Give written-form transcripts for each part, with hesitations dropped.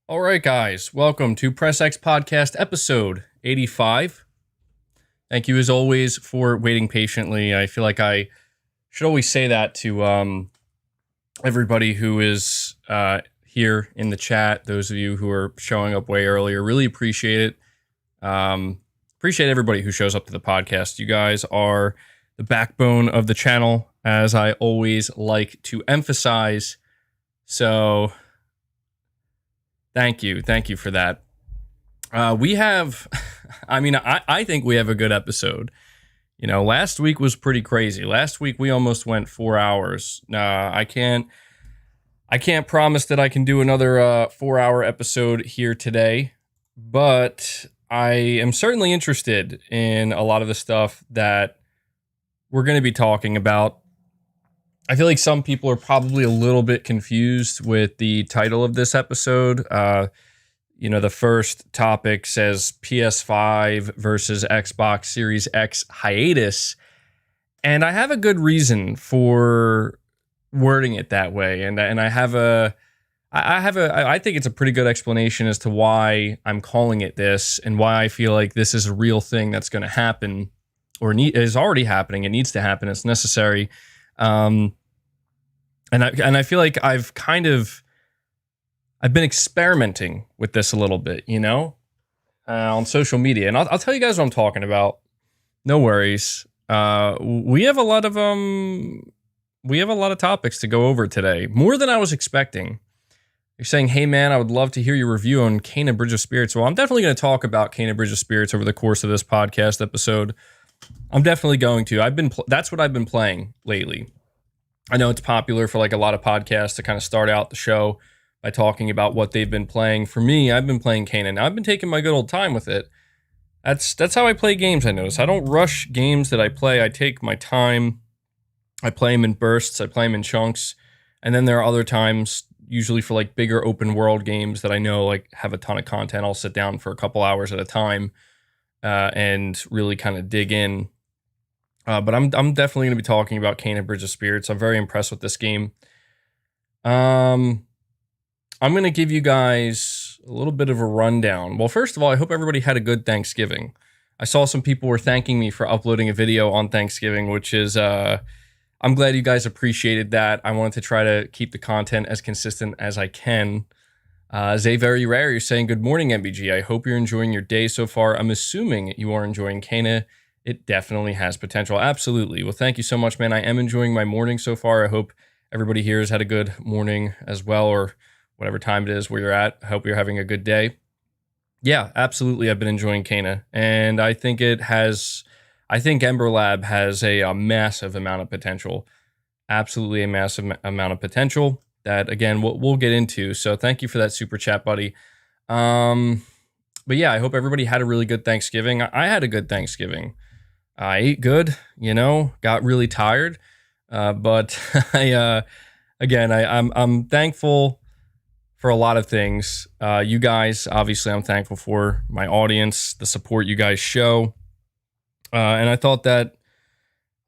All right, guys, welcome to Press X Podcast episode 85. Thank you, as always, for waiting patiently. I feel like I should always say that to everybody who is here in the chat, those of you who are showing up way earlier. Really appreciate it. Appreciate everybody who shows up to the podcast. You guys are the backbone of the channel, as I always like to emphasize. So thank you for that. We have, I think we have a good episode. You know, last week was pretty crazy. Last week we almost went 4 hours. I can't promise that I can do another 4-hour episode here today, but I am certainly interested in a lot of the stuff that we're going to be talking about. I feel like some people are probably a little bit confused with the title of this episode. You know, the first topic says PS5 versus Xbox Series X hiatus. And I have a good reason for wording it that way. And I think it's a pretty good explanation as to why I'm calling it this and why I feel like this is a real thing that's going to happen, or is already happening. It needs to happen. It's necessary. And I feel like I've been experimenting with this a little bit, you know, on social media, and I'll tell you guys what I'm talking about. No worries. We have a lot of topics to go over today, more than I was expecting. You're saying, hey man, I would love to hear your review on Kena Bridge of Spirits. Well, I'm definitely going to talk about Kena Bridge of Spirits over the course of this podcast episode. I'm definitely going to. That's what I've been playing lately. I know it's popular for like a lot of podcasts to kind of start out the show by talking about what they've been playing. For me, I've been playing Kena. Now, I've been taking my good old time with it. That's how I play games, I notice. I don't rush games that I play. I take my time. I play them in bursts. I play them in chunks. And then there are other times usually for like bigger open world games that I know like have a ton of content, I'll sit down for a couple hours at a time and really kind of dig in. But I'm definitely going to be talking about Kena Bridge of Spirits. I'm very impressed with this game. I'm going to give you guys a little bit of a rundown. Well, first of all, I hope everybody had a good Thanksgiving. I saw some people were thanking me for uploading a video on Thanksgiving, which is, I'm glad you guys appreciated that. I wanted to try to keep the content as consistent as I can. Zay Very Rare, you're saying, good morning, MBG. I hope you're enjoying your day so far. I'm assuming you are enjoying Kena. It definitely has potential. Absolutely. Well, thank you so much, man. I am enjoying my morning so far. I hope everybody here has had a good morning as well, or whatever time it is where you're at. I hope you're having a good day. Yeah, absolutely. I've been enjoying Kena, and I think Ember Lab has a massive amount of potential. Absolutely a massive amount of potential that, again, we'll get into. So thank you for that super chat, buddy. But yeah, I hope everybody had a really good Thanksgiving. I had a good Thanksgiving. I ate good, got really tired. But I'm thankful for a lot of things. You guys, obviously, I'm thankful for my audience, the support you guys show. And I thought it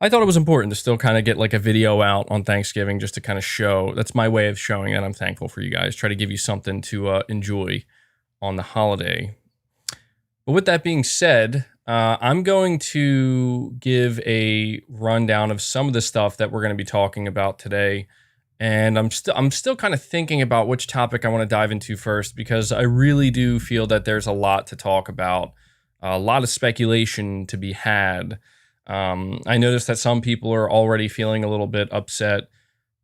was important to still kind of get like a video out on Thanksgiving just to kind of show. That's my way of showing that I'm thankful for you guys. Try to give you something to enjoy on the holiday. But with that being said, I'm going to give a rundown of some of the stuff that we're going to be talking about today. And I'm still kind of thinking about which topic I want to dive into first, because I really do feel that there's a lot to talk about, a lot of speculation to be had. I noticed that some people are already feeling a little bit upset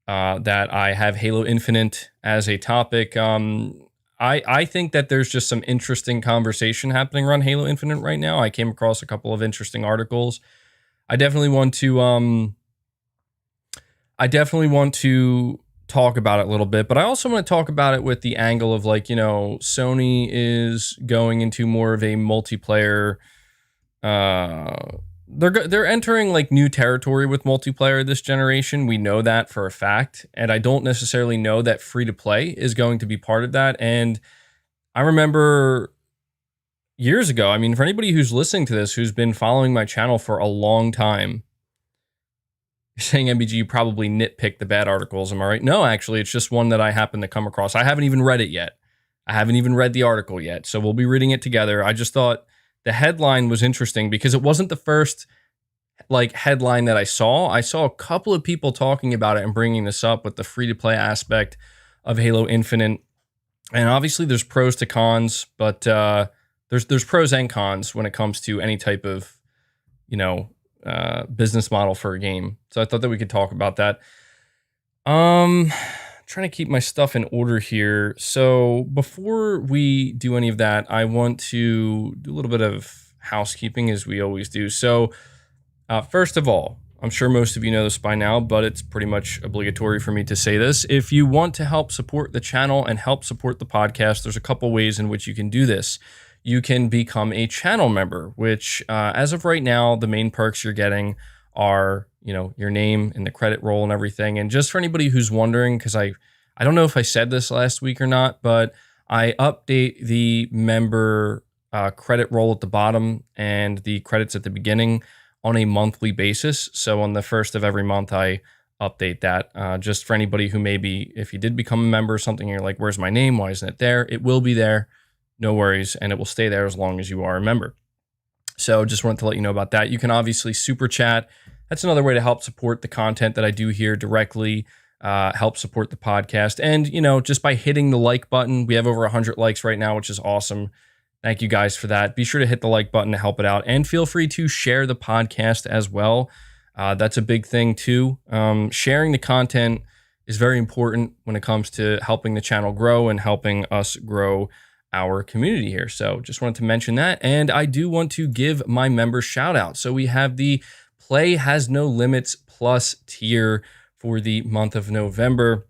that I have Halo Infinite as a topic. I think that there's just some interesting conversation happening around Halo Infinite right now. I came across a couple of interesting articles. I definitely want to talk about it a little bit, but I also want to talk about it with the angle of like, Sony is going into more of a multiplayer. They're entering like new territory with multiplayer this generation. We know that for a fact, and I don't necessarily know that free to play is going to be part of that. And I remember years ago, I mean, for anybody who's listening to this, who's been following my channel for a long time, you're saying, MBG, you probably nitpick the bad articles. Am I right? No, actually, it's just one that I happened to come across. I haven't even read it yet. I haven't even read the article yet, so we'll be reading it together. I just thought the headline was interesting because it wasn't the first like headline that I saw. I saw a couple of people talking about it and bringing this up with the free-to-play aspect of Halo Infinite. And obviously there's pros to cons, but there's pros and cons when it comes to any type of, business model for a game. So I thought that we could talk about that. Trying to keep my stuff in order here. So before we do any of that, I want to do a little bit of housekeeping as we always do. So first of all, I'm sure most of you know this by now, but it's pretty much obligatory for me to say this. If you want to help support the channel and help support the podcast, there's a couple ways in which you can do this. You can become a channel member, which as of right now, the main perks you're getting are, your name and the credit roll and everything. And just for anybody who's wondering, because I don't know if I said this last week or not, but I update the member credit roll at the bottom and the credits at the beginning on a monthly basis. So on the first of every month, I update that. Just for anybody who maybe, if you did become a member or something, you're like, where's my name? Why isn't it there? It will be there. No worries. And it will stay there as long as you are a member. So just wanted to let you know about that. You can obviously super chat. That's another way to help support the content that I do here directly, help support the podcast. And, just by hitting the like button, we have over 100 likes right now, which is awesome. Thank you guys for that. Be sure to hit the like button to help it out, and feel free to share the podcast as well. That's a big thing too. Sharing the content is very important when it comes to helping the channel grow and helping us grow our community here. So just wanted to mention that. And I do want to give my members shout out. So we have the Play Has No Limits Plus tier for the month of November.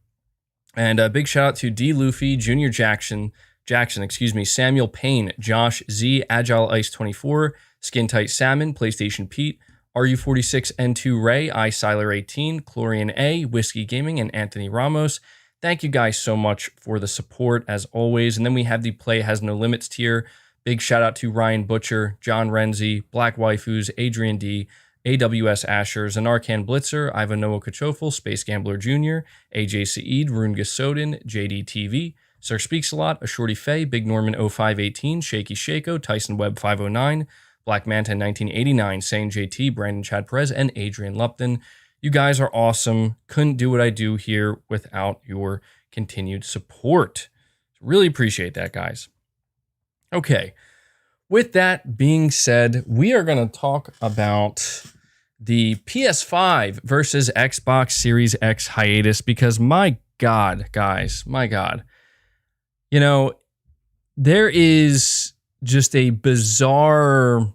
And a big shout out to D. Luffy, Junior Jackson, Samuel Payne, Josh Z, Agile Ice 24, Skin Tight Salmon, PlayStation Pete, RU46 N2 Ray, I Siler 18, Chlorian A, Whiskey Gaming, and Anthony Ramos. Thank you guys so much for the support as always. And then we have the Play Has No Limits tier. Big shout out to Ryan Butcher, John Renzi, Black Waifus, Adrian D, AWS Ashers, Anarcan Blitzer, Ivan Noah Kachofel, Space Gambler Jr., AJ Saeed, Rune Gasodin, JD TV, Sir Speaks a Lot, Ashorty Faye, Big Norman 0518, Shaky Shako, Tyson Webb 509, Black Manta 1989, Sane JT, Brandon Chad Perez, and Adrian Lupton. You guys are awesome. Couldn't do what I do here without your continued support. Really appreciate that, guys. Okay. With that being said, we are going to talk about the PS5 versus Xbox Series X hiatus because my God, guys, my God. You know, there is just a bizarre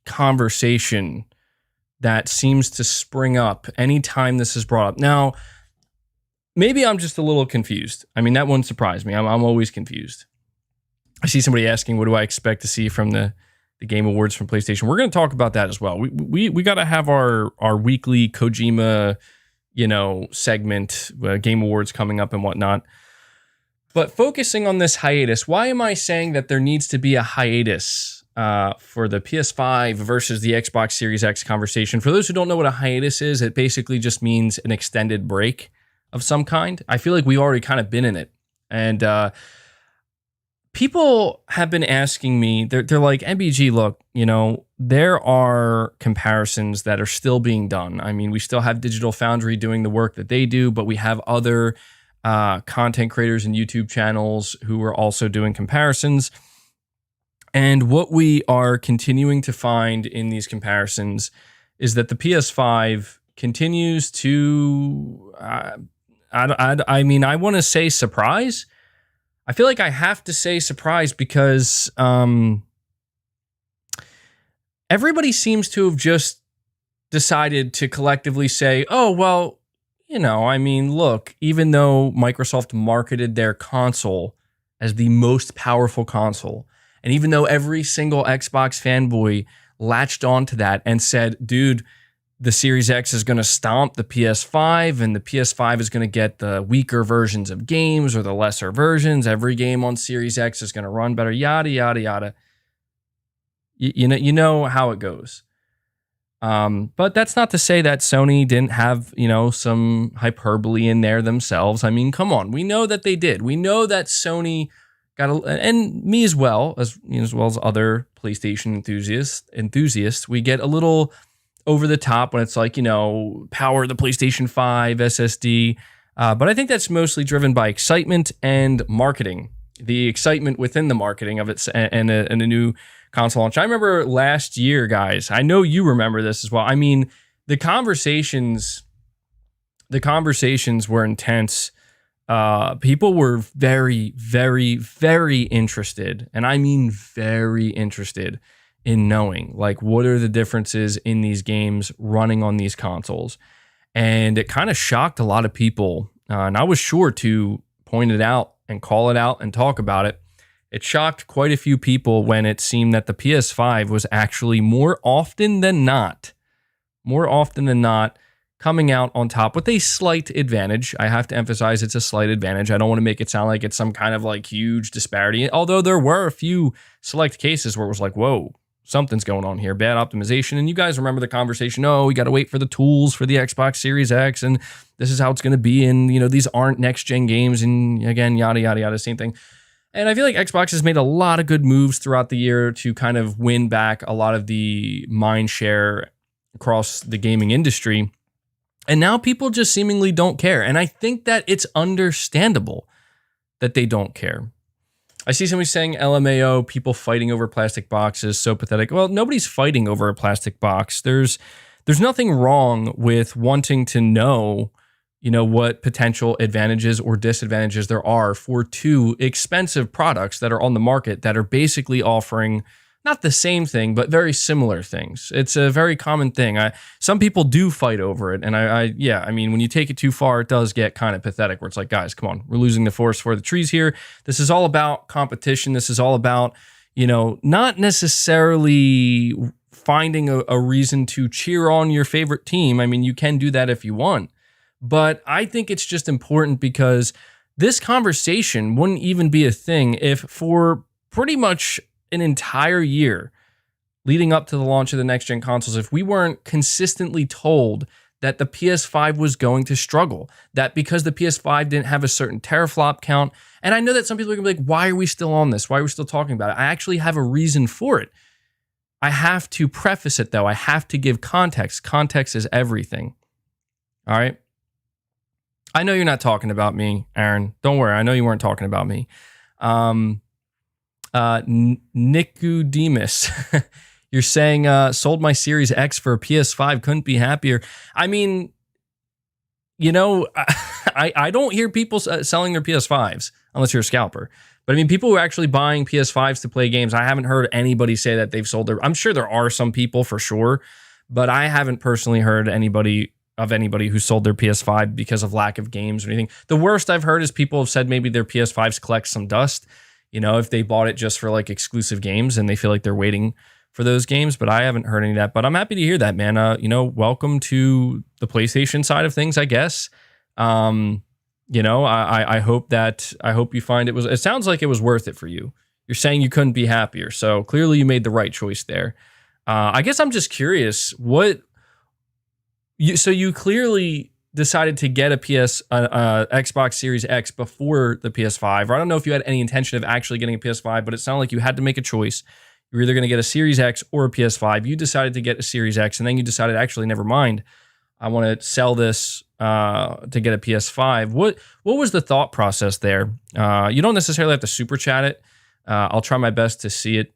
conversation that seems to spring up anytime this is brought up. Now, maybe I'm just a little confused. I mean, that wouldn't surprise me. I'm always confused. I see somebody asking, what do I expect to see from the Game Awards from PlayStation? We're going to talk about that as well. We got to have our weekly Kojima, segment, Game Awards coming up and whatnot. But focusing on this hiatus, why am I saying that there needs to be a hiatus for the PS5 versus the Xbox Series X conversation? For those who don't know what a hiatus is, it basically just means an extended break of some kind. I feel like we've already kind of been in it. And people have been asking me, they're like, MBG, look, there are comparisons that are still being done. I mean, we still have Digital Foundry doing the work that they do, but we have other content creators and YouTube channels who are also doing comparisons. And what we are continuing to find in these comparisons is that the PS5 continues to, I mean, I want to say surprise. I feel like I have to say surprise because everybody seems to have just decided to collectively say, oh, well, I mean, look, even though Microsoft marketed their console as the most powerful console, and even though every single Xbox fanboy latched onto that and said, dude, the Series X is going to stomp the PS5 and the PS5 is going to get the weaker versions of games or the lesser versions. Every game on Series X is going to run better, yada, yada, yada. You know how it goes. But that's not to say that Sony didn't have, some hyperbole in there themselves. I mean, come on. We know that they did. We know that Sony and me as well as other PlayStation enthusiasts, we get a little over the top when it's like, power the PlayStation 5 SSD. But I think that's mostly driven by excitement and marketing. The excitement within the marketing of it and a new console launch. I remember last year, guys, I know you remember this as well. I mean, the conversations were intense. People were very, very, very interested, and I mean very interested in knowing, like, what are the differences in these games running on these consoles. And it kind of shocked a lot of people, and I was sure to point it out and call it out and talk about it. It shocked quite a few people when it seemed that the PS5 was actually more often than not, coming out on top with a slight advantage. I have to emphasize it's a slight advantage. I don't want to make it sound like it's some kind of like huge disparity, although there were a few select cases where it was like, whoa, something's going on here, bad optimization. And you guys remember the conversation, we got to wait for the tools for the Xbox Series X, and this is how it's going to be, and these aren't next-gen games, and again, yada, yada, yada, same thing. And I feel like Xbox has made a lot of good moves throughout the year to kind of win back a lot of the mind share across the gaming industry. And now people just seemingly don't care. And I think that it's understandable that they don't care. I see somebody saying LMAO, people fighting over plastic boxes, so pathetic. Well, nobody's fighting over a plastic box. There's nothing wrong with wanting to know, what potential advantages or disadvantages there are for two expensive products that are on the market that are basically offering not the same thing, but very similar things. It's a very common thing. Some people do fight over it. And I mean, when you take it too far, it does get kind of pathetic where it's like, guys, come on, we're losing the forest for the trees here. This is all about competition. This is all about, not necessarily finding a reason to cheer on your favorite team. I mean, you can do that if you want, But I think it's just important because this conversation wouldn't even be a thing if for pretty much an entire year leading up to the launch of the next gen consoles, if we weren't consistently told that the PS5 was going to struggle, that because the PS5 didn't have a certain teraflop count. And I know that some people are gonna be like, why are we still on this? Why are we still talking about it? I actually have a reason for it. I have to preface it though. I have to give context. Context is everything. All right. I know you're not talking about me, Aaron. Don't worry. I know you weren't talking about me. Nicodemus, you're saying sold my Series X for a PS5. Couldn't be happier. I mean, you know, I don't hear people selling their PS5s unless you're a scalper. But I mean, people who are actually buying PS5s to play games, I haven't heard anybody say that they've sold their. I'm sure there are some people for sure, but I haven't personally heard anybody who sold their PS5 because of lack of games or anything. The worst I've heard is people have said maybe their PS5s collect some dust, you know, if they bought it just for like exclusive games and they feel like they're waiting for those games, but I haven't heard any of that. But I'm happy to hear that, man. You know, welcome to the PlayStation side of things, I guess. You know, I hope you find it sounds like it was worth it for you. You're saying you couldn't be happier. So clearly you made the right choice there. I guess I'm just curious so you clearly decided to get a Xbox Series X before the PS5, or I don't know if you had any intention of actually getting a PS5, but it sounded like you had to make a choice. You're either going to get a Series X or a PS5. You decided to get a Series X, and then you decided, actually, never mind. I want to sell this to get a PS5. What was the thought process there? You don't necessarily have to super chat it. I'll try my best to see it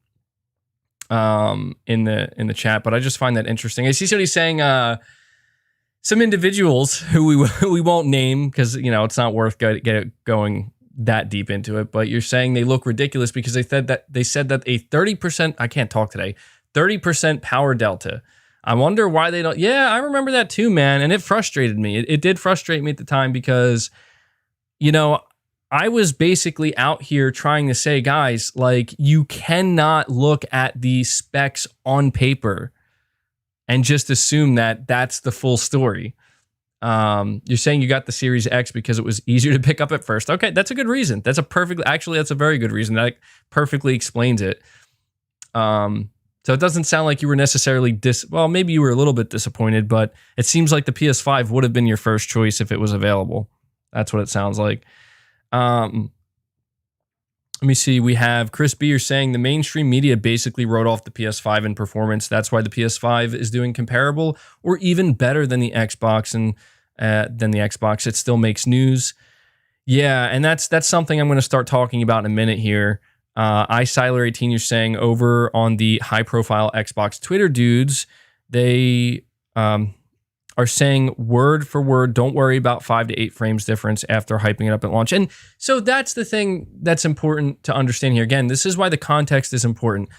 in the chat, but I just find that interesting. I see somebody saying some individuals who we won't name because, you know, it's not worth going that deep into it, but you're saying they look ridiculous because they said that a 30%, I can't talk today, 30% power delta. I wonder why they don't. Yeah, I remember that too, man. And it frustrated me. It did frustrate me at the time because, you know, I was basically out here trying to say, guys, like, you cannot look at the specs on paper and just assume that that's the full story. You're saying you got the Series X because it was easier to pick up at first. Okay, that's a good reason. That's a very good reason. That perfectly explains it. So it doesn't sound like you were necessarily well, maybe you were a little bit disappointed, but it seems like the PS5 would have been your first choice if it was available. That's what it sounds like. Let me see. We have Chris B. You're saying the mainstream media basically wrote off the PS5 in performance. That's why the PS5 is doing comparable or even better than the Xbox, and it still makes news. Yeah, and that's something I'm going to start talking about in a minute here. iSiler18, you're saying over on the high-profile Xbox Twitter dudes, they are saying word for word, don't worry about 5 to 8 frames difference after hyping it up at launch. And so that's the thing that's important to understand here. Again, this is why the context is important.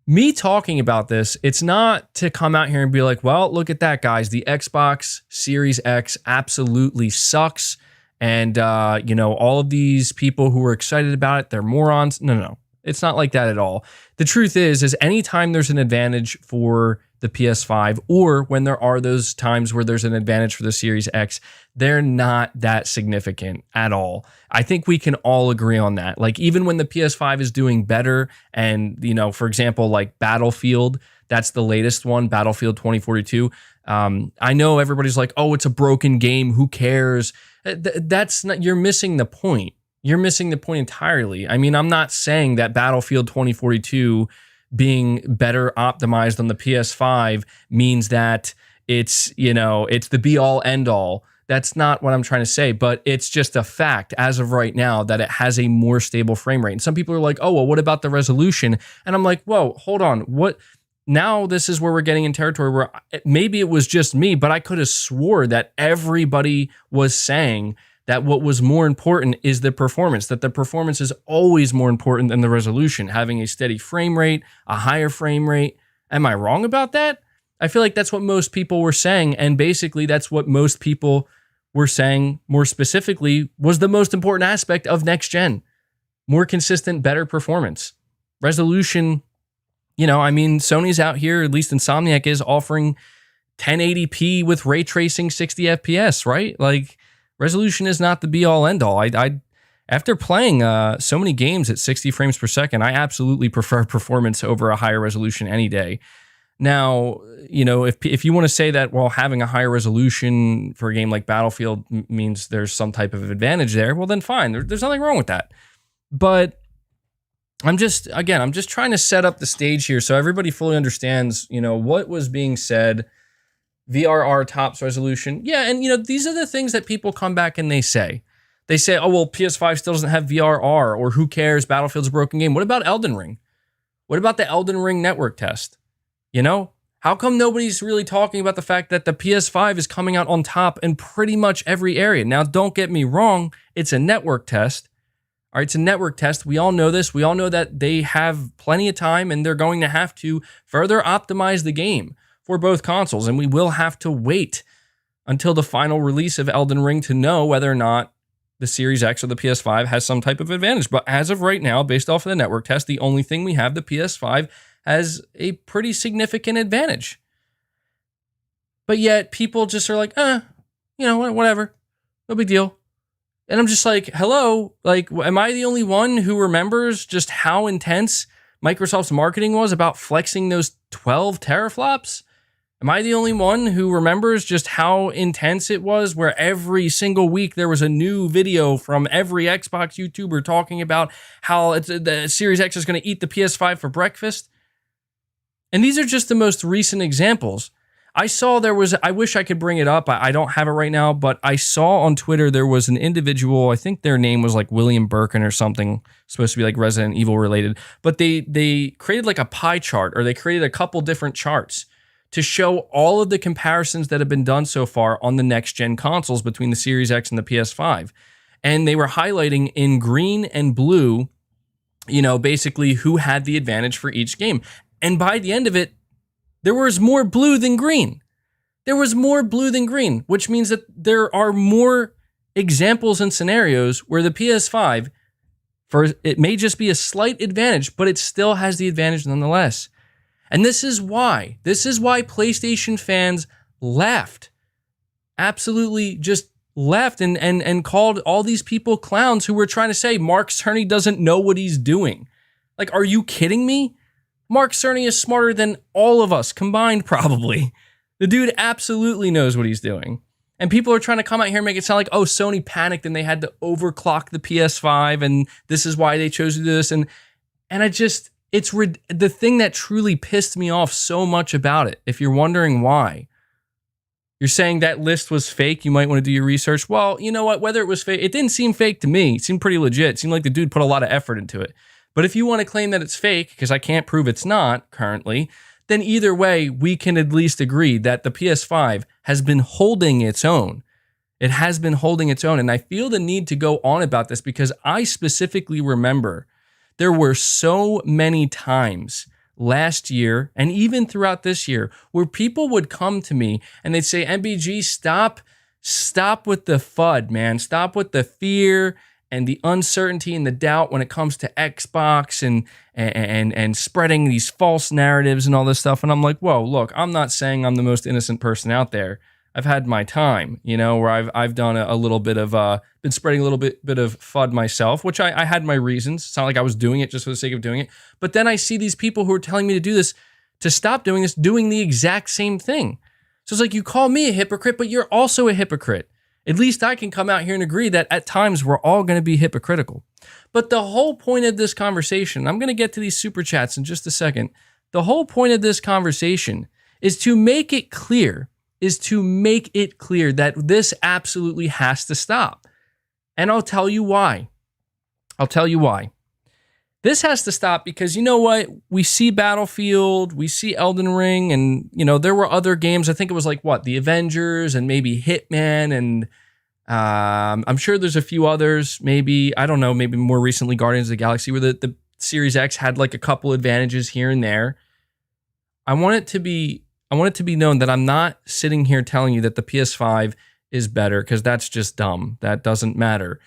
Me talking about this, it's not to come out here and be like, well, look at that, guys. The Xbox Series X absolutely sucks. And, you know, all of these people who are excited about it, they're morons. No. It's not like that at all. The truth is anytime there's an advantage for the PS5, or when there are those times where there's an advantage for the Series X, they're not that significant at all. I think we can all agree on that. Like, even when the PS5 is doing better, and, you know, for example, like Battlefield, that's the latest one, Battlefield 2042. I know everybody's like, oh, it's a broken game. Who cares? That's not, you're missing the point. You're missing the point entirely. I mean, I'm not saying that Battlefield 2042 being better optimized on the PS5 means that it's, you know, it's the be all end all. That's not what I'm trying to say, but it's just a fact as of right now that it has a more stable frame rate. And some people are like, oh, well, what about the resolution? And I'm like, whoa, hold on. What? Now this is where we're getting in territory where maybe it was just me, but I could have swore that everybody was saying that what was more important is the performance, that the performance is always more important than the resolution, having a steady frame rate, a higher frame rate. Am I wrong about that? I feel like that's what most people were saying, and basically that's what most people were saying more specifically was the most important aspect of next gen. More consistent, better performance. Resolution, you know, I mean, Sony's out here, at least Insomniac is offering 1080p with ray tracing 60 FPS, right? Like, resolution is not the be all end all. I after playing so many games at 60 frames per second, I absolutely prefer performance over a higher resolution any day. Now, if you want to say that, well, having a higher resolution for a game like Battlefield means there's some type of advantage there, well, then fine. There's nothing wrong with that. But I'm just trying to set up the stage here so everybody fully understands, what was being said. VRR tops resolution. Yeah, and these are the things that people come back and they say. They say, oh, well, PS5 still doesn't have VRR, or who cares, Battlefield's a broken game. What about Elden Ring? What about the Elden Ring network test? How come nobody's really talking about the fact that the PS5 is coming out on top in pretty much every area? Now, don't get me wrong, it's a network test. All right, it's a network test. We all know this. We all know that they have plenty of time and they're going to have to further optimize the game for both consoles, and we will have to wait until the final release of Elden Ring to know whether or not the Series X or the PS5 has some type of advantage. But as of right now, based off of the network test, the only thing we have, the PS5 has a pretty significant advantage. But yet people just are like, whatever, no big deal. And I'm just like, hello, like, am I the only one who remembers just how intense Microsoft's marketing was about flexing those 12 teraflops? Am I the only one who remembers just how intense it was, where every single week there was a new video from every Xbox YouTuber talking about how the Series X is going to eat the PS5 for breakfast? And these are just the most recent examples. I saw I wish I could bring it up. I don't have it right now, but I saw on Twitter there was an individual, I think their name was like William Birkin or something, supposed to be like Resident Evil related, but they created like a pie chart, or they created a couple different charts to show all of the comparisons that have been done so far on the next gen consoles between the Series X and the PS5. And they were highlighting in green and blue, basically who had the advantage for each game. And by the end of it, there was more blue than green. There was more blue than green, which means that there are more examples and scenarios where the PS5, it may just be a slight advantage, but it still has the advantage nonetheless. And this is why PlayStation fans left. Absolutely just left and called all these people clowns who were trying to say Mark Cerny doesn't know what he's doing. Like, are you kidding me? Mark Cerny is smarter than all of us combined, probably. The dude absolutely knows what he's doing. And people are trying to come out here and make it sound like, oh, Sony panicked and they had to overclock the PS5 and this is why they chose to do this. And the thing that truly pissed me off so much about it, if you're wondering why, you're saying that list was fake, you might want to do your research. Well, you know what, whether it was fake, it didn't seem fake to me. It seemed pretty legit. It seemed like the dude put a lot of effort into it. But if you want to claim that it's fake, because I can't prove it's not currently, then either way, we can at least agree that the PS5 has been holding its own. It has been holding its own. And I feel the need to go on about this because I specifically remember there were so many times last year and even throughout this year where people would come to me and they'd say, MBG, stop with the FUD, man. Stop with the fear and the uncertainty and the doubt when it comes to Xbox and spreading these false narratives and all this stuff. And I'm like, whoa, look, I'm not saying I'm the most innocent person out there. I've had my time, where I've done a little bit of, been spreading a little bit of FUD myself, which I had my reasons. It's not like I was doing it just for the sake of doing it. But then I see these people who are telling me to do this, to stop doing this, doing the exact same thing. So it's like, you call me a hypocrite, but you're also a hypocrite. At least I can come out here and agree that at times we're all going to be hypocritical. But the whole point of this conversation, I'm going to get to these super chats in just a second. The whole point of this conversation is to make it clear, that this absolutely has to stop. And I'll tell you why. This has to stop because you know what? We see Battlefield, we see Elden Ring, and there were other games. I think it was like The Avengers and maybe Hitman, and I'm sure there's a few others. Maybe, I don't know, maybe more recently Guardians of the Galaxy, where the Series X had like a couple advantages here and there. I want it to be known that I'm not sitting here telling you that the PS5 is better, because that's just dumb. That doesn't matter.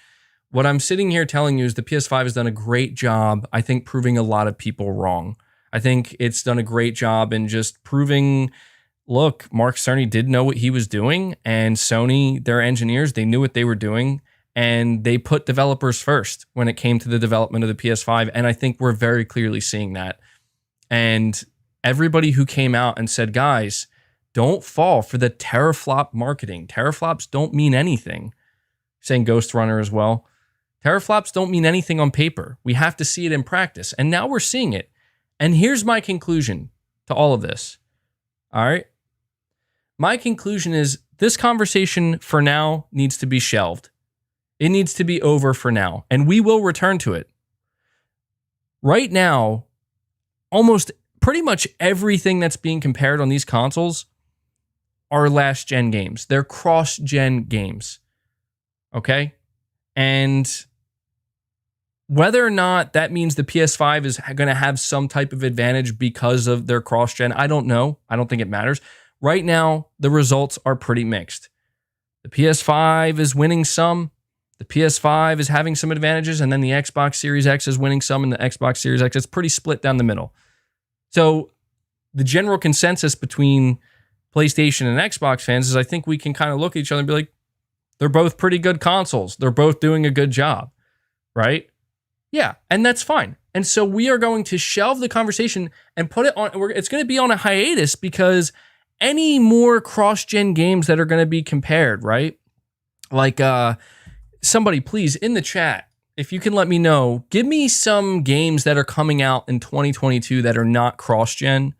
What I'm sitting here telling you is the PS5 has done a great job, I think, proving a lot of people wrong. I think it's done a great job in just proving look, Mark Cerny did know what he was doing, and Sony, their engineers, they knew what they were doing, and they put developers first when it came to the development of the PS5, and I think we're very clearly seeing that. And everybody who came out and said, guys, don't fall for the teraflop marketing. Teraflops don't mean anything. Saying Ghost Runner as well. Teraflops don't mean anything on paper. We have to see it in practice. And now we're seeing it. And here's my conclusion to all of this. All right. My conclusion is this conversation for now needs to be shelved. It needs to be over for now. And we will return to it. Right now, almost pretty much everything that's being compared on these consoles are last gen games. They're cross gen games. Okay? And whether or not that means the PS5 is going to have some type of advantage because of their cross gen, I don't know. I don't think it matters. Right now, the results are pretty mixed. The PS5 is winning some. The PS5 is having some advantages, and then the Xbox Series X is winning some, and the Xbox Series X is pretty split down the middle. So the general consensus between PlayStation and Xbox fans is I think we can kind of look at each other and be like, they're both pretty good consoles. They're both doing a good job, right? Yeah, and that's fine. And so we are going to shelve the conversation and put it on, it's going to be on a hiatus because any more cross-gen games that are going to be compared, right? Like, somebody please in the chat, if you can let me know, give me some games that are coming out in 2022 that are not cross-gen.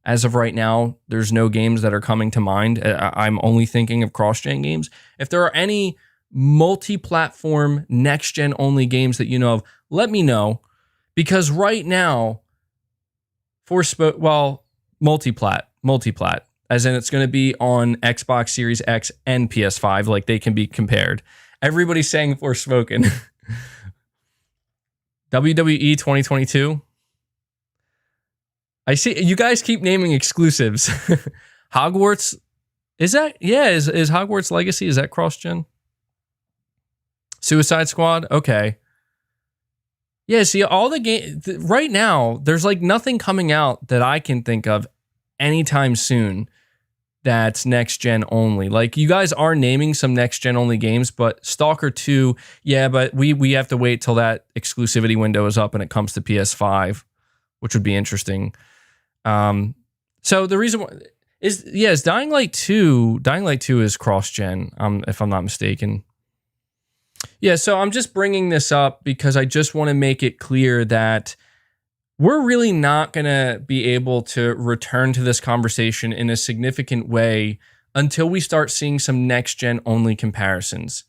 As of right now, there's no games that are coming to mind. I'm only thinking of cross-gen games. If there are any multi-platform, next-gen only games that you know of, let me know. Because right now, multiplat, as in it's going to be on Xbox Series X and PS5, like they can be compared. Everybody's saying Forspoken. WWE 2022. I see you guys keep naming exclusives. Hogwarts, is Hogwarts Legacy, is that cross-gen? Suicide Squad, okay. Yeah, see, all the games right now, there's like nothing coming out that I can think of anytime soon that's next gen only. Like you guys are naming some next gen only games, but Stalker 2, yeah, but we have to wait till that exclusivity window is up and it comes to PS5, which would be interesting. So the reason why is Dying Light 2 is cross gen, if I'm not mistaken. Yeah, so I'm just bringing this up because I just want to make it clear that we're really not going to be able to return to this conversation in a significant way until we start seeing some next-gen only comparisons.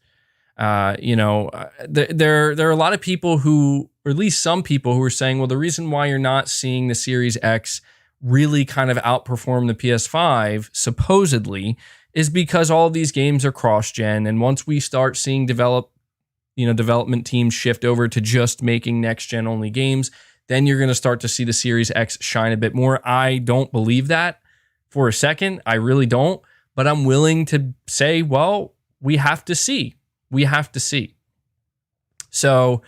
There are a lot of people who, or at least some people who are saying, well, the reason why you're not seeing the Series X really kind of outperform the PS5, supposedly, is because all of these games are cross-gen, and once we start seeing development teams shift over to just making next-gen only games, then you're going to start to see the Series X shine a bit more. I don't believe that for a second. I really don't. But I'm willing to say, well, we have to see. We have to see. So,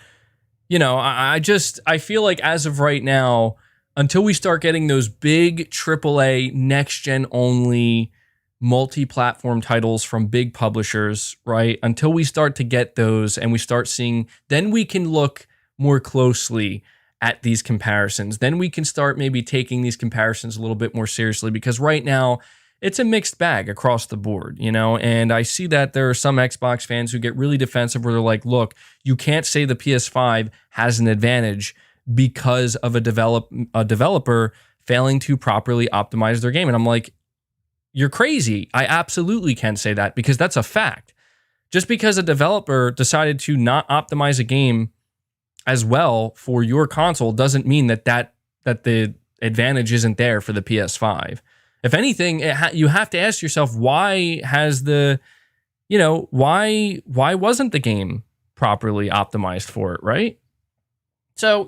I feel like as of right now, until we start getting those big AAA next-gen only multi-platform titles from big publishers, right? Until we start to get those and we start seeing, then we can look more closely at these comparisons. Then we can start maybe taking these comparisons a little bit more seriously, because right now it's a mixed bag across the board, and I see that there are some Xbox fans who get really defensive where they're like, look, you can't say the PS5 has an advantage because of a developer failing to properly optimize their game. And I'm like, you're crazy. I absolutely can say that because that's a fact. Just because a developer decided to not optimize a game as well for your console doesn't mean that the advantage isn't there for the PS5. If anything, you have to ask yourself, why wasn't the game properly optimized for it, right? So,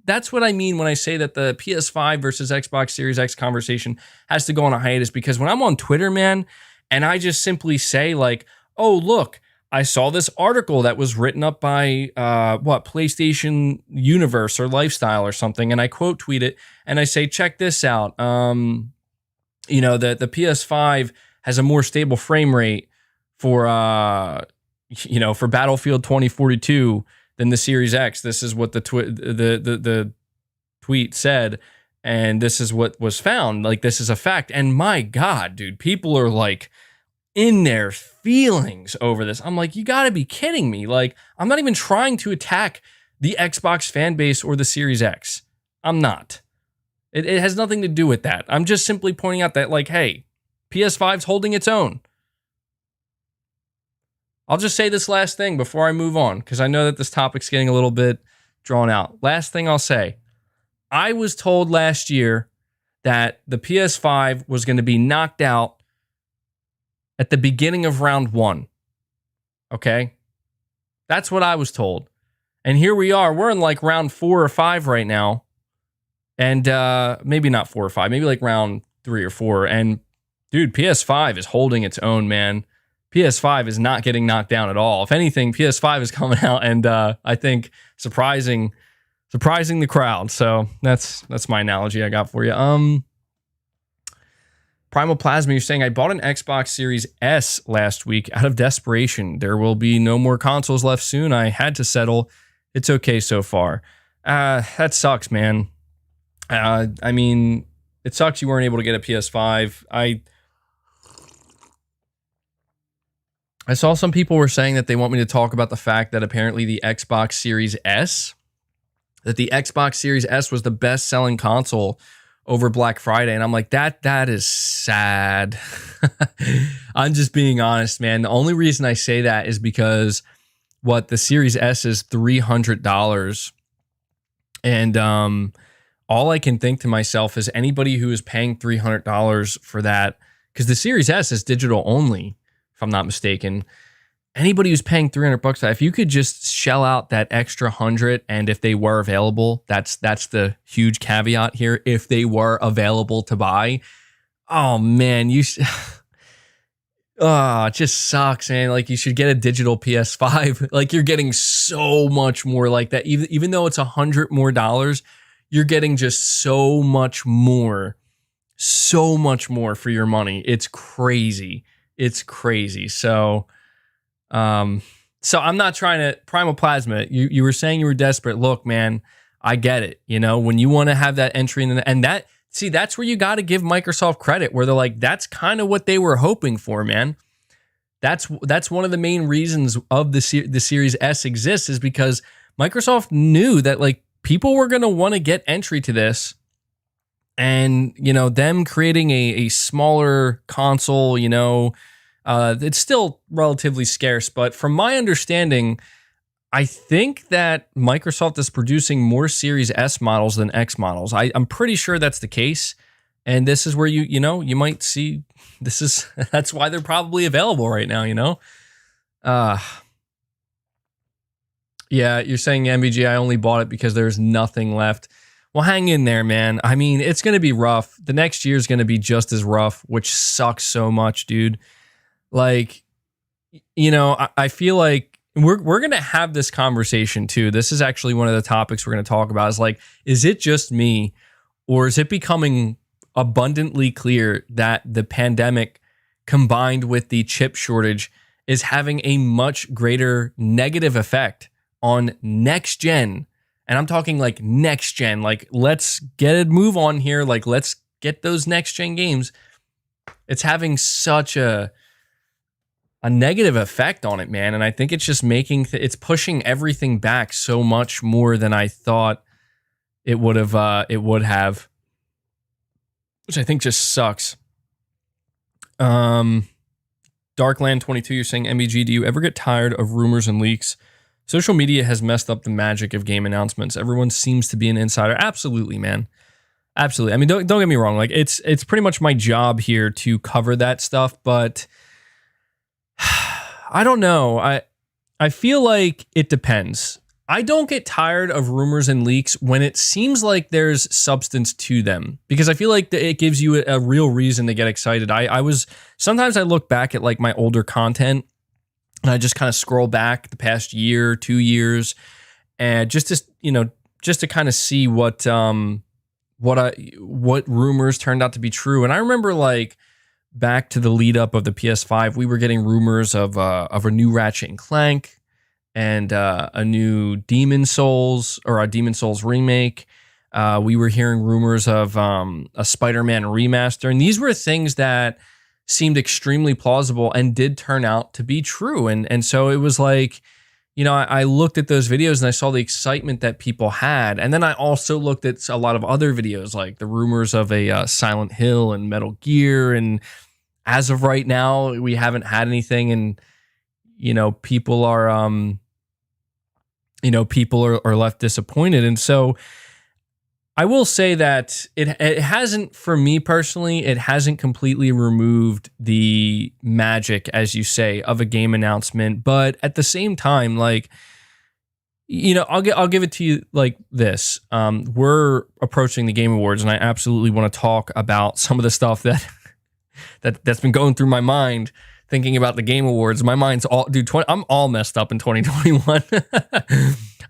that's what I mean when I say that the PS5 versus Xbox Series X conversation has to go on a hiatus, because when I'm on Twitter, man, and I just simply say like, oh, look, I saw this article that was written up by PlayStation Universe or Lifestyle or something, and I quote tweet it and I say, check this out. the PS5 has a more stable frame rate for for Battlefield 2042 than the Series X. This is what the tweet said, and this is what was found. Like, this is a fact. And my God, dude, people are like in their feelings over this. I'm like, you got to be kidding me. Like, I'm not even trying to attack the Xbox fan base or the Series X. I'm not. It has nothing to do with that. I'm just simply pointing out that, like, hey, PS5's holding its own. I'll just say this last thing before I move on, because I know that this topic's getting a little bit drawn out. Last thing I'll say. I was told last year that the PS5 was going to be knocked out at the beginning of round 1. Okay? That's what I was told. And here we are. We're in like round 4 or 5 right now. And maybe not 4 or 5. Maybe like round 3 or 4. And dude, PS5 is holding its own, man. PS5 is not getting knocked down at all. If anything, PS5 is coming out and I think surprising the crowd. So that's my analogy I got for you. Primal Plasma, you're saying, I bought an Xbox Series S last week out of desperation. There will be no more consoles left soon. I had to settle. It's okay so far. That sucks, man. I mean, it sucks you weren't able to get a PS5. I saw some people were saying that they want me to talk about the fact that apparently the Xbox Series S was the best-selling console over Black Friday. And I'm like, that is sad. I'm just being honest, man. The only reason I say that is because the Series S is $300. And all I can think to myself is anybody who is paying $300 for that, because the Series S is digital only, if I'm not mistaken. Anybody who's paying $300, if you could just shell out that extra 100, and if they were available, that's the huge caveat here. If they were available to buy, oh man, it just sucks, man. Like, you should get a digital PS5. Like, you're getting so much more like that. Even though it's $100 more, you're getting just so much more for your money. It's crazy. So I'm not trying to Primal Plasma. You were saying you were desperate. Look, man, I get it. When you want to have that entry and that's where you got to give Microsoft credit, where they're like, that's kind of what they were hoping for, man. That's one of the main reasons of the Series S exists, is because Microsoft knew that, like, people were going to want to get entry to this, and, them creating a smaller console, it's still relatively scarce, but from my understanding, I think that Microsoft is producing more Series S models than X models. I'm pretty sure that's the case, and this is where you might see that's why they're probably available right now. Yeah, you're saying, MVG, I only bought it because there's nothing left. Well, hang in there, man. I mean, it's going to be rough. The next year is going to be just as rough, which sucks so much, dude. Like, I feel like we're going to have this conversation too. This is actually one of the topics we're going to talk about, is like, is it just me, or is it becoming abundantly clear that the pandemic combined with the chip shortage is having a much greater negative effect on next gen? And I'm talking like next gen, like, let's get a move on here. Like, let's get those next gen games. It's having such a negative effect on it, man. And I think it's just it's pushing everything back so much more than I thought it would have, which I think just sucks. Darkland 22, you're saying, MBG, do you ever get tired of rumors and leaks? Social media has messed up the magic of game announcements. Everyone seems to be an insider. Absolutely, man. Absolutely. I mean, don't get me wrong. Like, it's pretty much my job here to cover that stuff, but I don't know. I feel like it depends. I don't get tired of rumors and leaks when it seems like there's substance to them, because I feel like it gives you a real reason to get excited. Sometimes I look back at like my older content, and I just kind of scroll back the past year, 2 years, and just to kind of see what what rumors turned out to be true. And I remember like back to the lead up of the PS5, we were getting rumors of a new Ratchet and Clank and a new Demon Souls or a Demon Souls remake. We were hearing rumors of a Spider-Man remaster, and these were things that seemed extremely plausible and did turn out to be true. And so it was like, you know, I looked at those videos and I saw the excitement that people had. And then I also looked at a lot of other videos, like the rumors of a Silent Hill and Metal Gear. And as of right now, we haven't had anything. And, you know, people are left disappointed. And so I will say that it hasn't, for me personally, it hasn't completely removed the magic, as you say, of a game announcement. But at the same time, like, you know, I'll give it to you like this. We're approaching the Game Awards, and I absolutely want to talk about some of the stuff that's been going through my mind thinking about the Game Awards. My mind's all, dude, I'm all messed up in 2021.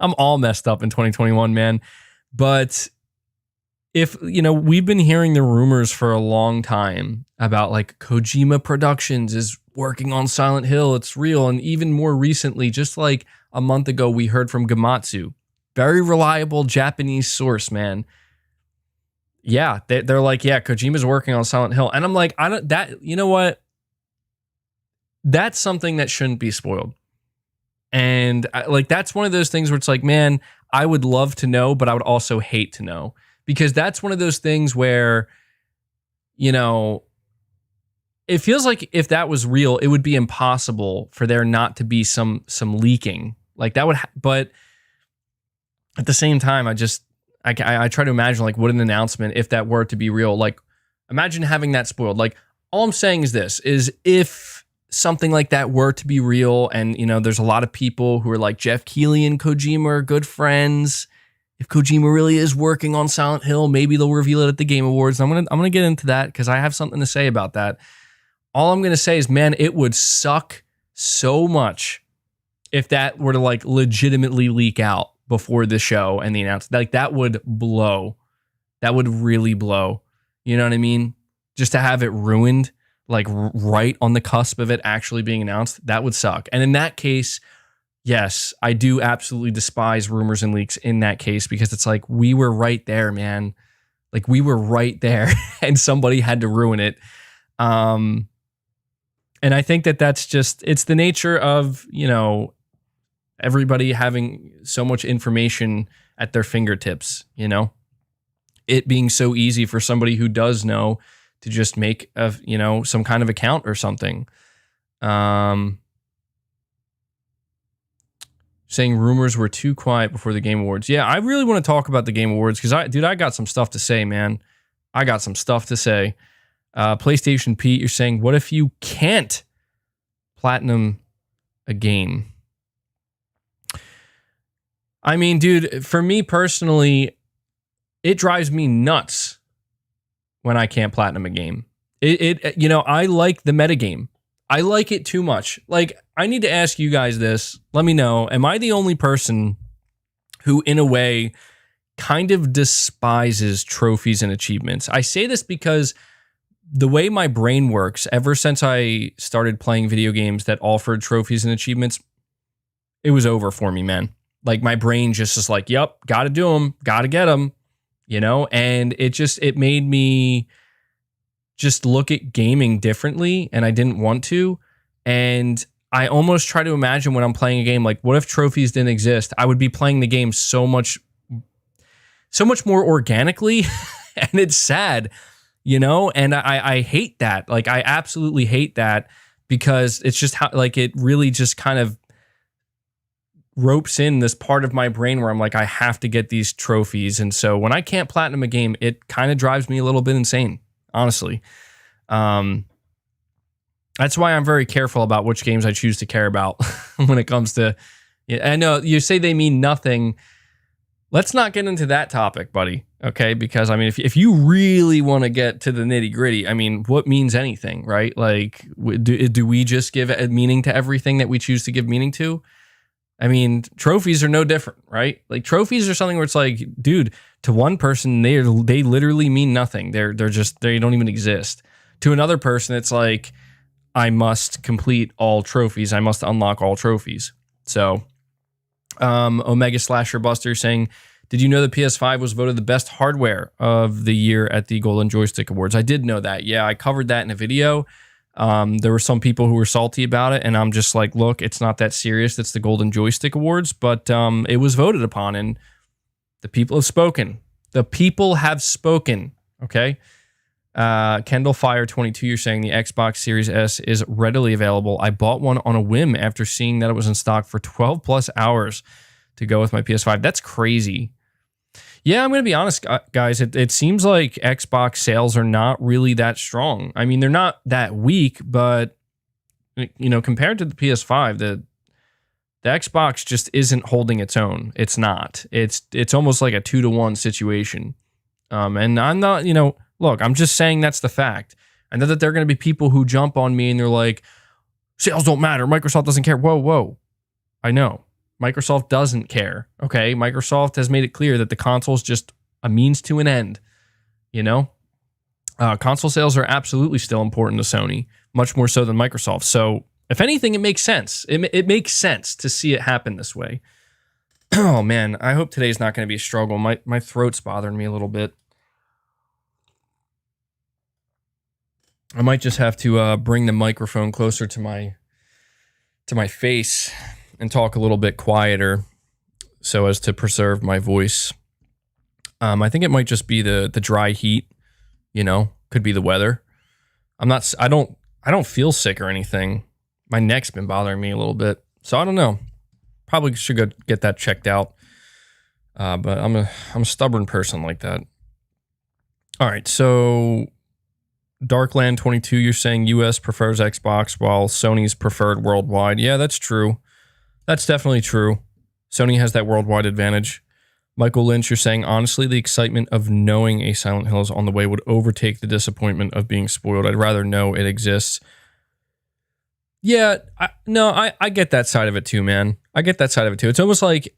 I'm all messed up in 2021, man. But if, you know, we've been hearing the rumors for a long time about like Kojima Productions is working on Silent Hill. It's real. And even more recently, just like a month ago, we heard from Gamatsu, very reliable Japanese source, man. Yeah, they're like, yeah, Kojima's working on Silent Hill. And I'm like, you know what? That's something that shouldn't be spoiled. And like, that's one of those things where it's like, man, I would love to know, but I would also hate to know. Because that's one of those things where, you know, it feels like if that was real, it would be impossible for there not to be some leaking. Like that would, but at the same time, I try to imagine like what an announcement, if that were to be real, like imagine having that spoiled. Like all I'm saying is this, is if something like that were to be real, and, you know, there's a lot of people who are like Jeff Keighley and Kojima are good friends. If Kojima really is working on Silent Hill, maybe they'll reveal it at the Game Awards. I'm gonna get into that because I have something to say about that. All I'm gonna say is, man, it would suck so much if that were to like legitimately leak out before the show and the announcement. Like that would blow. That would really blow. You know what I mean? Just to have it ruined, like right on the cusp of it actually being announced, that would suck. And in that case, yes, I do absolutely despise rumors and leaks in that case, because it's like, we were right there, man. Like we were right there and somebody had to ruin it. And I think that's just, it's the nature of, you know, everybody having so much information at their fingertips, you know, it being so easy for somebody who does know to just make a, you know, some kind of account or something. Saying rumors were too quiet before the Game Awards. Yeah, I really want to talk about the Game Awards because I got some stuff to say, man. I got some stuff to say. PlayStation Pete, you're saying, what if you can't platinum a game? I mean, dude, for me personally, it drives me nuts when I can't platinum a game. You know, I like the metagame. I like it too much. Like, I need to ask you guys this. Let me know. Am I the only person who, in a way, kind of despises trophies and achievements? I say this because the way my brain works, ever since I started playing video games that offered trophies and achievements, it was over for me, man. Like, my brain just is like, yep, gotta do them, gotta get them, you know? And it made me just look at gaming differently, and I didn't want to. And I almost try to imagine when I'm playing a game, like, what if trophies didn't exist? I would be playing the game so much more organically, and it's sad, you know? And I hate that. Like, I absolutely hate that, because it's just how, like, it really just kind of ropes in this part of my brain where I'm like, I have to get these trophies. And so when I can't platinum a game, it kind of drives me a little bit insane, honestly. That's why I'm very careful about which games I choose to care about when it comes to, I know you say they mean nothing. Let's not get into that topic, buddy. Okay. Because I mean, if you really want to get to the nitty gritty, I mean, what means anything, right? Like, do we just give a meaning to everything that we choose to give meaning to? I mean, trophies are no different, right? Like trophies are something where it's like, dude, to one person they literally mean nothing. They don't even exist. To another person, it's like I must complete all trophies. I must unlock all trophies. So, Omega Slasher Buster saying, did you know the PS5 was voted the best hardware of the year at the Golden Joystick Awards? I did know that. Yeah, I covered that in a video. There were some people who were salty about it, and I'm just like, look, it's not that serious. It's the Golden Joystick Awards, but it was voted upon, and the people have spoken. The people have spoken, okay? Kendall Fire 22, you're saying the Xbox Series S is readily available. I bought one on a whim after seeing that it was in stock for 12 plus hours to go with my PS5. That's crazy. Yeah, I'm going to be honest, guys. It seems like Xbox sales are not really that strong. I mean, they're not that weak, but you know, compared to the PS5, the Xbox just isn't holding its own. It's not. It's almost like a 2-to-1 situation. And I'm not, you know, look, I'm just saying that's the fact. I know that there are going to be people who jump on me and they're like, sales don't matter. Microsoft doesn't care. Whoa. I know. Microsoft doesn't care, okay? Microsoft has made it clear that the console is just a means to an end, you know? Console sales are absolutely still important to Sony, much more so than Microsoft. So, if anything, it makes sense. It makes sense to see it happen this way. Oh, man, I hope today's not going to be a struggle. My throat's bothering me a little bit. I might just have to bring the microphone closer to my face and talk a little bit quieter so as to preserve my voice. I think it might just be the dry heat, you know, could be the weather. I don't feel sick or anything. My neck's been bothering me a little bit. So I don't know. Probably should go get that checked out. But I'm a stubborn person like that. All right, so Darkland 22, you're saying US prefers Xbox while Sony's preferred worldwide. Yeah, that's true. That's definitely true. Sony has that worldwide advantage. Michael Lynch, you're saying, honestly, the excitement of knowing a Silent Hill is on the way would overtake the disappointment of being spoiled. I'd rather know it exists. Yeah, I get that side of it too, man. I get that side of it too. It's almost like,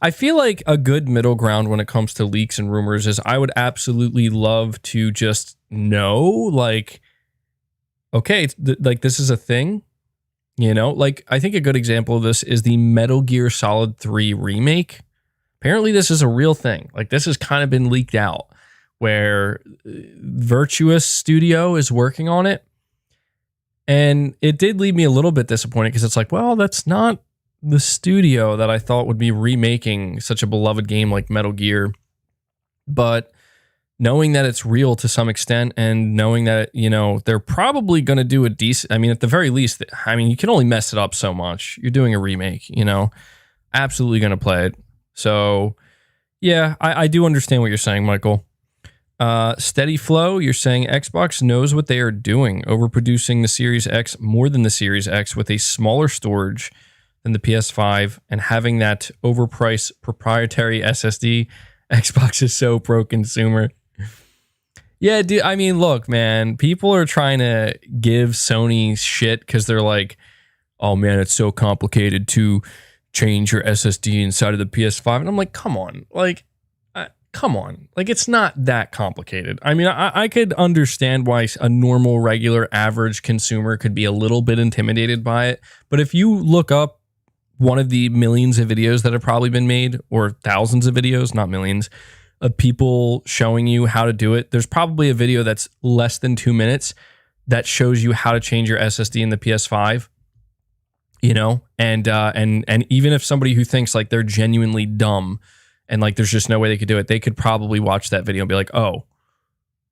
I feel like a good middle ground when it comes to leaks and rumors is I would absolutely love to just know, like, okay, like this is a thing. You know, like, I think a good example of this is the Metal Gear Solid 3 remake. Apparently, this is a real thing. Like, this has kind of been leaked out where Virtuous Studio is working on it. And it did leave me a little bit disappointed because it's like, well, that's not the studio that I thought would be remaking such a beloved game like Metal Gear. But knowing that it's real to some extent and knowing that, you know, they're probably going to do a decent, I mean, at the very least, I mean, you can only mess it up so much. You're doing a remake, you know, absolutely going to play it. So, yeah, I do understand what you're saying, Michael. Steady Flow, you're saying Xbox knows what they are doing, overproducing the Series X more than the Series X with a smaller storage than the PS5 and having that overpriced proprietary SSD. Xbox is so pro-consumer. Yeah, dude, I mean, look, man, people are trying to give Sony shit because they're like, oh, man, it's so complicated to change your SSD inside of the PS5. And I'm like, come on. Like, it's not that complicated. I mean, I could understand why a normal, regular, average consumer could be a little bit intimidated by it. But if you look up one of the millions of videos that have probably been made, or thousands of videos, not millions, of people showing you how to do it, there's probably a video that's less than 2 minutes that shows you how to change your SSD in the PS5, you know? And even if somebody who thinks like they're genuinely dumb and like there's just no way they could do it, they could probably watch that video and be like, oh,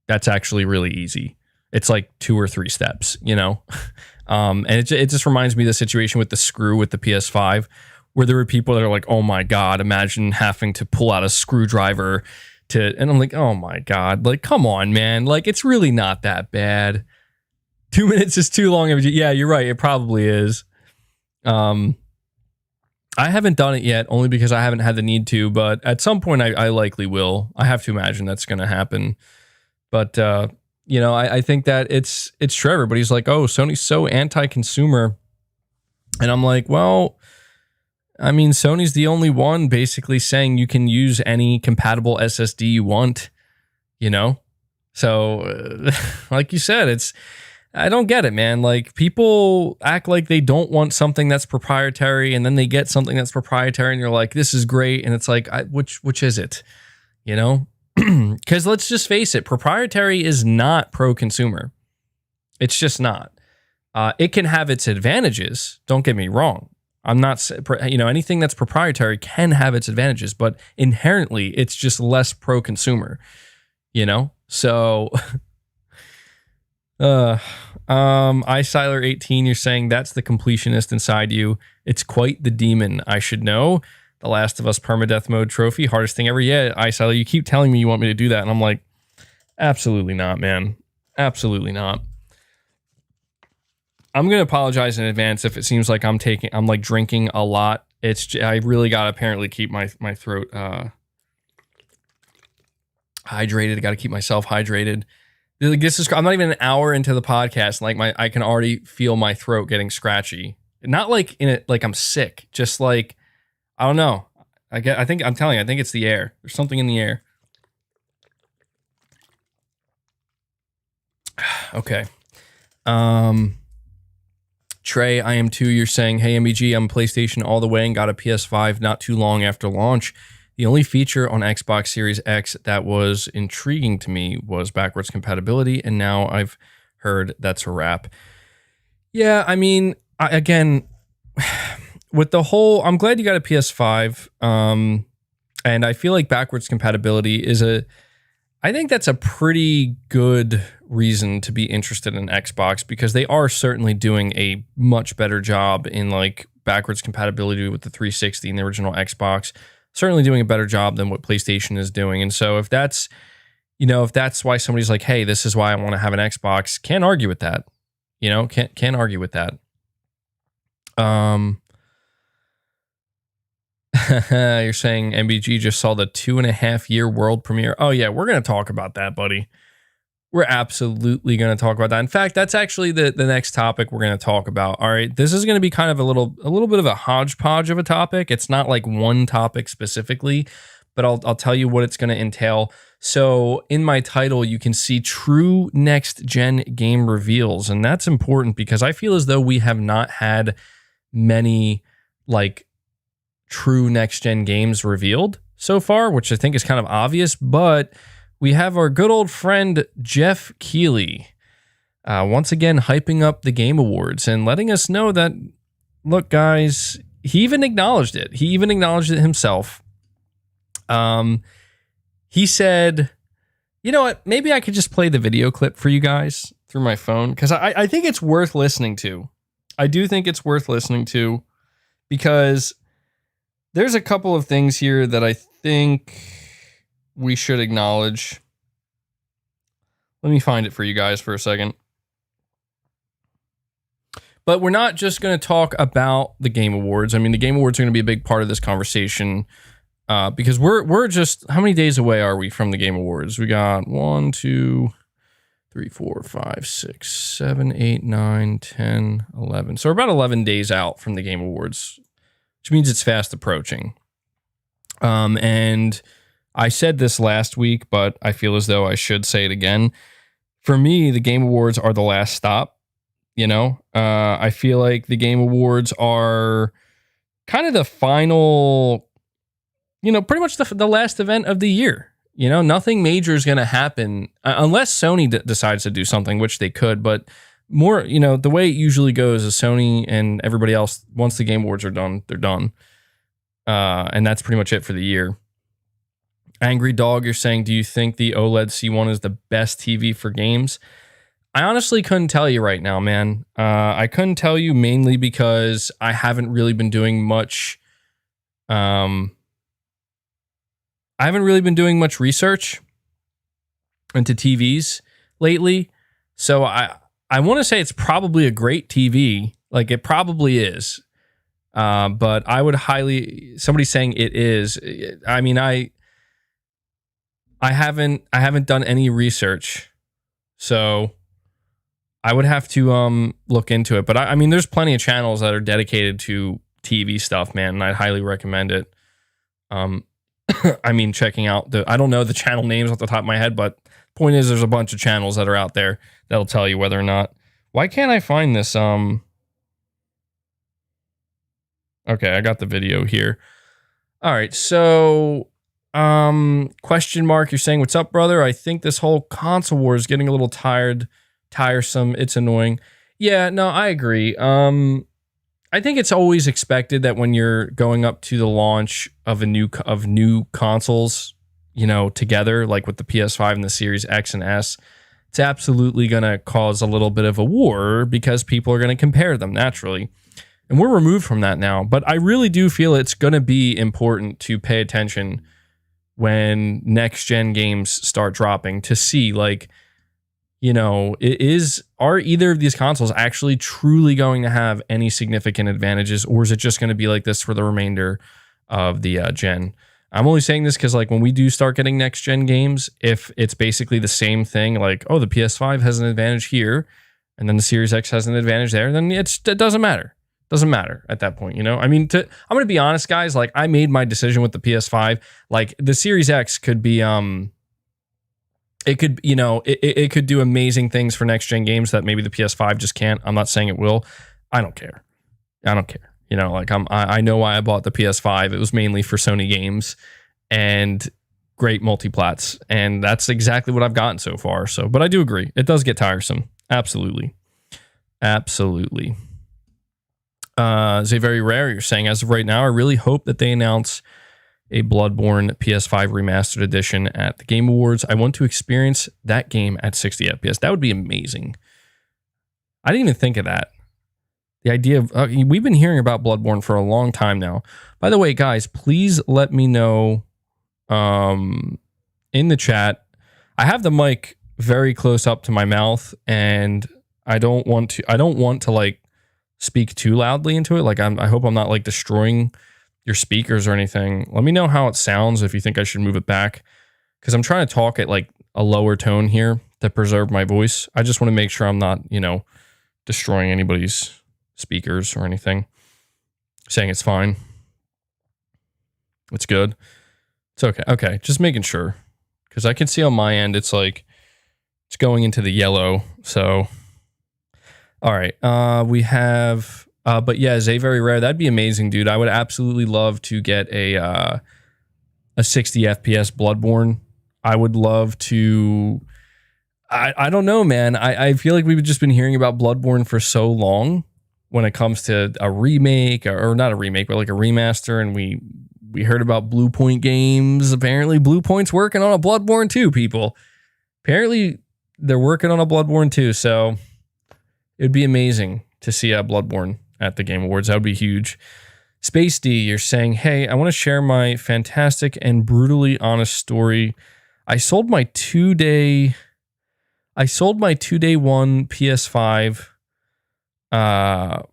that's actually really easy. It's like 2 or 3 steps, you know? And it just reminds me of the situation with the screw with the PS5, where there were people that are like, oh my God, imagine having to pull out a screwdriver and I'm like, oh my God, like, come on, man. Like, it's really not that bad. 2 minutes is too long. Yeah, you're right. It probably is. I haven't done it yet, only because I haven't had the need to, but at some point I likely will. I have to imagine that's going to happen. But, you know, I think that it's true. Everybody's like, oh, Sony's so anti-consumer. And I'm like, well, I mean, Sony's the only one basically saying you can use any compatible SSD you want, you know? So, like you said, I don't get it, man. Like, people act like they don't want something that's proprietary, and then they get something that's proprietary, and you're like, this is great. And it's like, which is it? You know? Because let's just face it, proprietary is not pro-consumer. It's just not. It can have its advantages. Don't get me wrong. I'm not, anything that's proprietary can have its advantages, but inherently, it's just less pro-consumer, you know? So, iSiler18, you're saying that's the completionist inside you. It's quite the demon, I should know. The Last of Us permadeath mode trophy, hardest thing ever. Yeah, iSiler, you keep telling me you want me to do that, and I'm like, absolutely not, man. Absolutely not. I'm gonna apologize in advance if it seems like I'm like drinking a lot. I really gotta apparently keep my throat hydrated. I gotta keep myself hydrated. I'm not even an hour into the podcast. Like I can already feel my throat getting scratchy. Not like in it, like I'm sick. Just like, I don't know. I think it's the air. There's something in the air. Okay. Trey, I am too. You're saying, hey, MBG, I'm PlayStation all the way and got a PS5 not too long after launch. The only feature on Xbox Series X that was intriguing to me was backwards compatibility, and now I've heard that's a wrap. Yeah, I mean, again, with the whole, I'm glad you got a PS5, and I feel like backwards compatibility I think that's a pretty good reason to be interested in Xbox, because they are certainly doing a much better job in like backwards compatibility with the 360 and the original Xbox. Certainly doing a better job than what PlayStation is doing. And so if that's why somebody's like, hey, this is why I want to have an Xbox, can't argue with that. Can't argue with that. You're saying MBG just saw the 2.5-year world premiere. Oh yeah, we're going to talk about that, buddy. We're absolutely going to talk about that. In fact, that's actually the next topic we're going to talk about. All right, this is going to be kind of a little bit of a hodgepodge of a topic. It's not like one topic specifically, but I'll tell you what it's going to entail. So in my title, you can see true next gen game reveals, and that's important because I feel as though we have not had many like true next gen games revealed so far, which I think is kind of obvious, but we have our good old friend Jeff Keighley once again hyping up the Game Awards and letting us know that, look, guys, he even acknowledged it. He even acknowledged it himself. He said, you know what, maybe I could just play the video clip for you guys through my phone, because I think it's worth listening to. I do think it's worth listening to, because there's a couple of things here that I think we should acknowledge. Let me find it for you guys for a second. But we're not just going to talk about the Game Awards. I mean, the Game Awards are going to be a big part of this conversation because we're just, how many days away are we from the Game Awards? We got 1, 2, 3, 4, 5, 6, 7, 8, 9, 10, 11. So we're about 11 days out from the Game Awards, which means it's fast approaching. And I said this last week, but I feel as though I should say it again. For me, the Game Awards are the last stop. I feel like the Game Awards are kind of the final, pretty much the last event of the year. Nothing major is going to happen unless Sony decides to do something, which they could. But more, the way it usually goes is Sony and everybody else, once the Game Awards are done, they're done. And that's pretty much it for the year. Angry Dog, you're saying, do you think the OLED C1 is the best TV for games? I honestly couldn't tell you right now, man. I couldn't tell you mainly because I haven't really been doing much. I haven't really been doing much research into TVs lately. So I want to say it's probably a great TV. Like, it probably is. But I would somebody saying it is. I mean, I haven't done any research, so I would have to look into it. But I mean, there's plenty of channels that are dedicated to TV stuff, man, and I'd highly recommend it. I mean, checking out I don't know the channel names off the top of my head, but point is there's a bunch of channels that are out there that'll tell you whether or not. Why can't I find this? Okay, I got the video here. All right, so question mark, you're saying, what's up, brother? I think this whole console war is getting a little tiresome. It's annoying. Yeah, no, I agree. I think it's always expected that when you're going up to the launch of new consoles, you know, together, like with the PS5 and the Series X and S, it's absolutely going to cause a little bit of a war because people are going to compare them naturally. And we're removed from that now. But I really do feel it's going to be important to pay attention when next-gen games start dropping to see, like, you know, are either of these consoles actually truly going to have any significant advantages, or is it just going to be like this for the remainder of the gen? I'm only saying this because, like, when we do start getting next-gen games, if it's basically the same thing, like, oh, the PS5 has an advantage here, and then the Series X has an advantage there, then it doesn't matter. Doesn't matter at that point, you know? I mean, I'm going to be honest, guys. Like, I made my decision with the PS5. Like, the Series X could be, it could, you know, it could do amazing things for next-gen games that maybe the PS5 just can't. I'm not saying it will. I don't care. You know, like, I know why I bought the PS5. It was mainly for Sony games and great multiplats. And that's exactly what I've gotten so far. So, but I do agree. It does get tiresome. Absolutely. Zay Very Rare, you're saying, as of right now, I really hope that they announce a Bloodborne PS5 Remastered Edition at the Game Awards. I want to experience that game at 60 FPS. That would be amazing. I didn't even think of that. The idea of... we've been hearing about Bloodborne for a long time now. By the way, guys, please let me know in the chat. I have the mic very close up to my mouth, and I don't want to like speak too loudly into it. Like, I hope I'm not like destroying your speakers or anything. Let me know how it sounds if you think I should move it back, because I'm trying to talk at like a lower tone here to preserve my voice. I just want to make sure I'm not, you know, destroying anybody's speakers or anything. Saying it's fine. It's good. It's okay. Okay, just making sure, because I can see on my end it's like it's going into the yellow. So, all right, we have. But yeah, Zay Very Rare, that'd be amazing, dude. I would absolutely love to get a 60 FPS Bloodborne. I would love to... I don't know, man. I feel like we've just been hearing about Bloodborne for so long when it comes to a remake, or not a remake, but like a remaster, and we heard about Blue Point Games. Apparently, Blue Point's working on a Bloodborne too, people. Apparently, they're working on a Bloodborne too, so it'd be amazing to see a Bloodborne at the Game Awards. That would be huge. Space D, you're saying, hey, I want to share my fantastic and brutally honest story. I sold my two-day one PS5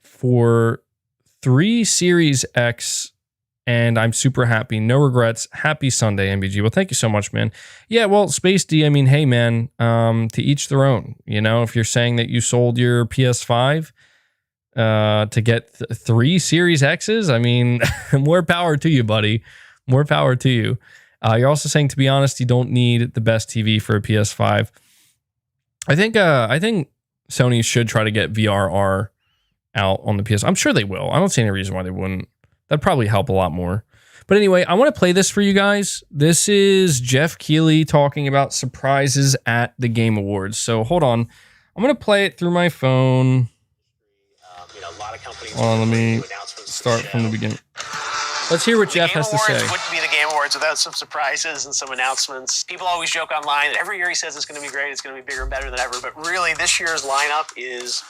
for 3 Series X, and I'm super happy. No regrets. Happy Sunday, MBG. Well, thank you so much, man. Yeah, well, Space D, I mean, hey, man, to each their own. You know, if you're saying that you sold your PS5 to get 3 Series X's, I mean, more power to you, buddy. More power to you. You're also saying, to be honest, you don't need the best TV for a PS5. I think Sony should try to get VRR out on the PS. I'm sure they will. I don't see any reason why they wouldn't. That'd probably help a lot more. But anyway, I want to play this for you guys. This is Jeff Keighley talking about surprises at the Game Awards. So hold on. I'm going to play it through my phone. A lot of companies. Let me start from the beginning. Let's hear what Jeff has to say. Wouldn't be the Game Awards without some surprises and some announcements. People always joke online that every year he says it's going to be great, it's going to be bigger and better than ever. But really, this year's lineup is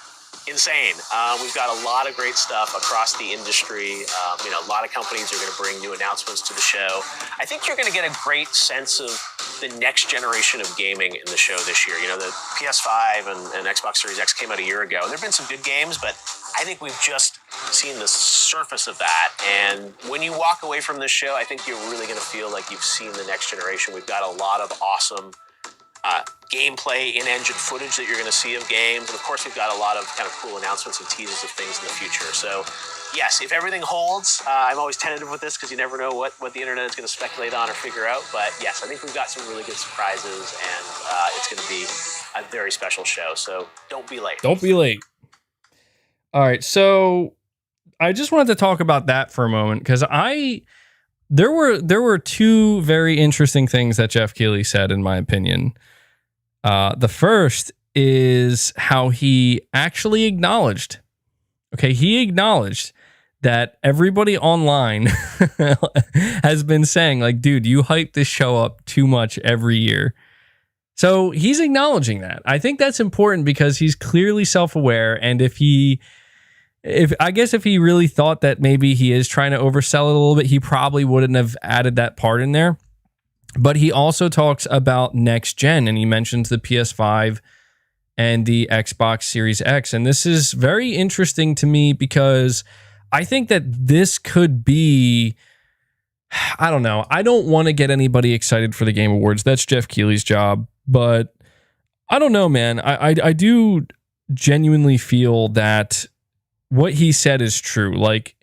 insane. We've got a lot of great stuff across the industry. A lot of companies are going to bring new announcements to the show. I think you're going to get a great sense of the next generation of gaming in the show this year. You know, the PS5 and Xbox Series X came out a year ago. There have been some good games, but I think we've just seen the surface of that. And when you walk away from this show, I think you're really going to feel like you've seen the next generation. We've got a lot of awesome gameplay in-engine footage that you're going to see of games. And of course, we've got a lot of kind of cool announcements and teasers of things in the future. So yes, if everything holds, I'm always tentative with this because you never know what the internet is going to speculate on or figure out. But yes, I think we've got some really good surprises, and it's going to be a very special show. So don't be late. Don't be late. All right, so I just wanted to talk about that for a moment because there were two very interesting things that Jeff Keighley said, in my opinion. The first is how he actually acknowledged. Okay, he acknowledged that everybody online has been saying, like, dude, you hype this show up too much every year. So he's acknowledging that. I think that's important because he's clearly self-aware, and if he really thought that maybe he is trying to oversell it a little bit, he probably wouldn't have added that part in there. But he also talks about next gen, and he mentions the PS5 and the Xbox Series X. And this is very interesting to me because I think that this could be, I don't know. I don't want to get anybody excited for the Game Awards. That's Jeff Keighley's job. But I don't know, man. I do genuinely feel that what he said is true. Like,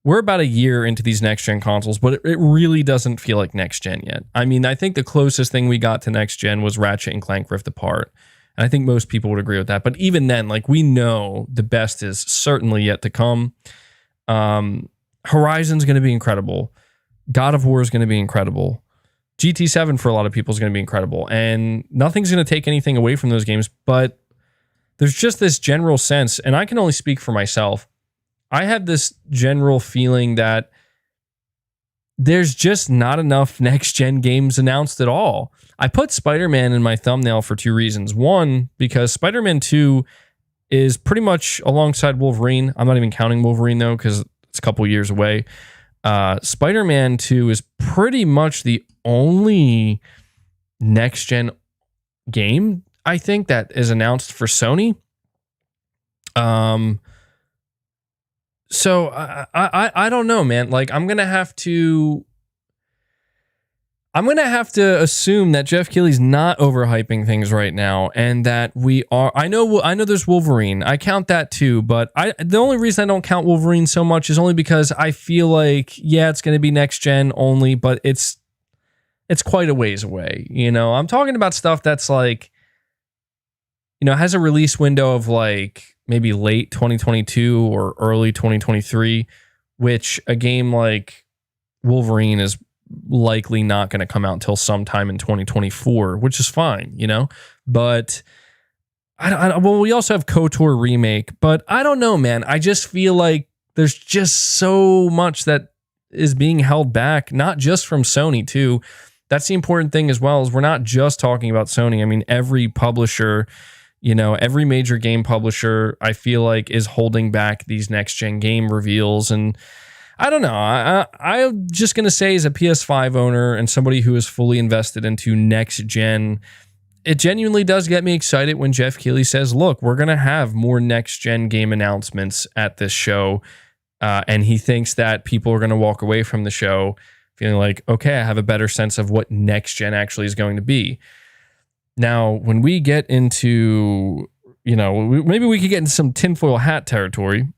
we're about a year into these next-gen consoles, but it really doesn't feel like next-gen yet. I mean, I think the closest thing we got to next-gen was Ratchet and Clank Rift Apart. And I think most people would agree with that. But even then, like, we know the best is certainly yet to come. Horizon's going to be incredible. God of War is going to be incredible. GT7 for a lot of people is going to be incredible. And nothing's going to take anything away from those games. But there's just this general sense, and I can only speak for myself, I have this general feeling that there's just not enough next-gen games announced at all. I put Spider-Man in my thumbnail for two reasons. One, because Spider-Man 2 is pretty much alongside Wolverine. I'm not even counting Wolverine, though, because it's a couple years away. Spider-Man 2 is pretty much the only next-gen game, I think, that is announced for Sony. So I don't know, man. Like, I'm gonna have to assume that Jeff Keighley's not overhyping things right now, and that we are. I know there's Wolverine. I count that too, but the only reason I don't count Wolverine so much is only because I feel like, yeah, it's gonna be next gen only, but it's quite a ways away. You know, I'm talking about stuff that's like, you know, has a release window of like maybe late 2022 or early 2023, which a game like Wolverine is likely not going to come out until sometime in 2024, which is fine, you know? But well, we also have KOTOR Remake, but I don't know, man. I just feel like there's just so much that is being held back, not just from Sony too. That's the important thing as well, is we're not just talking about Sony. I mean, every publisher, you know, every major game publisher, I feel like, is holding back these next-gen game reveals. And I don't know. I'm just going to say, as a PS5 owner and somebody who is fully invested into next-gen, it genuinely does get me excited when Jeff Keighley says, look, we're going to have more next-gen game announcements at this show. And he thinks that people are going to walk away from the show feeling like, okay, I have a better sense of what next-gen actually is going to be. Now, when we get into, you know, maybe we could get into some tinfoil hat territory.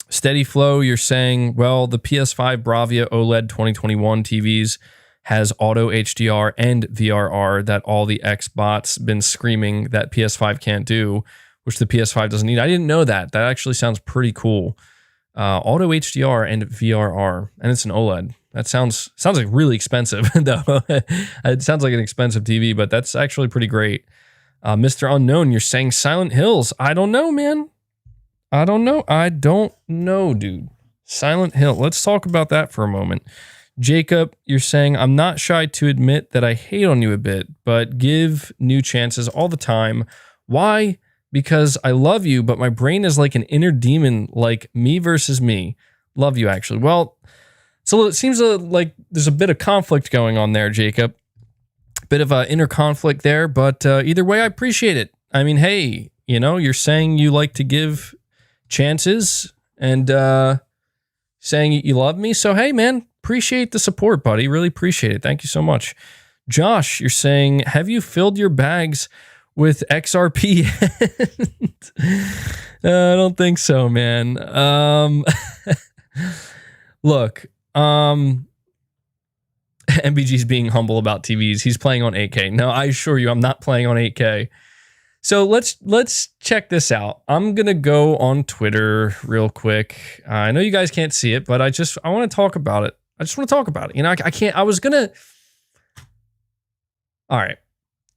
Steady Flow, you're saying, well, the PS5 Bravia OLED 2021 TVs has auto HDR and VRR that all the Xbots been screaming that PS5 can't do, which the PS5 doesn't need. I didn't know that. That actually sounds pretty cool. Auto HDR and VRR, and it's an OLED. That sounds like really expensive, though. It sounds like an expensive TV, but that's actually pretty great. Mr. Unknown, you're saying Silent Hills. I don't know, man. I don't know, dude. Silent Hill. Let's talk about that for a moment. Jacob, you're saying, I'm not shy to admit that I hate on you a bit, but give new chances all the time. Why? Because I love you, but my brain is like an inner demon, like me versus me. Love you, actually. Well, so it seems like there's a bit of conflict going on there, Jacob. Bit of an inner conflict there, but either way, I appreciate it. I mean, hey, you know, you're saying you like to give chances and saying you love me. So, hey, man, appreciate the support, buddy. Really appreciate it. Thank you so much. Josh, you're saying, have you filled your bags with XRP? I don't think so, man. Look, MBG's being humble about TVs. He's playing on 8K. No, I assure you, I'm not playing on 8K. So let's check this out. I'm gonna go on Twitter real quick. I know you guys can't see it, but I want to talk about it. I just want to talk about it. You know, I can't. I was gonna. All right.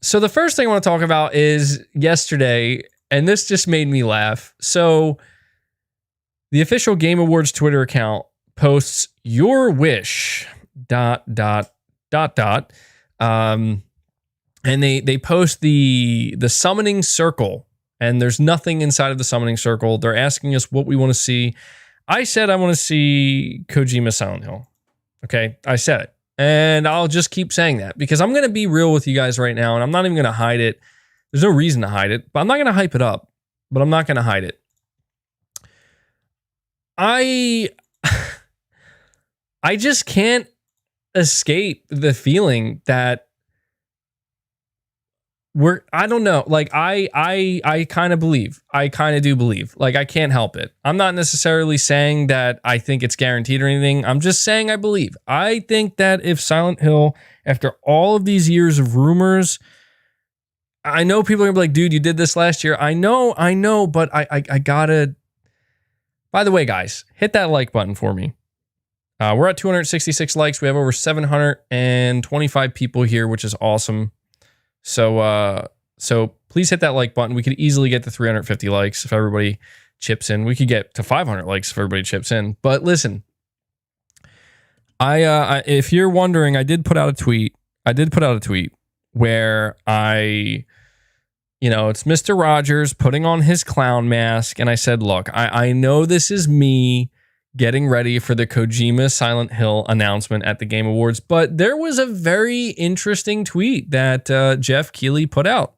So the first thing I want to talk about is yesterday, and this just made me laugh. So the official Game Awards Twitter account posts your wish ... And they post the summoning circle, and there's nothing inside of the summoning circle. They're asking us what we want to see. I said I want to see Kojima Silent Hill. Okay, I said it. And I'll just keep saying that because I'm going to be real with you guys right now, and I'm not even going to hide it. There's no reason to hide it, but I'm not going to hype it up, but I'm not going to hide it. I just can't escape the feeling that I don't know. Like I kind of believe. I kind of do believe. Like I can't help it. I'm not necessarily saying that I think it's guaranteed or anything. I'm just saying I believe. I think that if Silent Hill, after all of these years of rumors, I know people are gonna be like, dude, you did this last year. I know, but I gotta. By the way, guys, hit that like button for me. We're at 266 likes. We have over 725 people here, which is awesome. So please hit that like button. We could easily get to 350 likes if everybody chips in. We could get to 500 likes if everybody chips in. But listen, if you're wondering, I did put out a tweet. Where it's Mr. Rogers putting on his clown mask, and I said, look, I know this is me getting ready for the Kojima Silent Hill announcement at the Game Awards, but there was a very interesting tweet that Jeff Keighley put out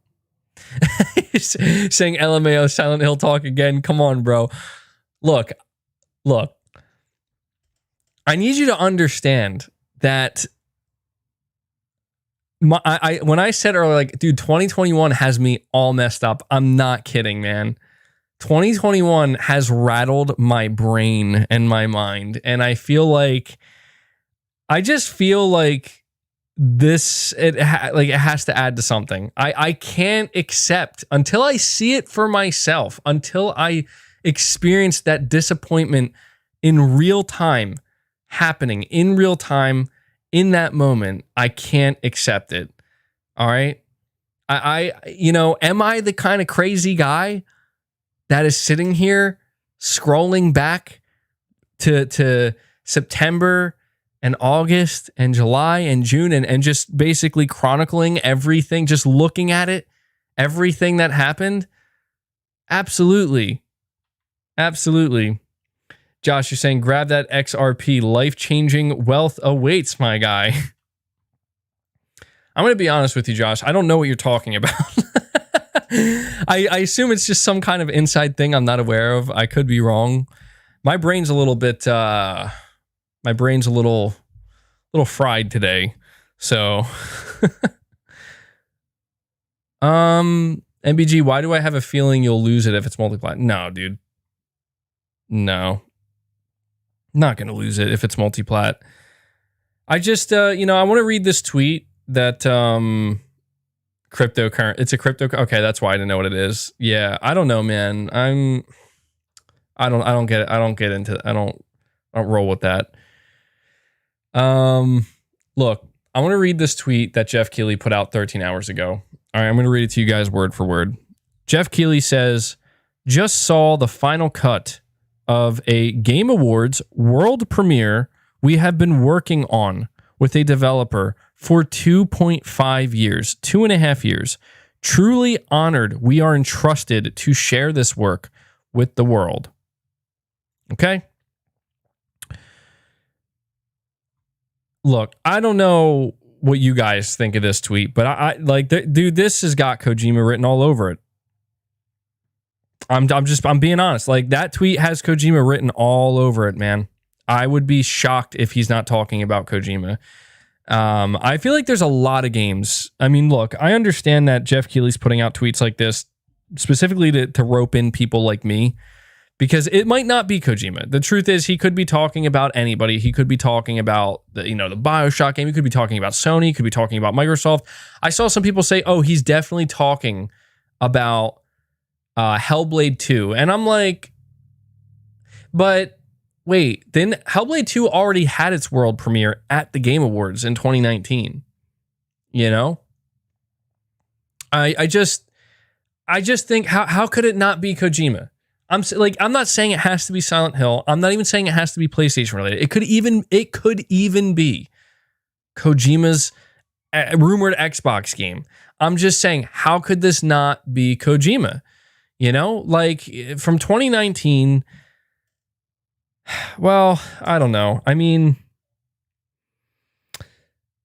saying LMAO Silent Hill talk again. Come on, bro. Look. I need you to understand that when I said earlier, like, dude, 2021 has me all messed up. I'm not kidding, man. 2021 has rattled my brain and my mind, and I just feel like this it has to add to something. I can't accept until I see it for myself, until I experience that disappointment in real time, happening in real time in that moment. I can't accept it. All right, am I the kind of crazy guy that is sitting here scrolling back to September and August and July and June and just basically chronicling everything, just looking at it, everything that happened? Absolutely. Josh, you're saying grab that XRP. Life-changing wealth awaits, my guy. I'm going to be honest with you, Josh. I don't know what you're talking about. I assume it's just some kind of inside thing I'm not aware of. I could be wrong. My brain's a little bit little fried today. So MBG, why do I have a feeling you'll lose it if it's multiplat? No, dude. No. Not going to lose it if it's multiplat. I just I want to read this tweet that cryptocurrency. It's a crypto. Okay, that's why I didn't know what it is. Yeah, I don't know, man. I don't get it. I don't get into. I don't roll with that. Look, I want to read this tweet that Jeff Keighley put out 13 hours ago. All right, I'm going to read it to you guys word for word. Jeff Keighley says, "Just saw the final cut of a Game Awards world premiere we have been working on with a developer for 2.5 years, 2.5 years. Truly honored we are entrusted to share this work with the world." Okay? Look, I don't know what you guys think of this tweet, but dude, this has got Kojima written all over it. I'm being honest. Like, that tweet has Kojima written all over it, man. I would be shocked if he's not talking about Kojima. I feel like there's a lot of games. I mean, look, I understand that Jeff Keighley's putting out tweets like this specifically to rope in people like me, because it might not be Kojima. The truth is, he could be talking about anybody. He could be talking about the BioShock game. He could be talking about Sony. He could be talking about Microsoft. I saw some people say, oh, he's definitely talking about Hellblade 2. And I'm like, but wait, then Hellblade 2 already had its world premiere at the Game Awards in 2019. You know? I just think, how could it not be Kojima? I'm not saying it has to be Silent Hill. I'm not even saying it has to be PlayStation related. It could even be Kojima's rumored Xbox game. I'm just saying, how could this not be Kojima? You know, like from 2019. Well, I don't know. I mean,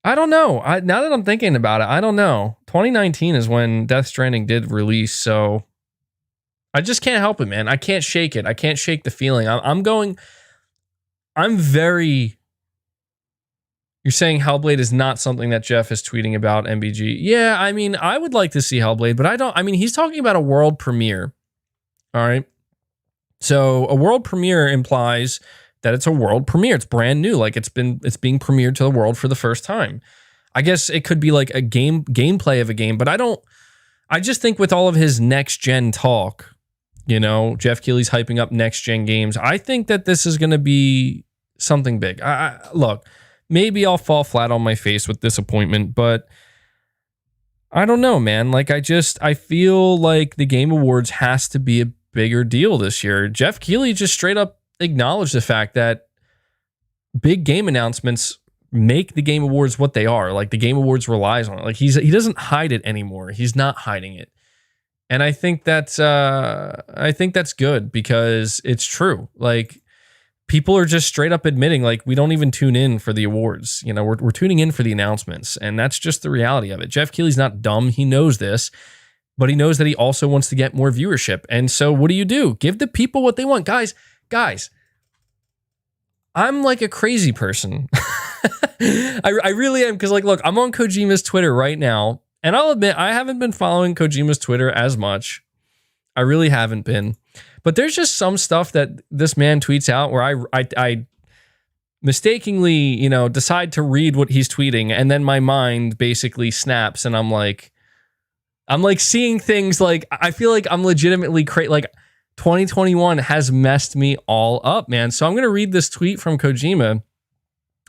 I don't know. Now that I'm thinking about it, I don't know. 2019 is when Death Stranding did release, so I just can't help it, man. I can't shake it. I can't shake the feeling. I'm very... You're saying Hellblade is not something that Jeff is tweeting about, MBG. Yeah, I mean, I would like to see Hellblade, but he's talking about a world premiere. All right. So a world premiere implies that it's a world premiere. It's brand new. Like it's being premiered to the world for the first time. I guess it could be like a gameplay of a game, but I just think with all of his next gen talk, Jeff Keighley's hyping up next gen games. I think that this is going to be something big. Look, maybe I'll fall flat on my face with disappointment, but I don't know, man. Like I feel like the Game Awards has to be a bigger deal this year. Jeff Keighley just straight up acknowledged the fact that big game announcements make the Game Awards what they are. Like the Game Awards relies on it. Like he doesn't hide it anymore. He's not hiding it. And I think that's good because it's true. Like people are just straight up admitting like we don't even tune in for the awards. We're tuning in for the announcements, and that's just the reality of it. Jeff Keighley's not dumb. He knows this, but he knows that he also wants to get more viewership. And so what do? Give the people what they want. Guys, I'm like a crazy person. I really am, because look, I'm on Kojima's Twitter right now, and I'll admit I haven't been following Kojima's Twitter as much. I really haven't been. But there's just some stuff that this man tweets out where I mistakenly, decide to read what he's tweeting, and then my mind basically snaps, and I'm like seeing things like I feel like I'm legitimately crazy. Like 2021 has messed me all up, man. So I'm gonna read this tweet from Kojima,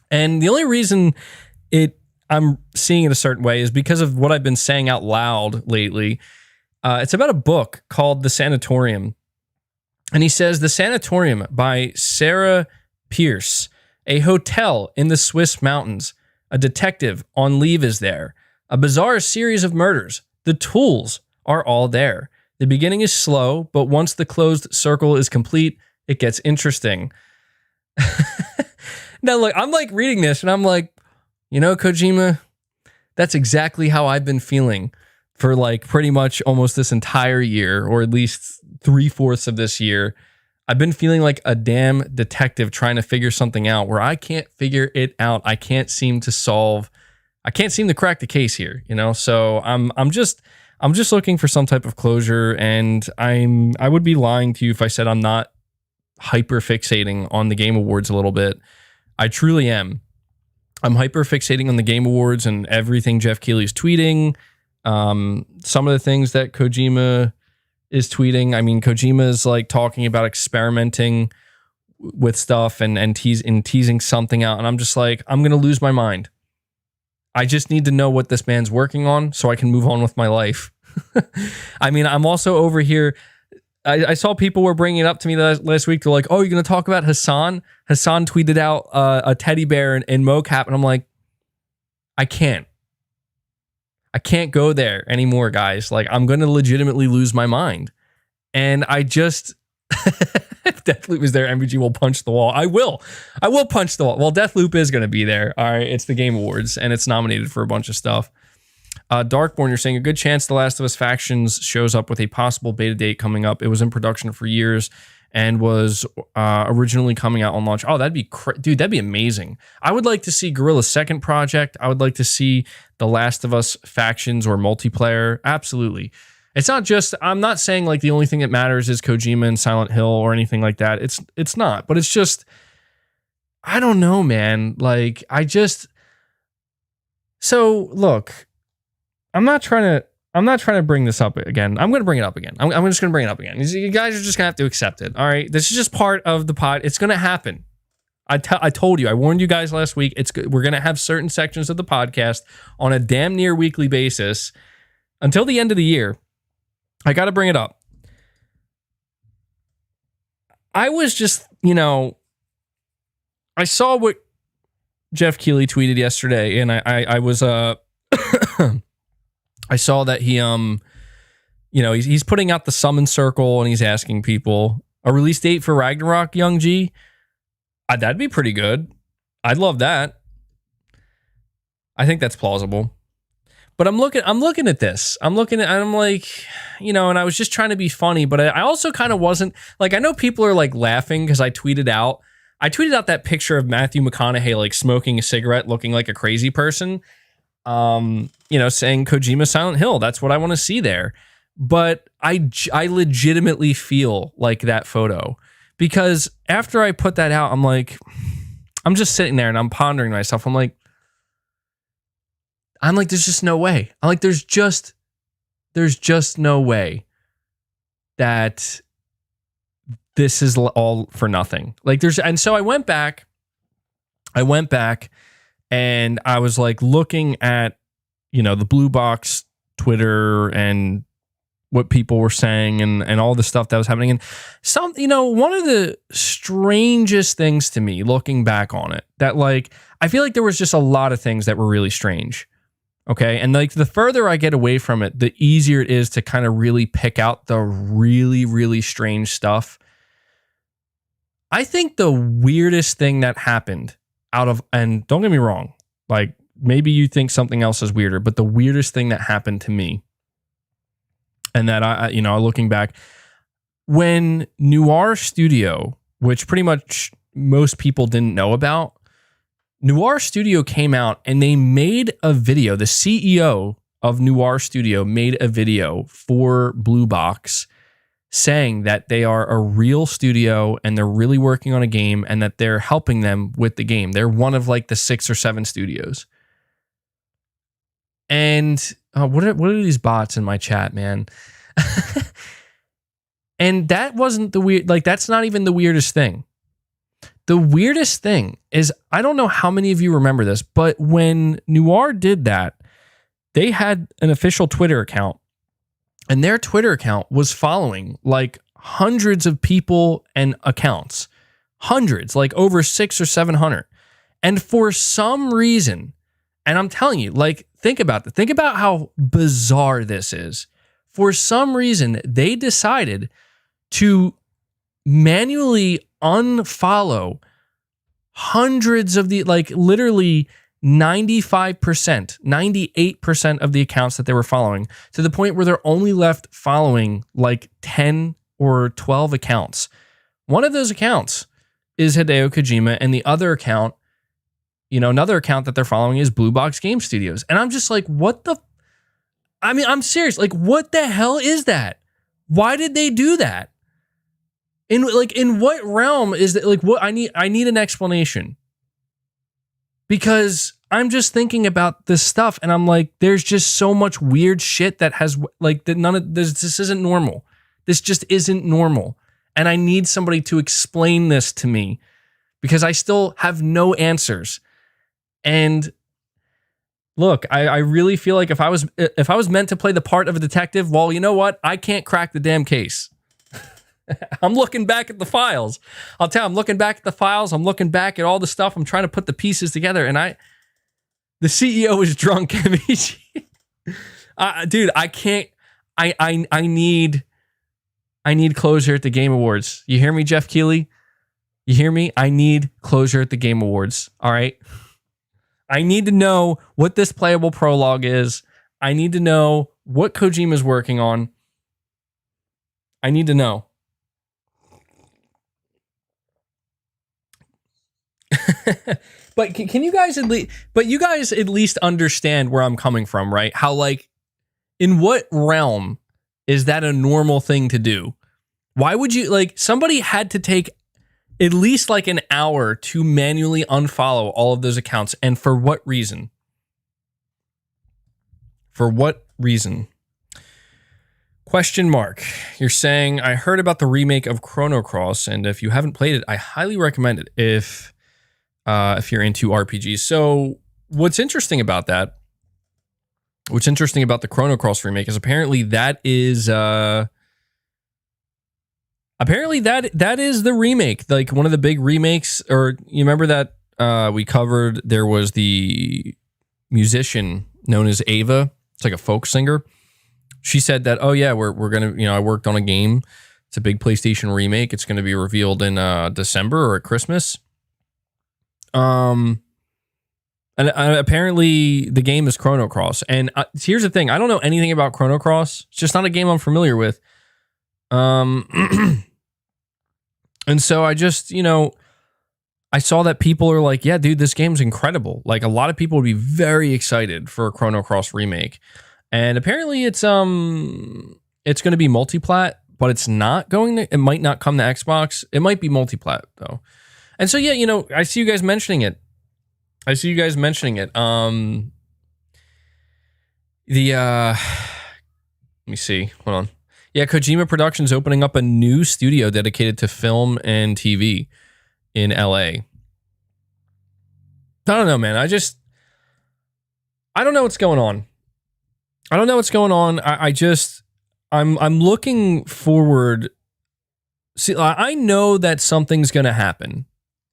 and the only reason I'm seeing it a certain way is because of what I've been saying out loud lately. It's about a book called The Sanatorium. And he says, The Sanatorium by Sarah Pierce. A hotel in the Swiss mountains. A detective on leave is there. A bizarre series of murders. The tools are all there. The beginning is slow, but once the closed circle is complete, it gets interesting. Now, look, I'm like reading this and I'm like, Kojima, that's exactly how I've been feeling for like pretty much almost this entire year, or at least 3/4 of this year. I've been feeling like a damn detective trying to figure something out where I can't figure it out. I can't seem to crack the case here, So I'm just looking for some type of closure, and I would be lying to you if I said I'm not hyper fixating on the Game Awards a little bit. I truly am. I'm hyper fixating on the Game Awards and everything Jeff Keighley's tweeting. Some of the things that Kojima is tweeting. I mean, Kojima is like talking about experimenting with stuff and teasing something out. And I'm just like, I'm going to lose my mind. I just need to know what this man's working on so I can move on with my life. I mean, I'm also over here. I saw people were bringing it up to me last week. They're like, oh, you're going to talk about Hassan? Hassan tweeted out a teddy bear in mocap. And I'm like, I can't go there anymore, guys. Like, I'm going to legitimately lose my mind. And I just, if Deathloop is there, MVG will punch the wall. I will punch the wall. Well, Deathloop is going to be there. All right. It's the Game Awards and it's nominated for a bunch of stuff. Darkborn, you're saying a good chance The Last of Us Factions shows up with a possible beta date coming up. It was in production for years and was originally coming out on launch. Oh, that'd be dude, that'd be amazing. I would like to see Guerrilla's second project. I would like to see The Last of Us factions or multiplayer. Absolutely. It's not just, I'm not saying like the only thing that matters is Kojima and Silent Hill or anything like that. It's not, but it's just, I don't know, man. Like, so look, I'm not trying to bring this up again. I'm going to bring it up again. I'm just going to bring it up again. You guys are just going to have to accept it. All right. This is just part of the pod. It's going to happen. I told you, I warned you guys last week. We're going to have certain sections of the podcast on a damn near weekly basis until the end of the year. I got to bring it up. I was just, I saw what Jeff Keighley tweeted yesterday, and I was, I saw that he, he's putting out the summon circle and he's asking people a release date for Ragnarok, Young G. That'd be pretty good. I'd love that. I think that's plausible. But I'm looking at this. I'm like, and I was just trying to be funny, but I also kind of wasn't. Like, I know people are like laughing because I tweeted out that picture of Matthew McConaughey like smoking a cigarette, looking like a crazy person. Saying Kojima Silent Hill. That's what I want to see there. But I legitimately feel like that photo, because after I put that out, I'm just sitting there and I'm pondering myself. I'm like, there's just no way. There's just no way that this is all for nothing. And so I went back and I was like looking at, the Blue Box Twitter and what people were saying and all the stuff that was happening. And one of the strangest things to me looking back on it, that I feel like there was just a lot of things that were really strange. Okay. And the further I get away from it, the easier it is to kind of really pick out the really, really strange stuff. I think the weirdest thing that happened and don't get me wrong, maybe you think something else is weirder, but the weirdest thing that happened to me, and that I looking back, when Noir Studio, which pretty much most people didn't know about, Noir Studio came out and they made a video. The CEO of Noir Studio made a video for Blue Box saying that they are a real studio and they're really working on a game and that they're helping them with the game. They're one of the 6 or 7 studios. And what are these bots in my chat, man? And that wasn't the weird, that's not even the weirdest thing. The weirdest thing is, I don't know how many of you remember this, but when Noir did that, they had an official Twitter account, and their Twitter account was following hundreds of people and accounts, hundreds, over 600 or 700. And for some reason, and I'm telling you, think about it. Think about how bizarre this is. For some reason, they decided to manually unfollow hundreds of the, literally 95%, 98% of the accounts that they were following, to the point where they're only left following 10 or 12 accounts. One of those accounts is Hideo Kojima, and the other account, another account that they're following is Blue Box Game Studios. And I'm just I'm serious. What the hell is that? Why did they do that? In what realm is that? What I need an explanation, because I'm just thinking about this stuff and I'm there's just so much weird shit that has that none of this isn't normal. This just isn't normal. And I need somebody to explain this to me, because I still have no answers. And look, I really feel like if I was meant to play the part of a detective, well, you know what? I can't crack the damn case. I'm looking back at the files. I'm looking back at the files. I'm looking back at all the stuff. I'm trying to put the pieces together. And the CEO is drunk. Dude, I can't. I need closure at the Game Awards. You hear me, Jeff Keighley? You hear me? I need closure at the Game Awards. All right. I need to know what this playable prologue is. I need to know what Kojima is working on. I need to know. But can you guys at least understand where I'm coming from, right? How, like, in what realm is that a normal thing to do? Why would you, like, somebody had to take at least like an hour to manually unfollow all of those accounts, and for what reason? For what reason? Question mark. You're saying, I heard about the remake of Chrono Cross, and if you haven't played it, I highly recommend it if you're into RPGs. So what's interesting about that, what's interesting about the Chrono Cross remake is apparently that is the remake, like one of the big remakes. Or you remember that we covered, there was the musician known as Ava. It's like a folk singer. She said that, oh yeah, we're gonna, I worked on a game. It's a big PlayStation remake. It's going to be revealed in December or at Christmas. And apparently the game is Chrono Cross. And here's the thing. I don't know anything about Chrono Cross. It's just not a game I'm familiar with. And so I just, I saw that people are like, yeah, dude, this game's incredible. Like, a lot of people would be very excited for a Chrono Cross remake. And apparently it's going to be multiplat, but it's not going to, it might not come to Xbox. It might be multiplat though. And so, yeah, I see you guys mentioning it. Let me see. Hold on. Yeah, Kojima Productions opening up a new studio dedicated to film and TV in LA. I don't know, man. I don't know what's going on. I'm looking forward. See, I know that something's going to happen.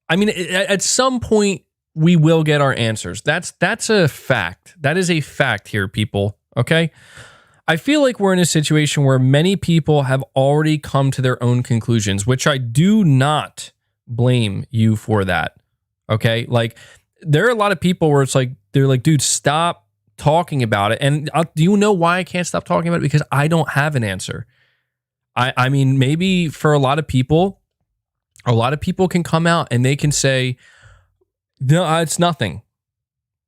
I mean, at some point we will get our answers. That's a fact. That is a fact here, people. Okay. I feel like we're in a situation where many people have already come to their own conclusions, which I do not blame you for that. Okay. Like, there are a lot of people where it's like, they're like, dude, stop talking about it. And do you know why I can't stop talking about it? Because I don't have an answer. I mean, maybe for a lot of people can come out and they can say, no, it's nothing.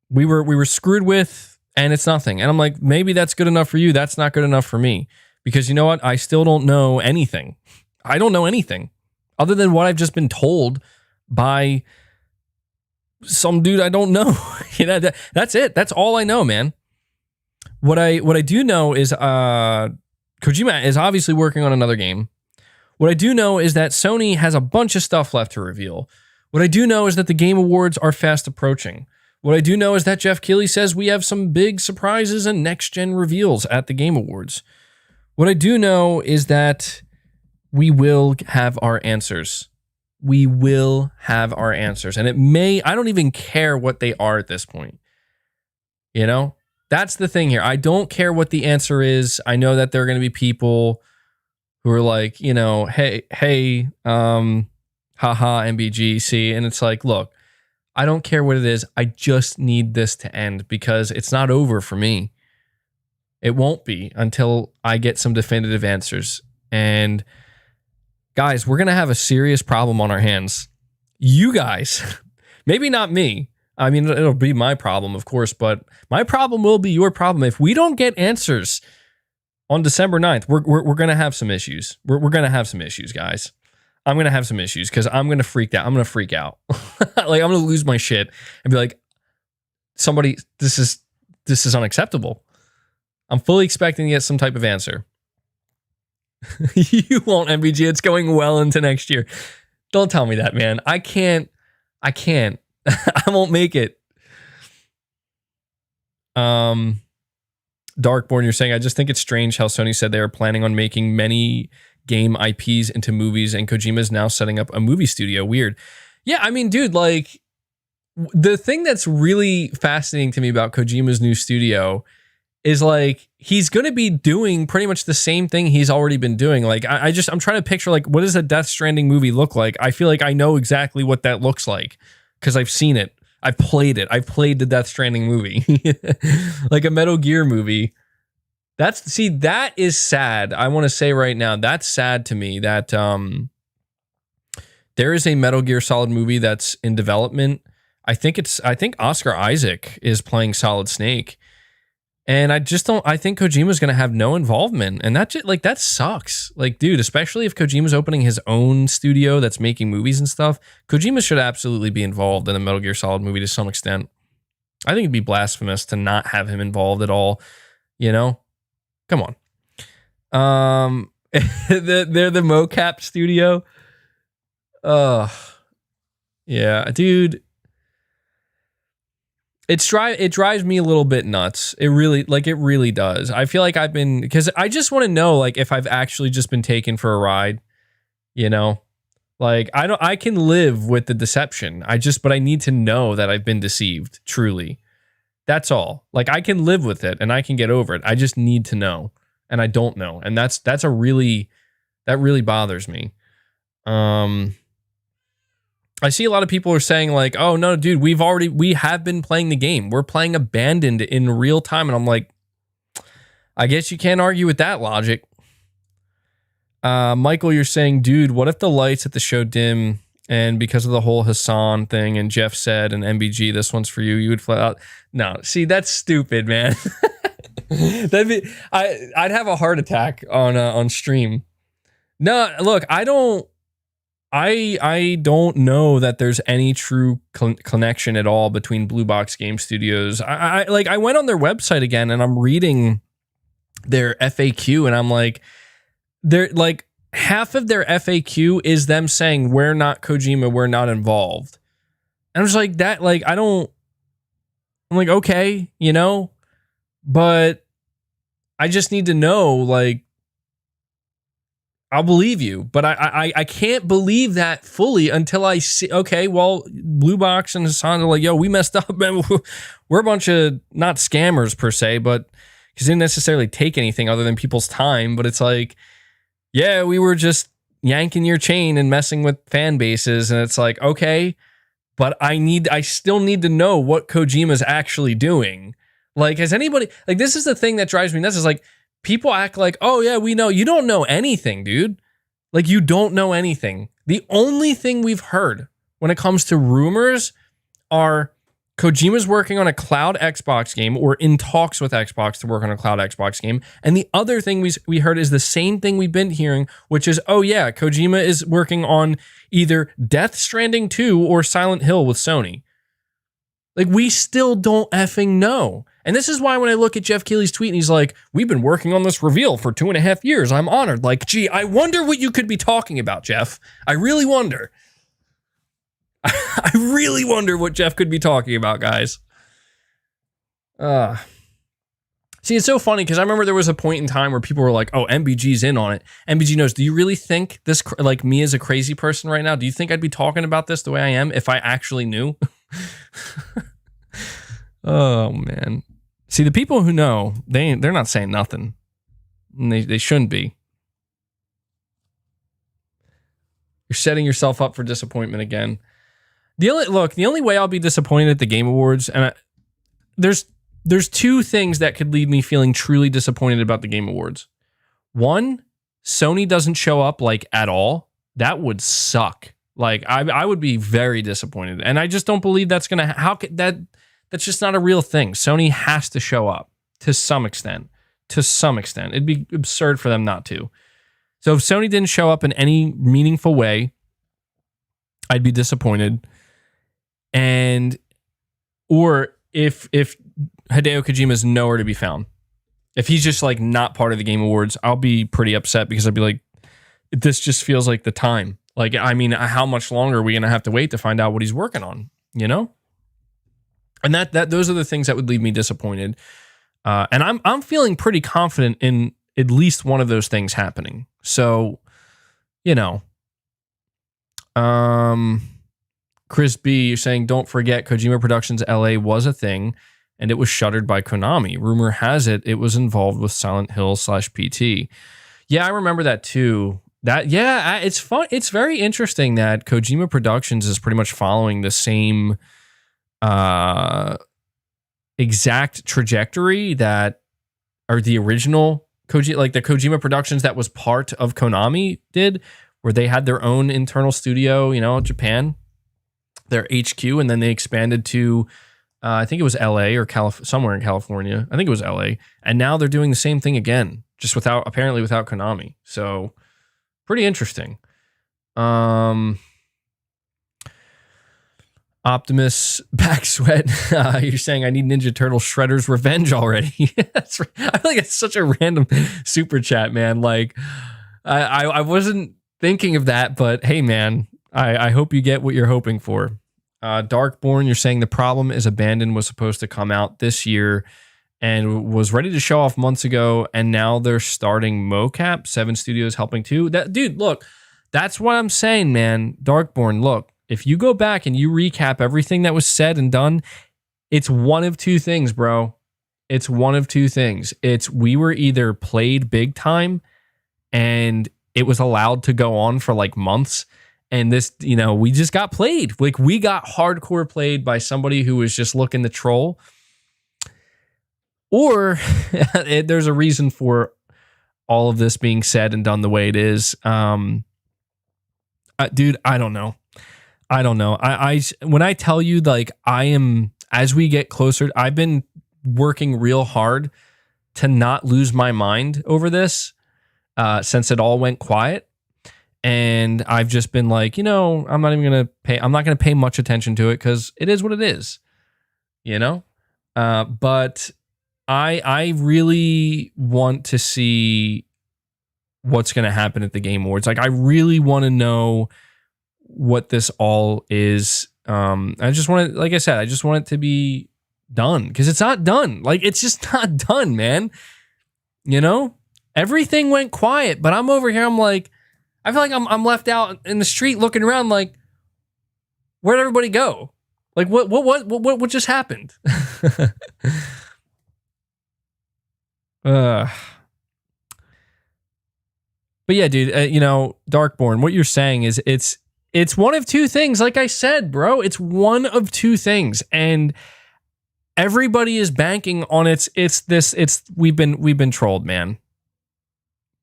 We were screwed with, and it's nothing. And I'm like, maybe that's good enough for you. That's not good enough for me. Because you know what? I still don't know anything. I don't know anything other than what I've just been told by some dude I don't know. That's it. That's all I know, man. What I do know is Kojima is obviously working on another game. What I do know is that Sony has a bunch of stuff left to reveal. What I do know is that the Game Awards are fast approaching. What I do know is that Jeff Keighley says we have some big surprises and next-gen reveals at the Game Awards. What I do know is that we will have our answers. We will have our answers. And I don't even care what they are at this point. That's the thing here. I don't care what the answer is. I know that there are going to be people who are like, hey, haha, MBGC. And it's like, look, I don't care what it is. I just need this to end because it's not over for me. It won't be until I get some definitive answers. And guys, we're going to have a serious problem on our hands. You guys, maybe not me. I mean, it'll be my problem, of course, but my problem will be your problem. If we don't get answers on December 9th, we're going to have some issues. We're going to have some issues, guys. I'm going to have some issues because I'm going to freak out. I'm going to freak out. Like, I'm going to lose my shit and be like, somebody, this is unacceptable. I'm fully expecting to get some type of answer. You won't, MBG. It's going well into next year. Don't tell me that, man. I can't. I won't make it. Darkborn, you're saying, I just think it's strange how Sony said they are planning on making many game IPs into movies, and Kojima's now setting up a movie studio. Weird. Yeah, I mean, dude, like, the thing that's really fascinating to me about Kojima's new studio is, like, he's going to be doing pretty much the same thing he's already been doing. Like, I'm trying to picture, like, what does a Death Stranding movie look like? I feel like I know exactly what that looks like because I've seen it. I've played it. I've played the Death Stranding movie. Like a Metal Gear movie. That is sad. I want to say right now, that's sad to me that there is a Metal Gear Solid movie that's in development I think Oscar Isaac is playing Solid Snake. And I just don't. I think Kojima's going to have no involvement, and that sucks. Like, dude, especially if Kojima's opening his own studio that's making movies and stuff, Kojima should absolutely be involved in a Metal Gear Solid movie to some extent. I think it'd be blasphemous to not have him involved at all. You know, come on. They're the mocap studio. Yeah, dude. It drives me a little bit nuts. It really does. I feel like because I just want to know, like, if I've actually just been taken for a ride, you know, like I can live with the deception. But I need to know that I've been deceived truly. That's all. Like, I can live with it and I can get over it. I just need to know, and I don't know, and that really bothers me. I see a lot of people are saying like, oh no, dude, we have been playing the game. We're playing Abandoned in real time. And I'm like, I guess you can't argue with that logic. Michael, you're saying, dude, what if the lights at the show dim and because of the whole Hassan thing and Jeff said and MBG, this one's for you, you would flat out. No, see, that's stupid, man. I'd have a heart attack on stream. No, look, I don't know that there's any true connection at all between Blue Box Game Studios. I went on their website again and I'm reading their FAQ and I'm like, they're like, half of their FAQ is them saying we're not Kojima, we're not involved. And I was like, that, like, I'm like, okay, you know, but I just need to know, like, I'll believe you, but I can't believe that fully until I see, okay, well, Blue Box and Hassan are like, yo, we messed up, man. We're a bunch of, not scammers per se, but because they didn't necessarily take anything other than people's time, but it's like, yeah, we were just yanking your chain and messing with fan bases, and it's like, okay, but I still need to know what Kojima's actually doing. Like, has anybody, like, this is the thing that drives me nuts, is like, people act like, oh yeah, we know. You don't know anything, dude. Like, you don't know anything. The only thing we've heard when it comes to rumors are Kojima's working on a cloud Xbox game or in talks with Xbox to work on a cloud Xbox game. And the other thing we heard is the same thing we've been hearing, which is, oh yeah, Kojima is working on either Death Stranding 2 or Silent Hill with Sony. Like, we still don't effing know. And this is why when I look at Jeff Keighley's tweet and he's like, we've been working on this reveal for 2.5 years. I'm honored. Like, gee, I wonder what you could be talking about, Jeff. I really wonder. I really wonder what Jeff could be talking about, guys. See, it's so funny because I remember there was a point in time where people were like, oh, MBG's in on it. MBG knows. Do you really think this, like me as a crazy person right now, do you think I'd be talking about this the way I am if I actually knew? Oh, man. See, the people who know, they're not saying nothing. And they shouldn't be. You're setting yourself up for disappointment again. The only way I'll be disappointed at the Game Awards, and there's two things that could leave me feeling truly disappointed about the Game Awards. One, Sony doesn't show up like at all. That would suck. Like, I would be very disappointed, and I just don't believe that's gonna. How could that? That's just not a real thing. Sony has to show up to some extent. To some extent, it'd be absurd for them not to. So if Sony didn't show up in any meaningful way, I'd be disappointed. Or if Hideo Kojima is nowhere to be found, if he's just like not part of the Game Awards, I'll be pretty upset because I'd be like, this just feels like the time. Like, I mean, how much longer are we gonna have to wait to find out what he's working on? You know, and that those are the things that would leave me disappointed. And I'm feeling pretty confident in at least one of those things happening. So, you know, Chris B, you're saying, don't forget Kojima Productions LA was a thing and it was shuttered by Konami. Rumor has it was involved with Silent Hill /PT. Yeah, I remember that too. It's fun. It's very interesting that Kojima Productions is pretty much following the same exact trajectory that are the original Kojima, like the Kojima Productions that was part of Konami did, where they had their own internal studio, you know, Japan. their HQ, and then they expanded to I think it was LA or somewhere in California. I think it was LA, and now they're doing the same thing again, just without Konami. So pretty interesting. Optimus back sweat. You're saying I need Ninja Turtle Shredder's revenge already. That's, I feel like it's such a random super chat, man. Like I wasn't thinking of that, but hey, man, I hope you get what you're hoping for. Darkborn, you're saying the problem is Abandon was supposed to come out this year and was ready to show off months ago, and now they're starting mocap. 7 Studios helping too. That dude, look, that's what I'm saying, man. Darkborn, look. If you go back and you recap everything that was said and done, it's one of two things, bro. It's one of two things. It's we were either played big time and it was allowed to go on for like months. And this, we just got played. Like we got hardcore played by somebody who was just looking to troll. Or there's a reason for all of this being said and done the way it is. Dude, I don't know. I when I tell you, like, I am, as we get closer, I've been working real hard to not lose my mind over this since it all went quiet. And I've just been like, I'm not going to pay much attention to it because it is what it is, but I really want to see what's going to happen at the Game Awards. Like, I really want to know what this all is. I just want it, like I said, I just want it to be done because it's not done. Like, it's just not done, man. Everything went quiet, but I'm over here. I'm like, I feel like I'm left out in the street looking around like, where'd everybody go? Like, what just happened? But yeah, dude, Darkborn, what you're saying is it's one of two things. Like I said, bro, it's one of two things. And everybody is banking on we've been trolled, man.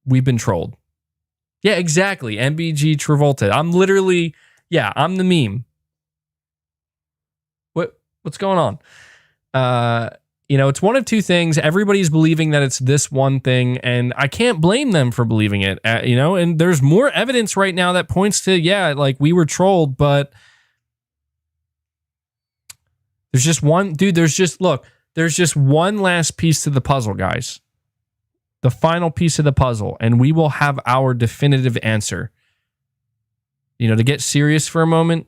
We've been trolled. Yeah, exactly. MBG Travolta. I'm the meme. What's going on? It's one of two things. Everybody's believing that it's this one thing, and I can't blame them for believing it. And there's more evidence right now that points to, like we were trolled, but there's just one, dude, there's just one last piece to the puzzle, guys. The final piece of the puzzle, and we will have our definitive answer. To get serious for a moment,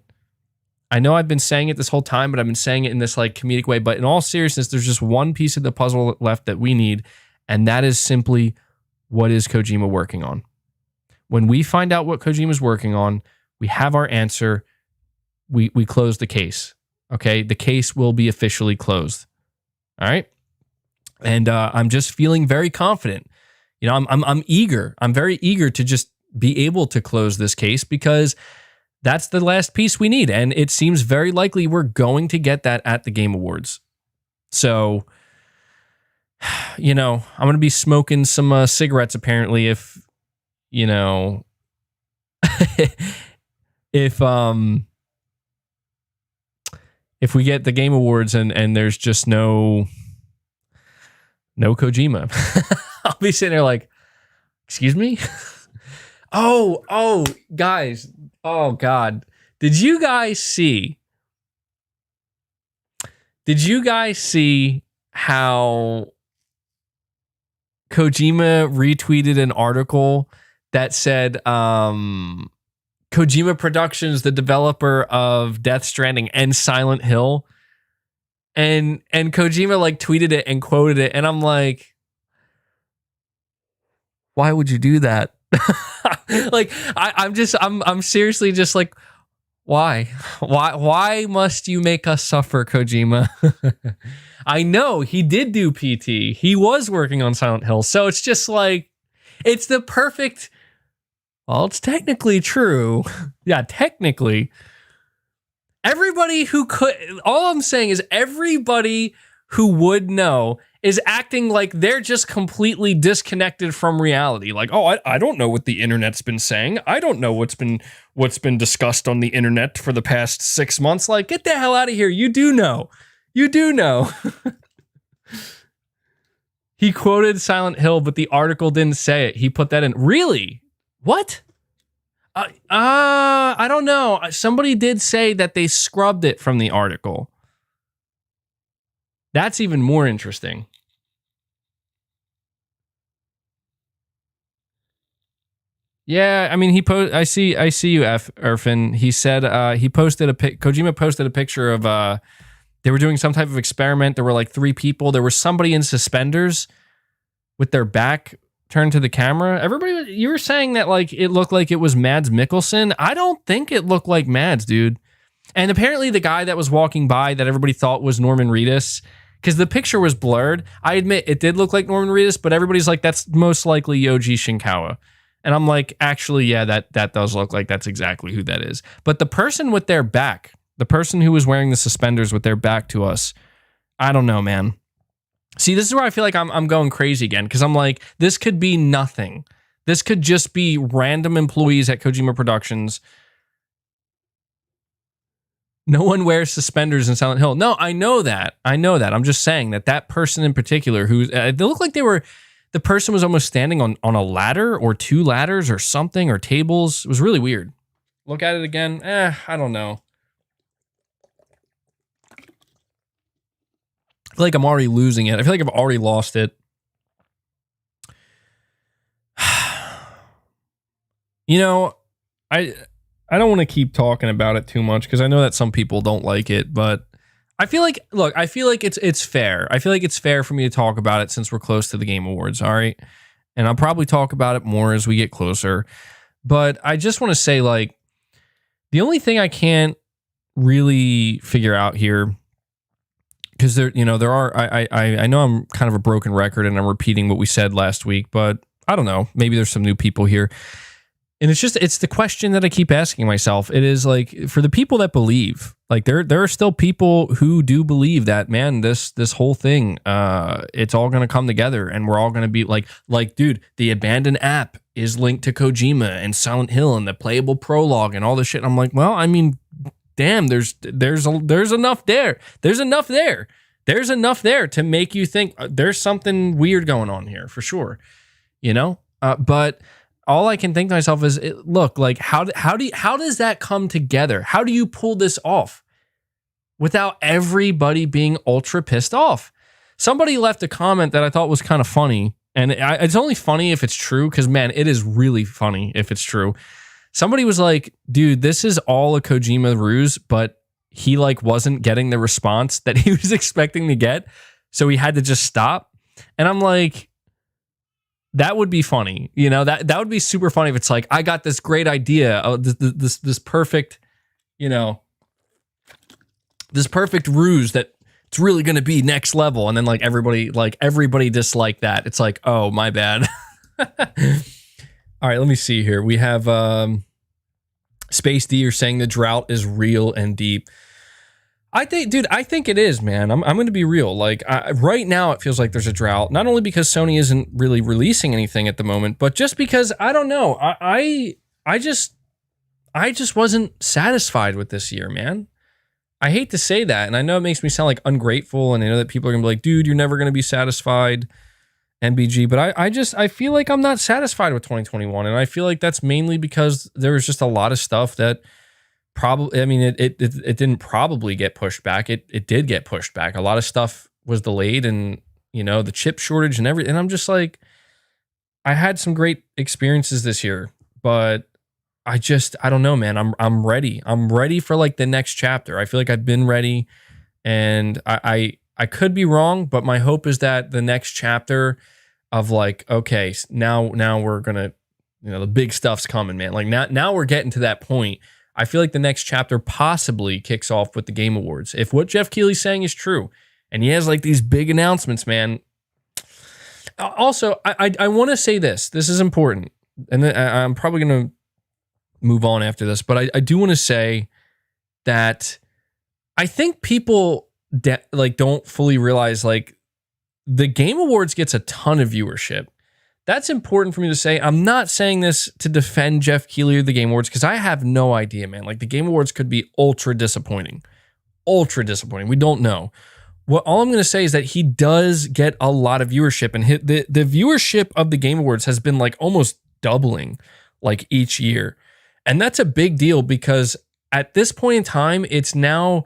I know I've been saying it this whole time, but I've been saying it in this like comedic way. But in all seriousness, there's just one piece of the puzzle left that we need, and that is simply, what is Kojima working on? When we find out what Kojima's working on, we have our answer. We close the case. Okay, the case will be officially closed. All right, and I'm just feeling very confident. I'm eager. I'm very eager to just be able to close this case because that's the last piece we need. And it seems very likely we're going to get that at the Game Awards. So, I'm going to be smoking some cigarettes apparently if if we get the Game Awards and there's just no Kojima. I'll be sitting there like, excuse me? Oh, guys. Oh, God. Did you guys see how Kojima retweeted an article that said Kojima Productions, the developer of Death Stranding and Silent Hill, and Kojima like tweeted it and quoted it, and I'm like, why would you do that? Like, I'm seriously just like, why must you make us suffer, Kojima? I know he did do PT. He was working on Silent Hill. So it's just like, it's the perfect, well, it's technically true. Yeah, technically. Everybody who could, all I'm saying is everybody who would know is acting like they're just completely disconnected from reality. Like, oh, I don't know what the internet's been saying. I don't know what's been discussed on the internet for the past 6 months. Like, get the hell out of here. You do know. You do know. He quoted Silent Hill, but the article didn't say it. He put that in. Really? What? I don't know. Somebody did say that they scrubbed it from the article. That's even more interesting. Yeah, I mean, I see you, Erfin. He said Kojima posted a picture of they were doing some type of experiment. There were like 3 people. There was somebody in suspenders with their back turned to the camera. Everybody, you were saying that like it looked like it was Mads Mikkelsen. I don't think it looked like Mads, dude. And apparently the guy that was walking by that everybody thought was Norman Reedus, because the picture was blurred. I admit it did look like Norman Reedus, but everybody's like, that's most likely Yoji Shinkawa. And I'm like, actually, yeah, that does look like that's exactly who that is. But the person with their back, the person who was wearing the suspenders with their back to us, I don't know, man. See, this is where I feel like I'm going crazy again, because I'm like, this could be nothing. This could just be random employees at Kojima Productions. No one wears suspenders in Silent Hill. No, I know that. I'm just saying that person in particular, who they look like the person was almost standing on a ladder or 2 ladders or something, or tables. It was really weird. Look at it again. I don't know. I feel like I'm already losing it. I feel like I've already lost it. You know, I don't want to keep talking about it too much, because I know that some people don't like it, but I feel like, look, I feel like it's fair. I feel like it's fair for me to talk about it since we're close to the Game Awards, all right? And I'll probably talk about it more as we get closer. But I just want to say, like, the only thing I can't really figure out here, because I know I'm kind of a broken record and I'm repeating what we said last week, but I don't know, maybe there's some new people here. And it's the question that I keep asking myself. It is like, for the people that believe, like there are still people who do believe that, man, this whole thing, it's all going to come together and we're all going to be like, dude, the abandoned app is linked to Kojima and Silent Hill and the playable prologue and all this shit. And I'm like, well, I mean, damn, there's enough there. There's enough there. There's enough there to make you think there's something weird going on here for sure, you know? But all I can think to myself is, look, like how does that come together? How do you pull this off without everybody being ultra pissed off? Somebody left a comment that I thought was kind of funny, and it's only funny if it's true, because man, it is really funny if it's true. Somebody was like, dude, this is all a Kojima ruse, but he like wasn't getting the response that he was expecting to get, so he had to just stop. And I'm like, that would be funny, you know. That would be super funny if it's like, I got this great idea, this perfect, you know, this perfect ruse that it's really going to be next level, and then like everybody disliked that. It's like, oh, my bad. All right, let me see here. We have Space D, you're saying the drought is real and deep. I think it is, man. I'm going to be real. Like right now, it feels like there's a drought. Not only because Sony isn't really releasing anything at the moment, but just because I don't know. I just wasn't satisfied with this year, man. I hate to say that, and I know it makes me sound like ungrateful, and I know that people are gonna be like, "Dude, you're never gonna be satisfied." NBG, but I feel like I'm not satisfied with 2021, and I feel like that's mainly because there was just a lot of stuff that probably, I mean, it didn't probably get pushed back. It did get pushed back. A lot of stuff was delayed, and you know, the chip shortage and everything. And I'm just like, I had some great experiences this year, but I don't know, man. I'm ready. I'm ready for like the next chapter. I feel like I've been ready, and I could be wrong, but my hope is that the next chapter of like, okay, now we're gonna, you know, the big stuff's coming, man. Like now we're getting to that point. I feel like the next chapter possibly kicks off with the Game Awards. If what Jeff Keighley's saying is true, and he has like these big announcements, man. Also, I want to say this. This is important, and then I'm probably gonna move on after this, but I do want to say that I think people don't fully realize, like, the Game Awards gets a ton of viewership. That's important for me to say. I'm not saying this to defend Jeff Keighley or the Game Awards, because I have no idea, man. Like, the Game Awards could be ultra disappointing. Ultra disappointing. We don't know. All I'm going to say is that he does get a lot of viewership, and the viewership of the Game Awards has been like almost doubling like each year. And that's a big deal, because at this point in time, it's now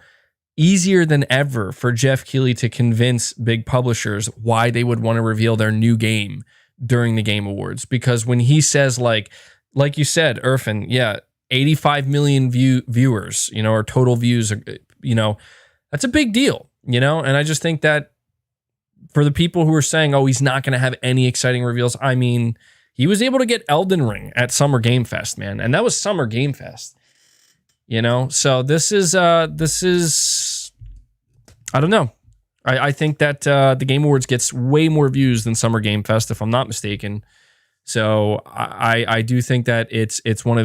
easier than ever for Jeff Keighley to convince big publishers why they would want to reveal their new game during the Game Awards. Because when he says, like you said, Irfan, yeah, 85 million viewers, or total views, that's a big deal, And I just think that for the people who are saying, oh, he's not going to have any exciting reveals, I mean, he was able to get Elden Ring at Summer Game Fest, man. And that was Summer Game Fest. So this is I don't know. I think that the Game Awards gets way more views than Summer Game Fest, if I'm not mistaken. So I do think that it's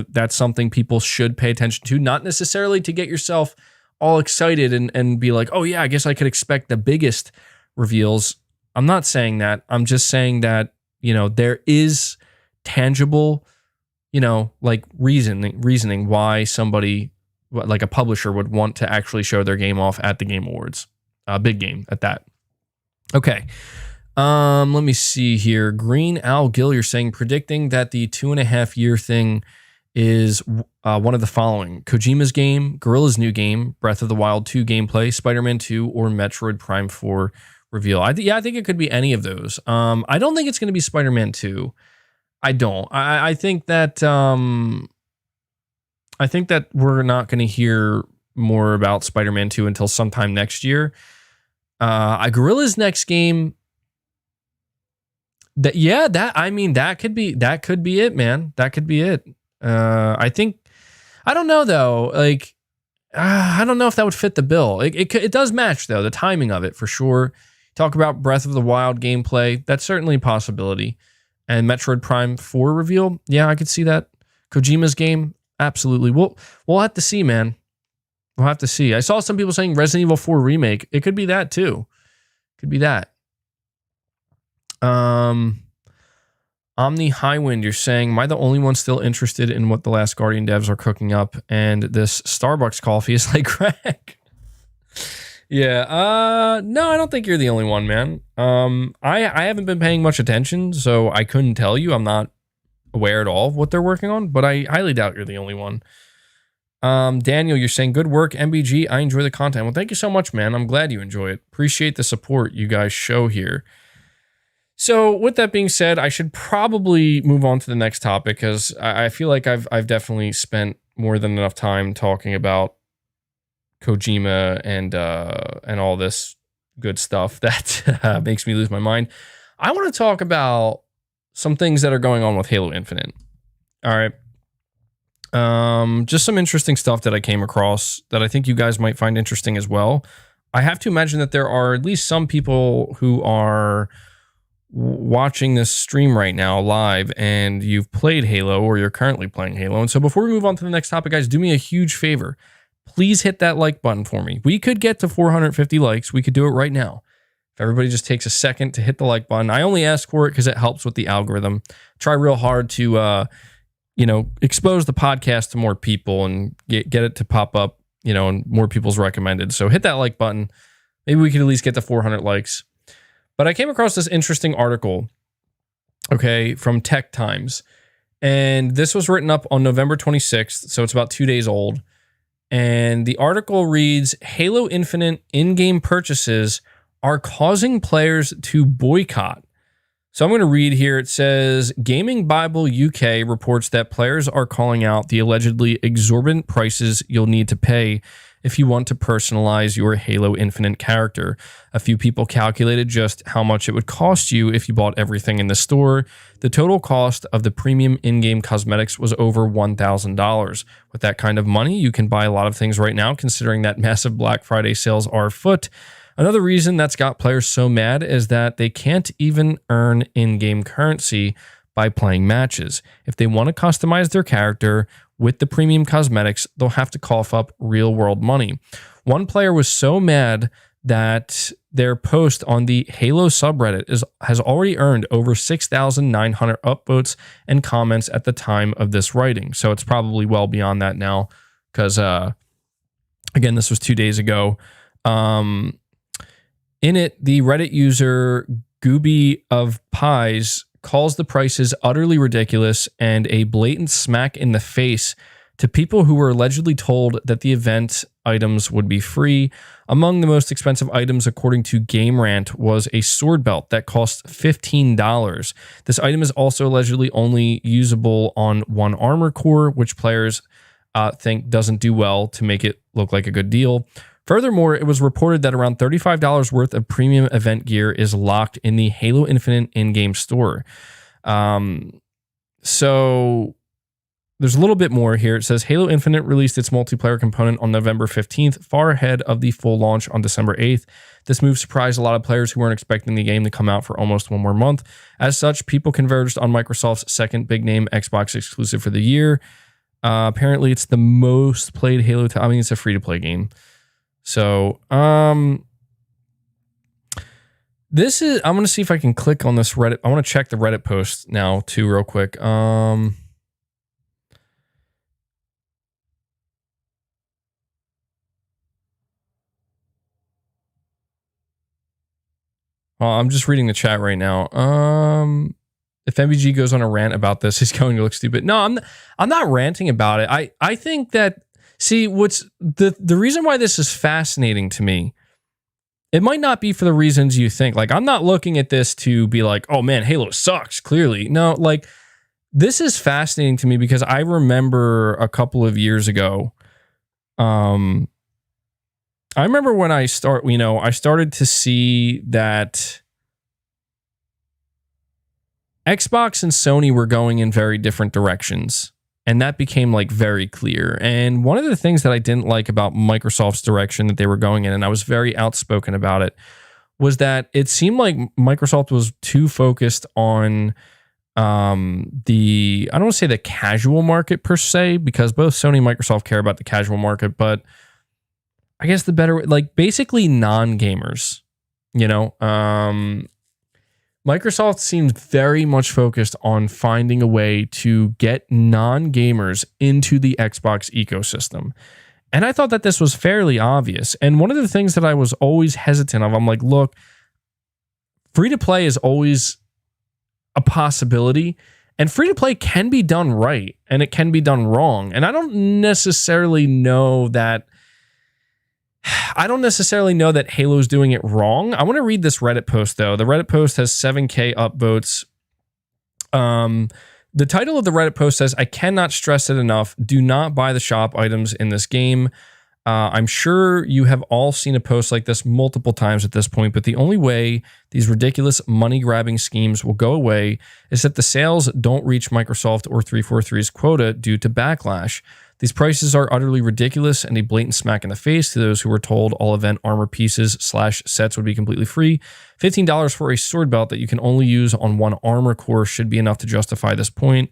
that's something people should pay attention to, not necessarily to get yourself all excited and be like, oh yeah, I guess I could expect the biggest reveals. I'm not saying that. I'm just saying that, there is tangible, like reasoning why somebody, like a publisher, would want to actually show their game off at the Game Awards. Big game at that. Okay. Let me see here. Green Al Gill, you're saying, predicting that the 2.5 year thing is one of the following: Kojima's game, Guerrilla's new game, Breath of the Wild 2 gameplay, Spider-Man 2, or Metroid Prime 4 reveal. I think it could be any of those. I don't think it's going to be Spider-Man 2. I don't. I think that we're not going to hear more about Spider-Man 2 until sometime next year. Guerrilla's next game, that could be it, man. That could be it. I don't know though. Like, I don't know if that would fit the bill. It does match though, the timing of it for sure. Talk about Breath of the Wild gameplay. That's certainly a possibility. And Metroid Prime 4 reveal. Yeah, I could see that. Kojima's game. Absolutely. We'll have to see, man. We'll have to see. I saw some people saying Resident Evil 4 remake. It could be that too. Could be that. Omni Highwind, you're saying, am I the only one still interested in what the Last Guardian devs are cooking up? And this Starbucks coffee is like crack. Yeah. No, I don't think you're the only one, man. I haven't been paying much attention, so I couldn't tell you. I'm not aware at all of what they're working on, but I highly doubt you're the only one. Daniel, you're saying, good work, MBG. I enjoy the content. Well, thank you so much, man. I'm glad you enjoy it. Appreciate the support you guys show here. So with that being said, I should probably move on to the next topic, because I feel like I've definitely spent more than enough time talking about Kojima and all this good stuff that makes me lose my mind. I want to talk about some things that are going on with Halo Infinite. All right. Just some interesting stuff that I came across that I think you guys might find interesting as well. I have to imagine that there are at least some people who are watching this stream right now live and you've played Halo, or you're currently playing Halo. And so before we move on to the next topic, guys, do me a huge favor. Please hit that like button for me. We could get to 450 likes. We could do it right now. If everybody just takes a second to hit the like button. I only ask for it because it helps with the algorithm. Try real hard to expose the podcast to more people and get it to pop up, and more people's recommended. So hit that like button. Maybe we could at least get to 400 likes. But I came across this interesting article, from Tech Times. And this was written up on November 26th, so it's about 2 days old. And the article reads, Halo Infinite in-game purchases are causing players to boycott. So I'm going to read here. It says, Gaming Bible UK reports that players are calling out the allegedly exorbitant prices you'll need to pay if you want to personalize your Halo Infinite character. A few people calculated just how much it would cost you if you bought everything in the store. The total cost of the premium in-game cosmetics was over $1,000. With that kind of money, you can buy a lot of things right now, considering that massive Black Friday sales are afoot. Another reason that's got players so mad is that they can't even earn in-game currency by playing matches. If they want to customize their character with the premium cosmetics, they'll have to cough up real-world money. One player was so mad that their post on the Halo subreddit has already earned over 6,900 upvotes and comments at the time of this writing. So it's probably well beyond that now, because again, this was 2 days ago. In it, the Reddit user Gooby of Pies calls the prices utterly ridiculous and a blatant smack in the face to people who were allegedly told that the event items would be free. Among the most expensive items, according to Game Rant, was a sword belt that cost $15. This item is also allegedly only usable on one armor core, which players think doesn't do well to make it look like a good deal. Furthermore, it was reported that around $35 worth of premium event gear is locked in the Halo Infinite in-game store. So there's a little bit more here. It says Halo Infinite released its multiplayer component on November 15th, far ahead of the full launch on December 8th. This move surprised a lot of players who weren't expecting the game to come out for almost one more month. As such, people converged on Microsoft's second big name Xbox exclusive for the year. Apparently, it's the most played Halo. I mean, it's a free-to-play game. So, this is, I'm going to see if I can click on this Reddit. I want to check the Reddit post now too, real quick. I'm just reading the chat right now. If MVG goes on a rant about this, he's going to look stupid. No, I'm not ranting about it. I think that, see, what's the reason why this is fascinating to me, it might not be for the reasons you think. Like, I'm not looking at this to be like, oh man, Halo sucks, clearly. No, like, this is fascinating to me because I remember a couple of years ago, I remember when I started to see that Xbox and Sony were going in very different directions. And that became like very clear. And one of the things that I didn't like about Microsoft's direction that they were going in, and I was very outspoken about it, was that it seemed like Microsoft was too focused on I don't want to say the casual market per se, because both Sony and Microsoft care about the casual market, but I guess the better, like basically non-gamers, Microsoft seems very much focused on finding a way to get non-gamers into the Xbox ecosystem. And I thought that this was fairly obvious. And one of the things that I was always hesitant of, I'm like, look, free-to-play is always a possibility. And free-to-play can be done right, and it can be done wrong. And I don't necessarily know that Halo's doing it wrong. I want to read this Reddit post, though. The Reddit post has 7K upvotes. The title of the Reddit post says, I cannot stress it enough. Do not buy the shop items in this game. I'm sure you have all seen a post like this multiple times at this point, but the only way these ridiculous money-grabbing schemes will go away is that the sales don't reach Microsoft or 343's quota due to backlash. These prices are utterly ridiculous and a blatant smack in the face to those who were told all event armor pieces / sets would be completely free. $15 for a sword belt that you can only use on one armor core should be enough to justify this point.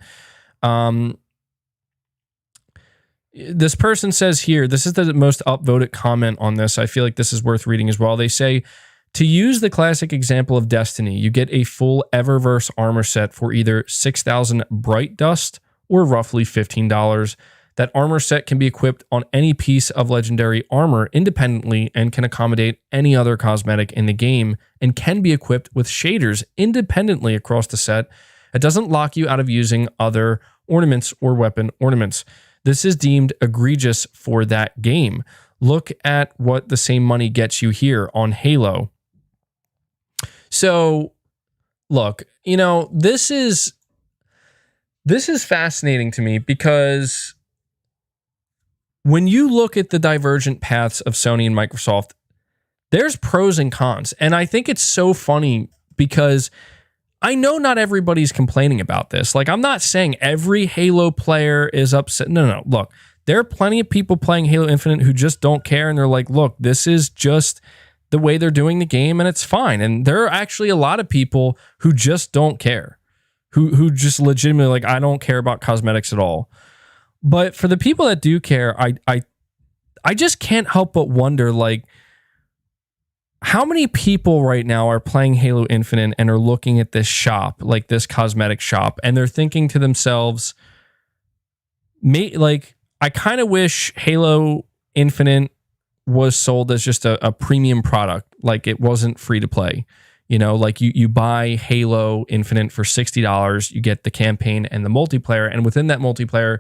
This person says here, this is the most upvoted comment on this. I feel like this is worth reading as well. They say, to use the classic example of Destiny, you get a full Eververse armor set for either 6,000 Bright Dust or roughly $15. That armor set can be equipped on any piece of legendary armor independently and can accommodate any other cosmetic in the game and can be equipped with shaders independently across the set. It doesn't lock you out of using other ornaments or weapon ornaments. This is deemed egregious for that game. Look at what the same money gets you here on Halo. So, look, this is fascinating to me because when you look at the divergent paths of Sony and Microsoft, there's pros and cons. And I think it's so funny because I know not everybody's complaining about this. Like, I'm not saying every Halo player is upset. No. Look, there are plenty of people playing Halo Infinite who just don't care. And they're like, look, this is just the way they're doing the game and it's fine. And there are actually a lot of people who just don't care, who just legitimately like, I don't care about cosmetics at all. But for the people that do care, I just can't help but wonder, like, how many people right now are playing Halo Infinite and are looking at this shop, like this cosmetic shop, and they're thinking to themselves, like, I kind of wish Halo Infinite was sold as just a premium product, like it wasn't free to play. You know, like you buy Halo Infinite for $60, you get the campaign and the multiplayer, and within that multiplayer,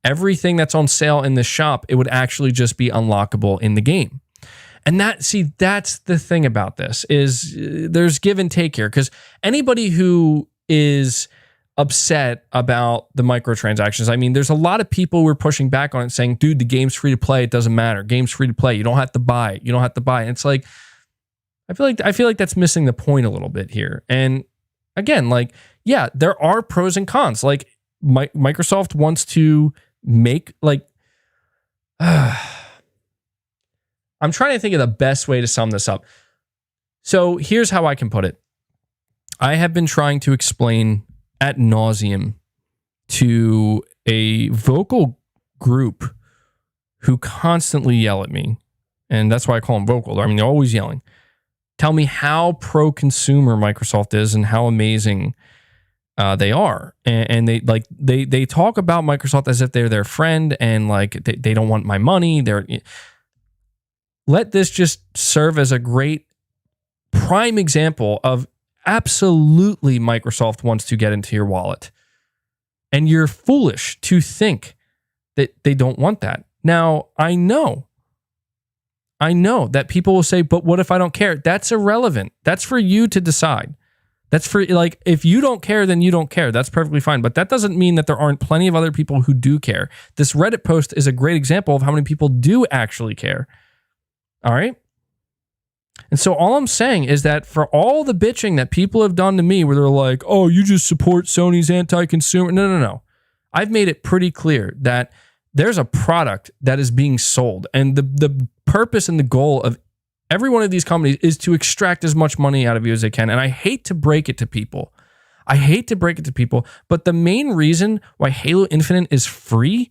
everything that's on sale in the shop, it would actually just be unlockable in the game. And that's the thing about this, is there's give and take here, because anybody who is upset about the microtransactions, I mean, there's a lot of people who are pushing back on it saying, dude, the game's free to play, it doesn't matter. Game's free to play. You don't have to buy it. And it's like, I feel like that's missing the point a little bit here. And again, like, yeah, there are pros and cons. Like Microsoft wants to make like, I'm trying to think of the best way to sum this up. So here's how I can put it. I have been trying to explain ad nauseum to a vocal group who constantly yell at me. And that's why I call them vocal. I mean, they're always yelling. Tell me how pro-consumer Microsoft is and how amazing they are. And they talk about Microsoft as if they're their friend, and like they don't want my money. Let this just serve as a great prime example of absolutely Microsoft wants to get into your wallet. And you're foolish to think that they don't want that. Now, I know that people will say, but what if I don't care? That's irrelevant. That's for you to decide. That's for, like, if you don't care, then you don't care. That's perfectly fine. But that doesn't mean that there aren't plenty of other people who do care. This Reddit post is a great example of how many people do actually care. All right? And so all I'm saying is that for all the bitching that people have done to me where they're like, oh, you just support Sony's anti-consumer. No. I've made it pretty clear that there's a product that is being sold. And the purpose and the goal of every one of these companies is to extract as much money out of you as they can. And I hate to break it to people. But the main reason why Halo Infinite is free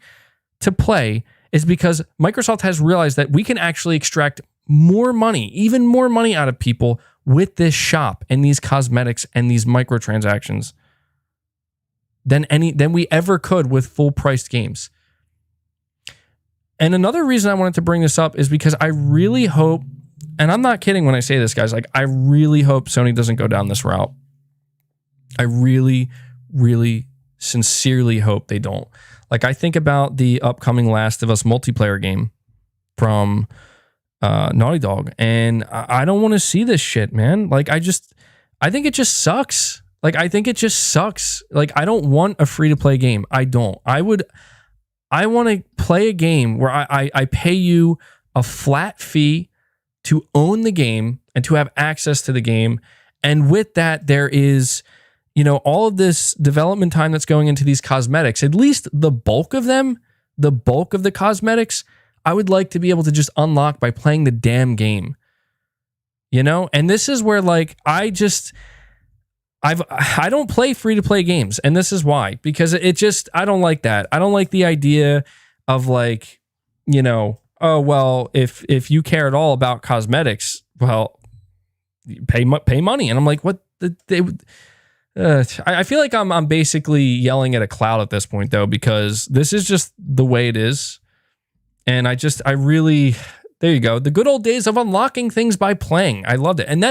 to play is because Microsoft has realized that we can actually extract more money, even more money out of people with this shop and these cosmetics and these microtransactions than we ever could with full-priced games. And another reason I wanted to bring this up is because I really hope, and I'm not kidding when I say this, guys, like, I really hope Sony doesn't go down this route. I really, really sincerely hope they don't. Like, I think about the upcoming Last of Us multiplayer game from Naughty Dog, and I don't want to see this shit, man. Like, I think it just sucks. Like, I don't want a free-to-play game. I don't. I want to play a game where I pay you a flat fee to own the game and to have access to the game. And with that, there is, all of this development time that's going into these cosmetics, at least the bulk of them, the bulk of the cosmetics, I would like to be able to just unlock by playing the damn game. And this is where, like, I don't play free-to-play games, and this is why. Because I don't like that. I don't like the idea of, like, oh, well, if you care at all about cosmetics, well, pay money. And I'm like, what? I feel like I'm basically yelling at a cloud at this point, though, because this is just the way it is. And I really, there you go. The good old days of unlocking things by playing. I loved it. And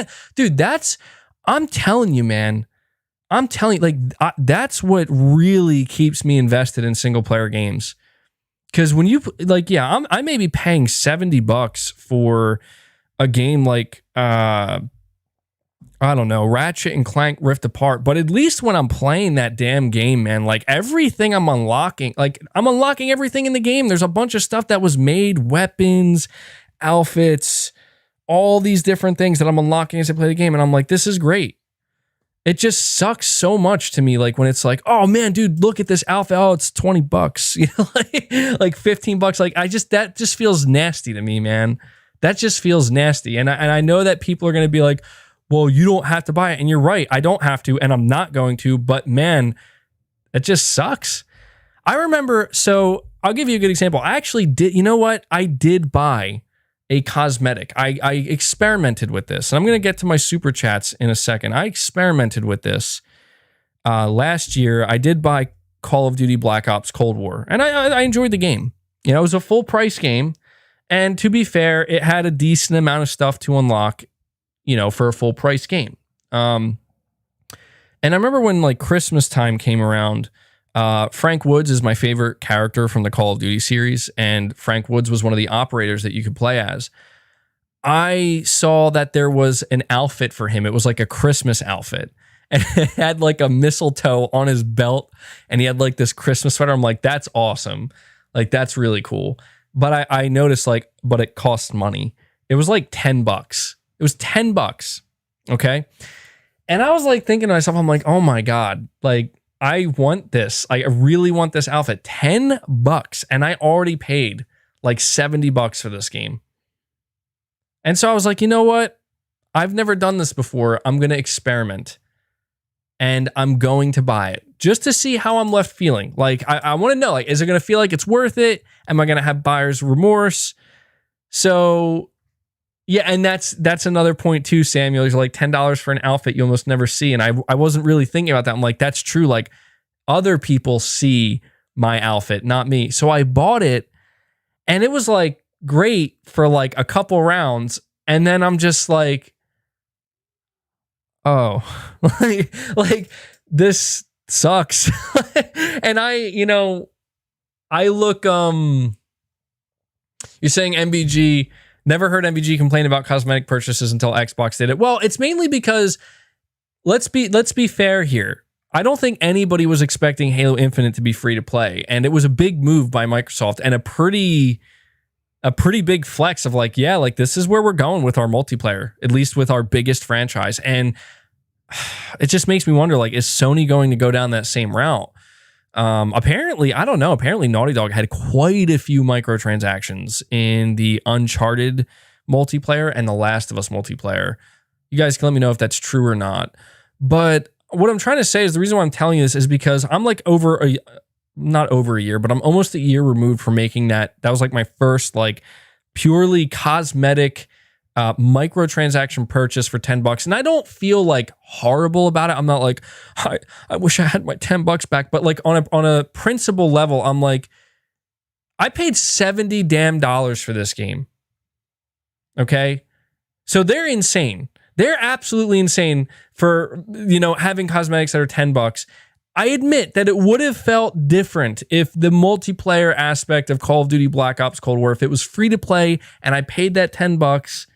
I'm telling you, man, that's what really keeps me invested in single player games. Because when you, like, yeah, I may be paying $70 for a game like, I don't know, Ratchet and Clank Rift Apart, but at least when I'm playing that damn game, man, like, everything I'm unlocking everything in the game. There's a bunch of stuff that was made, weapons, outfits, all these different things that I'm unlocking as I play the game, and I'm like, this is great. It just sucks so much to me, like, when it's like, oh man, dude, look at this outfit. Oh, it's $20, like $15. Like, that just feels nasty to me, man. That just feels nasty. And I know that people are going to be like, well, you don't have to buy it. And you're right. I don't have to, and I'm not going to, but man, it just sucks. I remember, so I'll give you a good example. I actually did, you know what? I did buy a cosmetic. I experimented with this, and I'm going to get to my super chats in a second. I experimented with this last year. I did buy Call of Duty Black Ops Cold War, and I enjoyed the game. You know, it was a full price game, and to be fair, it had a decent amount of stuff to unlock, you know, for a full price game. And I remember when like Christmas time came around, Frank Woods is my favorite character from the Call of Duty series, and Frank Woods was one of the operators that you could play as. I saw that there was an outfit for him. It was like a Christmas outfit, and it had like a mistletoe on his belt, and he had like this Christmas sweater. I'm like, that's awesome. Like, that's really cool. But I noticed like, but it cost money. It was like $10. It was $10. Okay. And I was like thinking to myself, I'm like, oh my God, like I want this. I really want this outfit. $10. And I already paid like $70 for this game. And so I was like, you know what? I've never done this before. I'm going to experiment. And I'm going to buy it just to see how I'm left feeling. Like, I want to know, like, is it going to feel like it's worth it? Am I going to have buyer's remorse? So, yeah, and that's another point too, Samuel. There's like $10 for an outfit you almost never see. And I wasn't really thinking about that. I'm like, that's true. Like, other people see my outfit, not me. So I bought it, and it was like great for like a couple rounds. And then I'm just like, oh, like this sucks. And I look, you're saying MBG, never heard MBG complain about cosmetic purchases until Xbox did it. Well, it's mainly because let's be fair here. I don't think anybody was expecting Halo Infinite to be free to play. And it was a big move by Microsoft and a pretty big flex of like, yeah, like this is where we're going with our multiplayer, at least with our biggest franchise. And it just makes me wonder, like, is Sony going to go down that same route? Apparently, I don't know. Apparently Naughty Dog had quite a few microtransactions in the Uncharted multiplayer and the Last of Us multiplayer. You guys can let me know if that's true or not. But what I'm trying to say is the reason why I'm telling you this is because I'm like not over a year, but I'm almost a year removed from making that. That was like my first like purely cosmetic microtransaction purchase for $10. And I don't feel like horrible about it. I'm not like, I wish I had my $10 back. But like on a principle level, I'm like, I paid $70 damn for this game. Okay. So they're insane. They're absolutely insane for, having cosmetics that are $10. I admit that it would have felt different if the multiplayer aspect of Call of Duty Black Ops Cold War, if it was free to play and I paid that $10.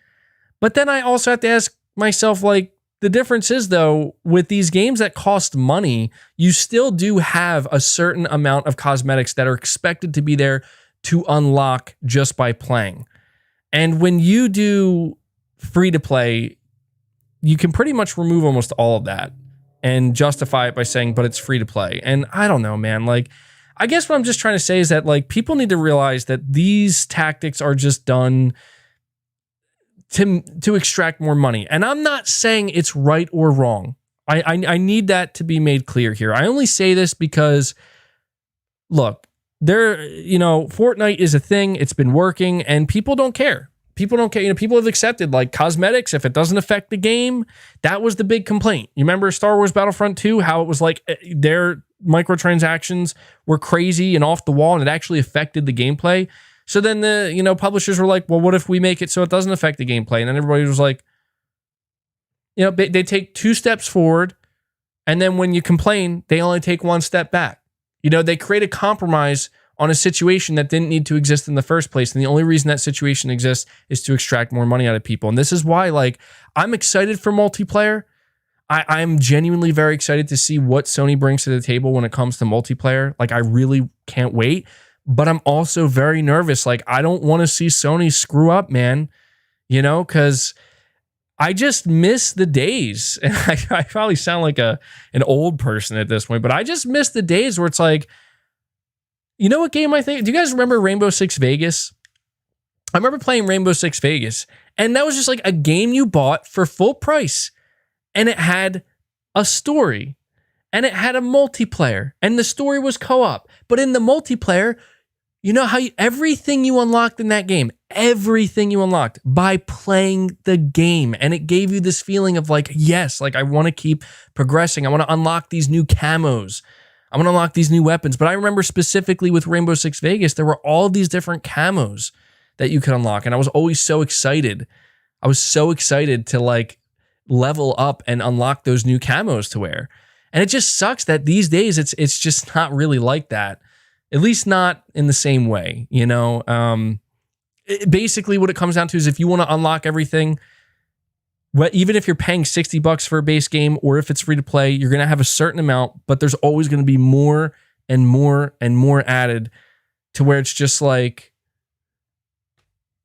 But then I also have to ask myself, like, the difference is, though, with these games that cost money, you still do have a certain amount of cosmetics that are expected to be there to unlock just by playing. And when you do free to play, you can pretty much remove almost all of that and justify it by saying, but it's free to play. And I don't know, man. Like, I guess what I'm just trying to say is that, like, people need to realize that these tactics are just done to extract more money. And I'm not saying it's right or wrong. I need that to be made clear here. I only say this because, look, Fortnite is a thing. It's been working, and people don't care. People don't care. People have accepted like cosmetics. If it doesn't affect the game, that was the big complaint. You remember Star Wars Battlefront 2, how it was like their microtransactions were crazy and off the wall, and it actually affected the gameplay. So then the publishers were like, well, what if we make it so it doesn't affect the gameplay? And then everybody was like, they take 2 steps forward, and then when you complain, they only take 1 step back. They create a compromise on a situation that didn't need to exist in the first place. And the only reason that situation exists is to extract more money out of people. And this is why, like, I'm excited for multiplayer. I'm genuinely very excited to see what Sony brings to the table when it comes to multiplayer. Like, I really can't wait. But I'm also very nervous. Like, I don't want to see Sony screw up, man. Because I just miss the days. And I probably sound like an old person at this point, but I just miss the days where it's like, you know what game I think? Do you guys remember Rainbow Six Vegas? I remember playing Rainbow Six Vegas, and that was just like a game you bought for full price, and it had a story, and it had a multiplayer, and the story was co-op. But in the multiplayer, You know how everything you unlocked in that game, everything you unlocked by playing the game. And it gave you this feeling of like, yes, like I want to keep progressing. I want to unlock these new camos. I want to unlock these new weapons. But I remember specifically with Rainbow Six Vegas, there were all these different camos that you could unlock. And I was always so excited. I was so excited to like level up and unlock those new camos to wear. And it just sucks that these days it's just not really like that. At least not in the same way, you know? Basically what it comes down to is if you want to unlock everything, even if you're paying $60 for a base game or if it's free to play, you're going to have a certain amount, but there's always going to be more and more and more added to where it's just like,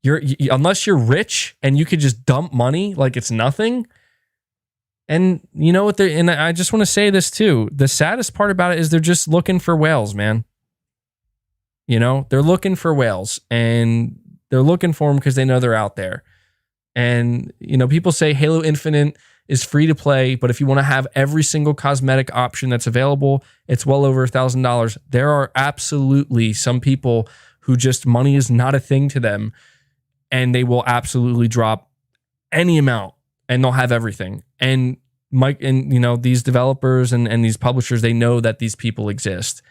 unless you're rich and you could just dump money like it's nothing. And you know what? And I just want to say this too. The saddest part about it is they're just looking for whales, man. You know, they're looking for whales and they're looking for them because they know they're out there. And, you know, people say Halo Infinite is free to play, but if you want to have every single cosmetic option that's available, it's well over $1,000. There are absolutely some people who just money is not a thing to them and they will absolutely drop any amount and they'll have everything. And you know, these developers and these publishers, they know that these people exist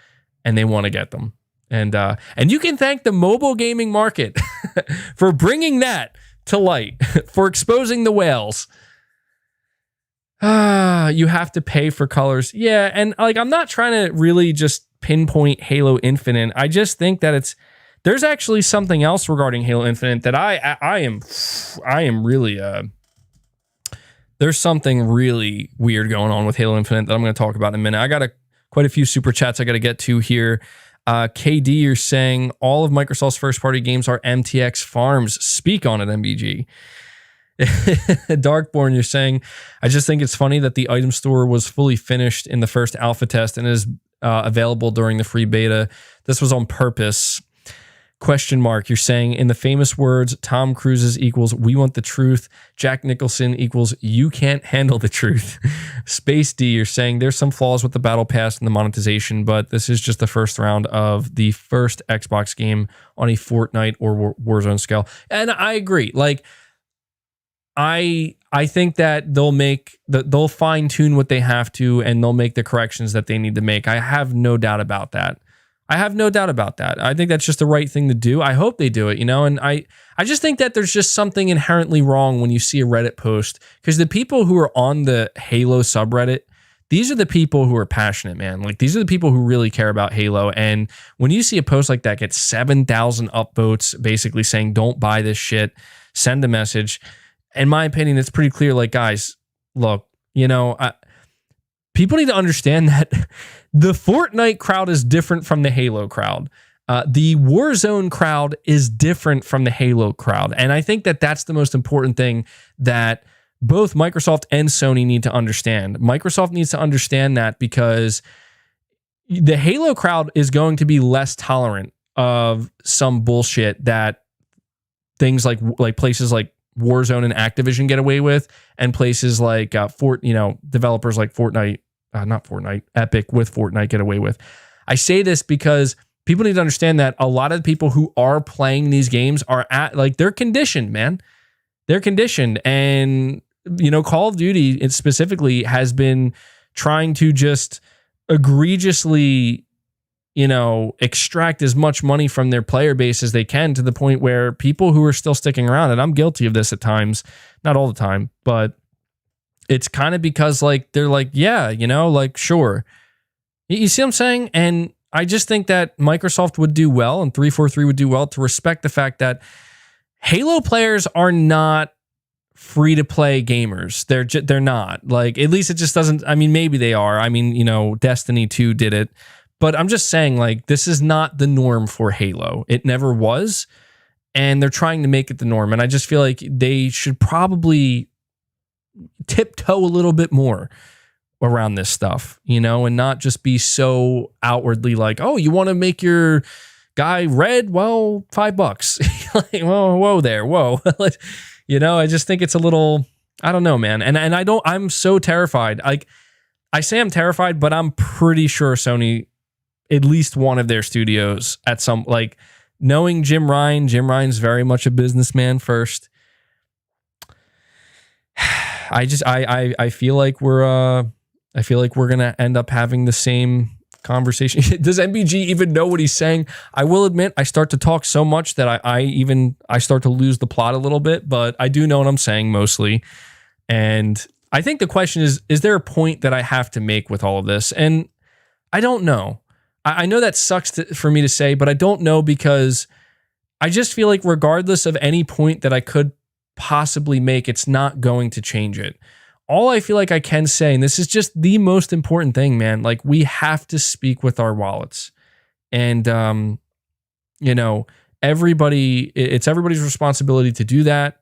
and they want to get them. And you can thank the mobile gaming market for bringing that to light, for exposing the whales. You have to pay for colors. Yeah, and like I'm not trying to really just pinpoint Halo Infinite. I just think that there's actually something else regarding Halo Infinite that I am really there's something really weird going on with Halo Infinite that I'm going to talk about in a minute. I got quite a few super chats I got to get to here. KD, you're saying all of Microsoft's first-party games are MTX farms. Speak on it, MBG. Darkborn, you're saying, I just think it's funny that the item store was fully finished in the first alpha test and is available during the free beta. This was on purpose. Question mark, you're saying, in the famous words, Tom Cruise's equals we want the truth. Jack Nicholson equals you can't handle the truth. Space D, you're saying there's some flaws with the battle pass and the monetization, but this is just the first round of the first Xbox game on a Fortnite or Warzone scale. And I agree. Like, I think that they'll fine tune what they have to and they'll make the corrections that they need to make. I have no doubt about that. I think that's just the right thing to do. I hope they do it, you know, and I just think that there's just something inherently wrong when you see a Reddit post, because the people who are on the Halo subreddit, these are the people who are passionate, man. Like, these are the people who really care about Halo. And when you see a post like that get 7,000 upvotes basically saying, don't buy this shit, send a message. In my opinion, it's pretty clear, like, guys, look, you know, people need to understand that the Fortnite crowd is different from the Halo crowd. The Warzone crowd is different from the Halo crowd. And I think that that's the most important thing that both Microsoft and Sony need to understand. Microsoft needs to understand that because the Halo crowd is going to be less tolerant of some bullshit that things like places like Warzone and Activision get away with, and places like developers like Epic with Fortnite get away with. I say this because people need to understand that a lot of the people who are playing these games are they're conditioned, man. They're conditioned. And, you know, Call of Duty specifically has been trying to just egregiously, you know, extract as much money from their player base as they can, to the point where people who are still sticking around, and I'm guilty of this at times, not all the time, but it's kind of because, like, they're like, yeah, you know, like, sure. You see what I'm saying? And I just think that Microsoft would do well, and 343 would do well, to respect the fact that Halo players are not free-to-play gamers. They're not. Like, at least it just doesn't, I mean, maybe they are. I mean, you know, Destiny 2 did it. But I'm just saying, like, this is not the norm for Halo. It never was. And they're trying to make it the norm. And I just feel like they should probably tiptoe a little bit more around this stuff, you know, and not just be so outwardly like, oh, you want to make your guy red? Well, $5. Like, whoa there. Whoa. You know, I just think it's a little, I don't know, man. And I'm so terrified. Like, I say I'm terrified, but I'm pretty sure Sony, at least one of their studios at some, like, knowing Jim Ryan's very much a businessman first. I feel like we're gonna end up having the same conversation. Does MBG even know what he's saying? I will admit I start to talk so much that I start to lose the plot a little bit, but I do know what I'm saying mostly. And I think the question is there a point that I have to make with all of this? And I don't know. I know that sucks for me to say, but I don't know, because I just feel like regardless of any point that I could possibly make, it's not going to change it. All I feel like I can say, and this is just the most important thing, man, like we have to speak with our wallets. And, it's everybody's responsibility to do that.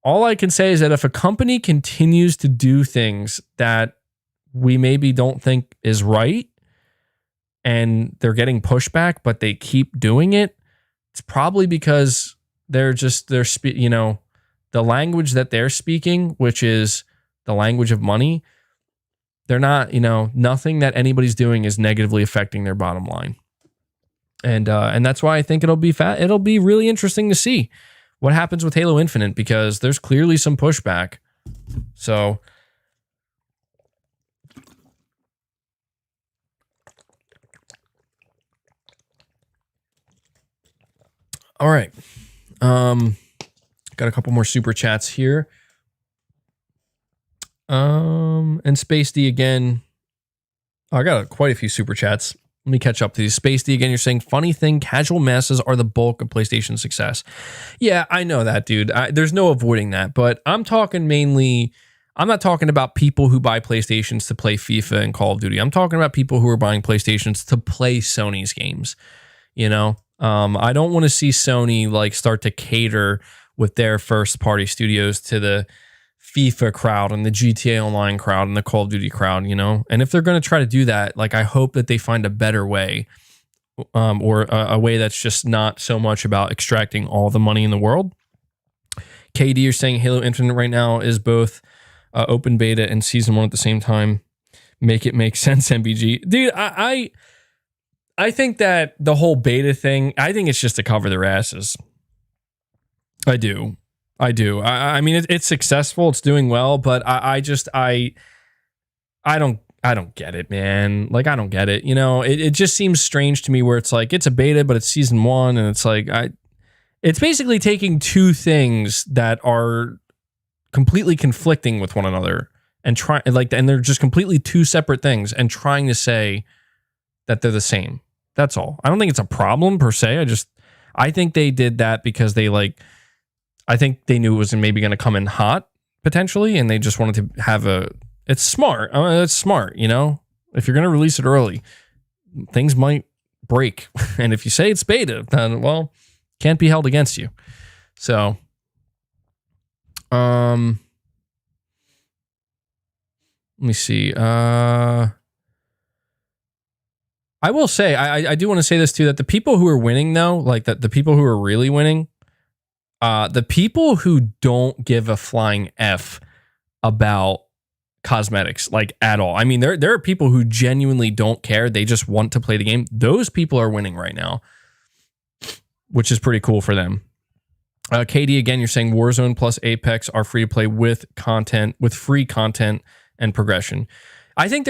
All I can say is that if a company continues to do things that we maybe don't think is right, and they're getting pushback, but they keep doing it, it's probably because the language that they're speaking, which is the language of money, they're not, nothing that anybody's doing is negatively affecting their bottom line. And that's why I think it'll be really interesting to see what happens with Halo Infinite, because there's clearly some pushback. So all right. Got a couple more super chats here. And Space D again. I got quite a few super chats. Let me catch up to these. Space D again, you're saying, funny thing, casual masses are the bulk of PlayStation success. Yeah, I know that, dude. There's no avoiding that. But I'm not talking about people who buy PlayStations to play FIFA and Call of Duty. I'm talking about people who are buying PlayStations to play Sony's games. I don't want to see Sony start to cater with their first party studios to the FIFA crowd and the GTA Online crowd and the Call of Duty crowd, And if they're going to try to do that, I hope that they find a better way, or a way that's just not so much about extracting all the money in the world. KD, you're saying Halo Infinite right now is both open beta and season 1 at the same time. Make it make sense, MBG. Dude, I think that the whole beta thing, I think it's just to cover their asses. I do. I mean, it's successful. It's doing well, but I don't get it, man. I don't get it. It just seems strange to me where it's it's a beta, but it's season 1. And it's it's basically taking two things that are completely conflicting with one another and and they're just completely two separate things and trying to say that they're the same. That's all. I don't think it's a problem per se. I think they did that because I think they knew it was maybe going to come in hot potentially, and they just wanted to have it's smart. It's smart, if you're going to release it early, things might break. And if you say it's beta, then, well, can't be held against you. So, let me see. I will say, I do want to say this too, that the people who are winning though, the people who are really winning, the people who don't give a flying F about cosmetics, at all. I mean, there are people who genuinely don't care. They just want to play the game. Those people are winning right now, which is pretty cool for them. Katie, again, you're saying Warzone plus Apex are free to play with free content and progression. I think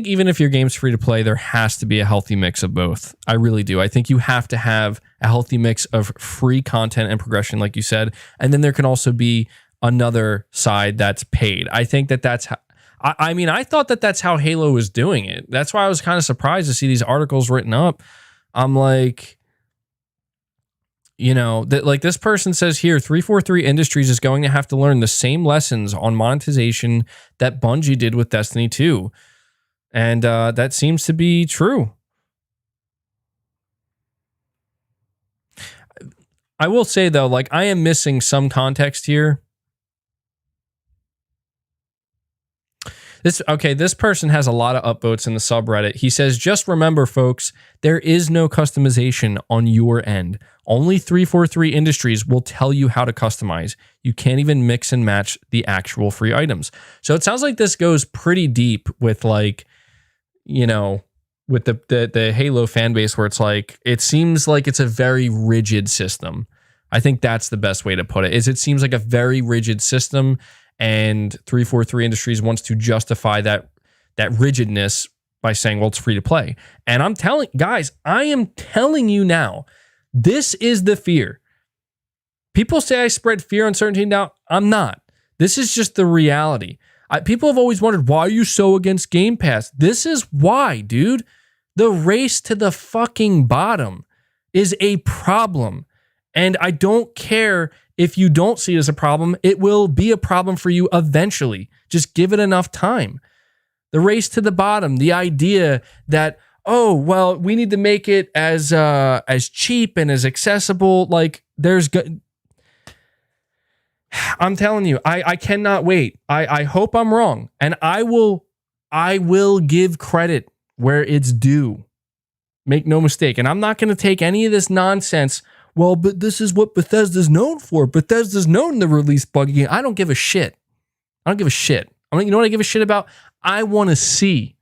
even if your game's free to play, there has to be a healthy mix of both. I really do. I think you have to have a healthy mix of free content and progression, like you said, and then there can also be another side that's paid. I think that's how. I thought that's how Halo was doing it. That's why I was kind of surprised to see these articles written up. I'm like, this person says here, 343 Industries is going to have to learn the same lessons on monetization that Bungie did with Destiny 2. And that seems to be true. I will say, though, I am missing some context here. This person has a lot of upvotes in the subreddit. He says, just remember, folks, there is no customization on your end. Only 343 Industries will tell you how to customize. You can't even mix and match the actual free items. So it sounds like this goes pretty deep with with the Halo fan base, where it's like, it seems like it's a very rigid system. I think that's the best way to put it, is it seems like a very rigid system, and 343 Industries wants to justify that rigidness by saying, well, it's free to play. And I am telling you now, this is the fear. People say I spread fear, uncertainty, and doubt. I'm not. This is just the reality. People have always wondered, why are you so against Game Pass? This is why, dude. The race to the fucking bottom is a problem. And I don't care if you don't see it as a problem. It will be a problem for you eventually. Just give it enough time. The race to the bottom, the idea that, oh, well, we need to make it as cheap and as accessible. Like, I'm telling you, I cannot wait. I hope I'm wrong. And I will give credit where it's due. Make no mistake. And I'm not going to take any of this nonsense. Well, but this is what Bethesda's known for. Bethesda's known to release buggy games. I don't give a shit. You know what I give a shit about? I want to see.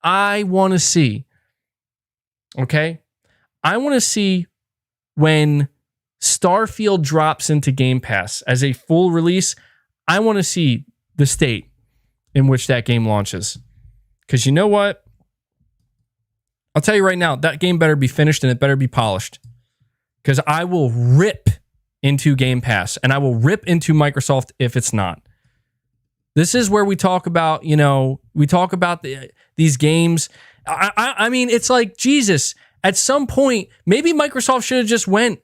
Okay? I want to see when Starfield drops into Game Pass as a full release. I want to see the state in which that game launches. Because you know what? I'll tell you right now, that game better be finished and it better be polished. Because I will rip into Game Pass and I will rip into Microsoft if it's not. This is where we talk about, these games. I mean, it's like, Jesus, at some point, maybe Microsoft should have just went.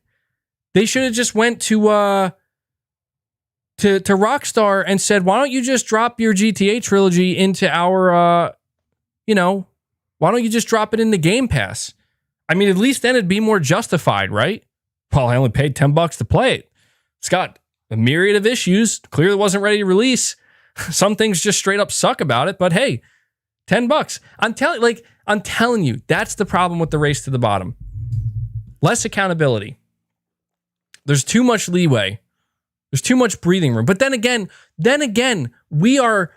They should have just went to Rockstar and said, why don't you just drop your GTA trilogy into our, why don't you just drop it into Game Pass? I mean, at least then it'd be more justified, right? Well, I only paid $10 to play it. It's got a myriad of issues. Clearly wasn't ready to release. Some things just straight up suck about it, but hey, $10. I'm telling you, that's the problem with the race to the bottom. Less accountability. There's too much leeway. There's too much breathing room. But then again, we are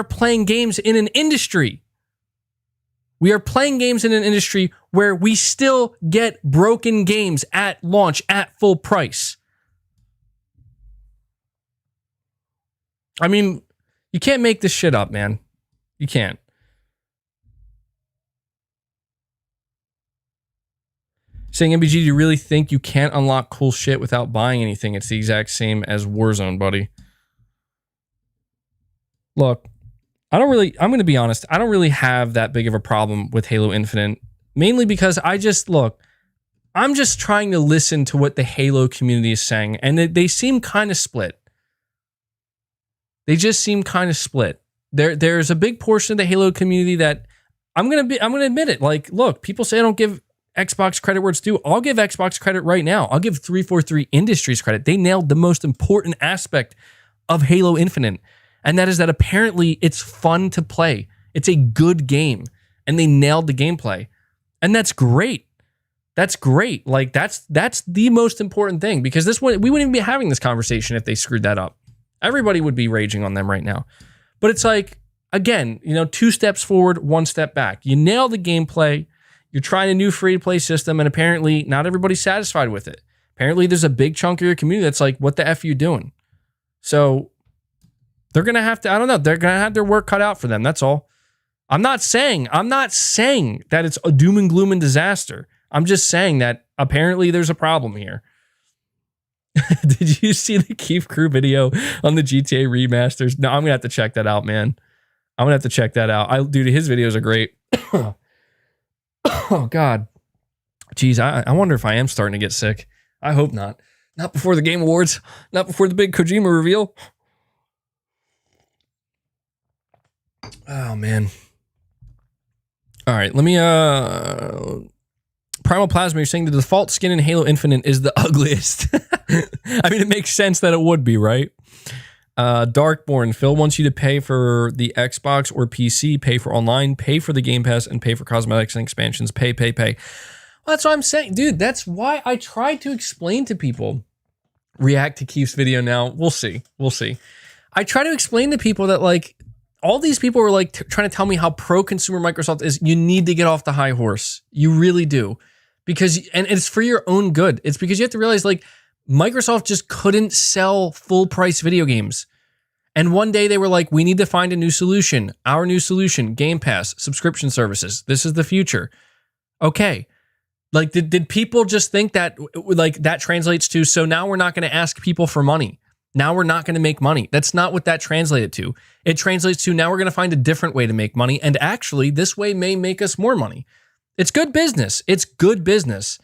playing games in an industry. We are playing games in an industry where we still get broken games at launch at full price. I mean, you can't make this shit up, man. You can't. Saying, MBG, do you really think you can't unlock cool shit without buying anything? It's the exact same as Warzone, buddy. Look, I'm going to be honest. I don't really have that big of a problem with Halo Infinite. Mainly because I'm just trying to listen to what the Halo community is saying. And they seem kind of split. They just seem kind of split. There's a big portion of the Halo community that I'm gonna admit it. Like, look, people say I don't give Xbox credit where it's due. I'll give Xbox credit right now. I'll give 343 Industries credit. They nailed the most important aspect of Halo Infinite, and that is that apparently it's fun to play. It's a good game, and they nailed the gameplay, and that's great. That's great. Like, that's the most important thing, because we wouldn't even be having this conversation if they screwed that up. Everybody would be raging on them right now. But it's like, again, 2 steps forward, 1 step back. You nail the gameplay. You're trying a new free-to-play system, and apparently not everybody's satisfied with it. Apparently there's a big chunk of your community that's like, what the F are you doing? So they're going to have to, I don't know, they're going to have their work cut out for them. That's all. I'm not saying that it's a doom and gloom and disaster. I'm just saying that apparently there's a problem here. Did you see the Keith Crew video on the GTA remasters? No, I'm going to have to check that out, man. I'm going to have to check that out. Dude, his videos are great. Oh, God. Jeez, I wonder if I am starting to get sick. I hope not. Not before the Game Awards. Not before the big Kojima reveal. Oh, man. All right, let me... Primal Plasma, you're saying the default skin in Halo Infinite is the ugliest. I mean, it makes sense that it would be, right? Darkborn, Phil wants you to pay for the Xbox or PC, pay for online, pay for the Game Pass, and pay for cosmetics and expansions. Pay. Well, that's what I'm saying. Dude, that's why I tried to explain to people. React to Keith's video now. We'll see. I try to explain to people that, like, all these people were like trying to tell me how pro-consumer Microsoft is. You need to get off the high horse. You really do. And it's for your own good. It's because you have to realize like Microsoft just couldn't sell full price video games. And one day they were like, we need to find a new solution. Our new solution, Game Pass, subscription services. This is the future. Okay. Like, did people just think that like that translates to, so now we're not going to ask people for money. Now we're not going to make money. That's not what that translated to. It translates to, now we're going to find a different way to make money. And actually, this way may make us more money. It's good business. It's good business.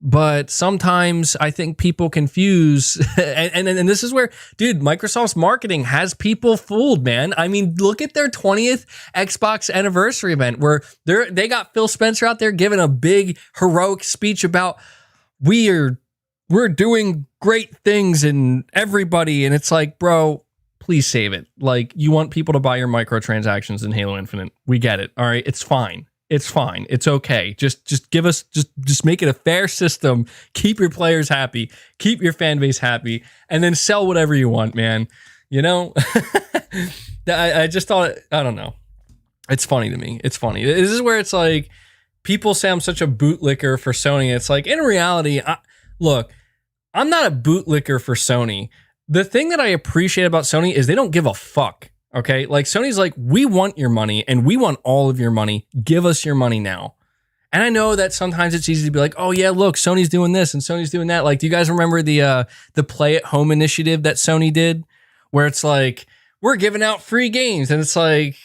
But sometimes I think people confuse, and this is where, dude, Microsoft's marketing has people fooled, man. I mean, look at their 20th Xbox anniversary event where they got Phil Spencer out there giving a big heroic speech about we're doing great things and everybody, and it's like, bro, please save it. Like, you want people to buy your microtransactions in Halo Infinite. We get it. All right, it's fine. It's fine. It's okay. Just give us, just make it a fair system. Keep your players happy. Keep your fan base happy, and then sell whatever you want, man. You know, I just thought, I don't know. It's funny to me. It's funny. This is where it's like people say I'm such a bootlicker for Sony. It's like, in reality, look, I'm not a bootlicker for Sony. The thing that I appreciate about Sony is they don't give a fuck. Okay, like Sony's like, we want your money and we want all of your money. Give us your money now. And I know that sometimes it's easy to be like, oh yeah, look, Sony's doing this and Sony's doing that. Like, do you guys remember the Play at Home initiative that Sony did, where it's like, we're giving out free games, and it's like,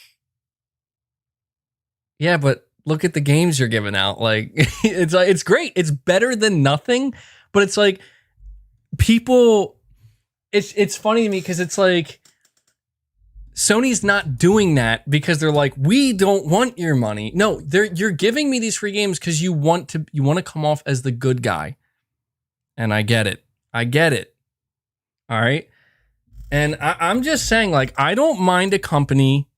yeah, but look at the games you're giving out. Like, it's great. It's better than nothing. But it's like, people, it's funny to me because it's like, Sony's not doing that because they're like, we don't want your money. No, you're giving me these free games because you want to come off as the good guy. And I get it. All right. And I'm just saying, like, I don't mind a company,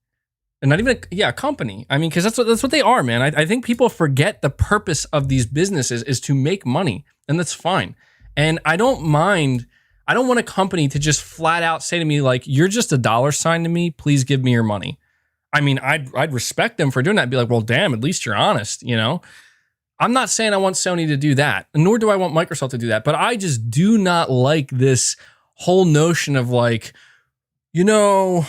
and not even a company. I mean, because that's what they are, man. I think people forget the purpose of these businesses is to make money, and that's fine. And I don't mind. I don't want a company to just flat out say to me, like, you're just a dollar sign to me. Please give me your money. I mean, I'd respect them for doing that. I'd be like, well, damn, at least you're honest, you know? I'm not saying I want Sony to do that, nor do I want Microsoft to do that, but I just do not like this whole notion of like, you know,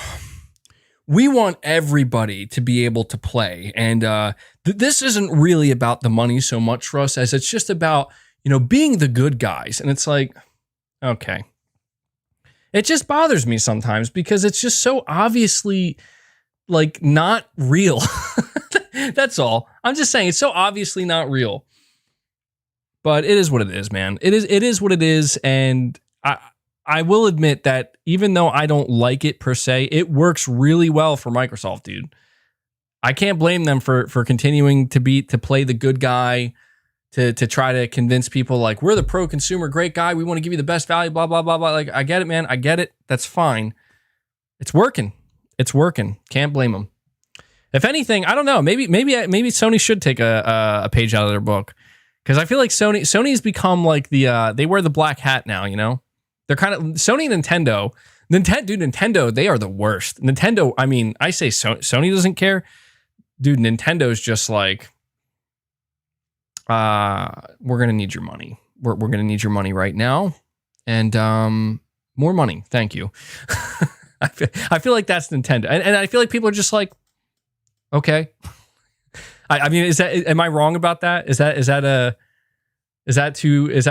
we want everybody to be able to play. And this isn't really about the money so much for us as it's just about, you know, being the good guys. And it's like, okay. It just bothers me sometimes because it's just so obviously like not real. That's all. I'm just saying it's so obviously not real. But it is what it is, man. It is what it is, and I will admit that even though I don't like it per se, it works really well for Microsoft, dude. I can't blame them for continuing to play the good guy, to try to convince people like, we're the pro-consumer great guy, we want to give you the best value, blah, blah, blah, blah. Like, I get it, man. I get it. That's fine. It's working. Can't blame them. If anything, I don't know. Maybe Sony should take a page out of their book, because I feel like Sony's become like they wear the black hat now, you know? They're kind of Sony and Nintendo. Nintendo, they are the worst. Nintendo, I mean, I say Sony doesn't care. Dude, Nintendo's just like, we're going to need your money. We're going to need your money right now. And more money. Thank you. I feel like that's Nintendo. And I feel like people are just like, okay. I mean, am I wrong about that? Is that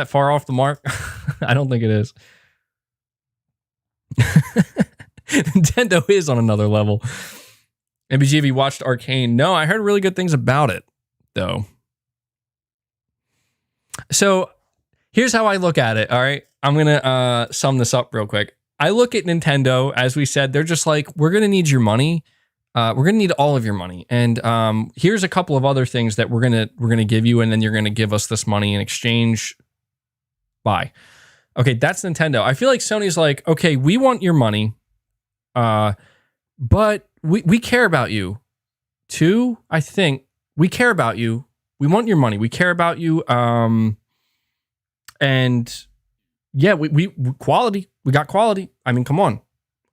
far off the mark? I don't think it is. Nintendo is on another level. MBG, have you watched Arcane? No, I heard really good things about it, though. So here's how I look at it. All right. I'm going to sum this up real quick. I look at Nintendo, as we said, they're just like, we're going to need your money. We're going to need all of your money. And here's a couple of other things that we're going to give you, and then you're going to give us this money in exchange. Bye. Okay, that's Nintendo. I feel like Sony's like, okay, we want your money, but we care about you too. I think we care about you. We want your money. We care about you. And yeah, we quality. We got quality. I mean, come on.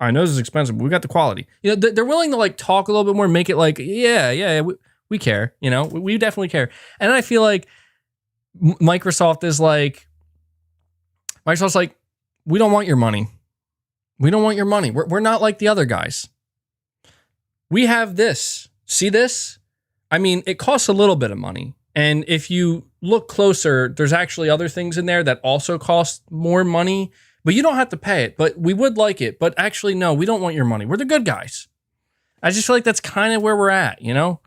I know this is expensive, but we got the quality. You know, they're willing to like talk a little bit more, make it like, yeah, we care. You know, we definitely care. And I feel like Microsoft's like, we don't want your money. We don't want your money. We're not like the other guys. We have this. See this? I mean, it costs a little bit of money. And if you look closer, there's actually other things in there that also cost more money, but you don't have to pay it. But we would like it. But actually, no, we don't want your money. We're the good guys. I just feel like that's kind of where we're at, you know?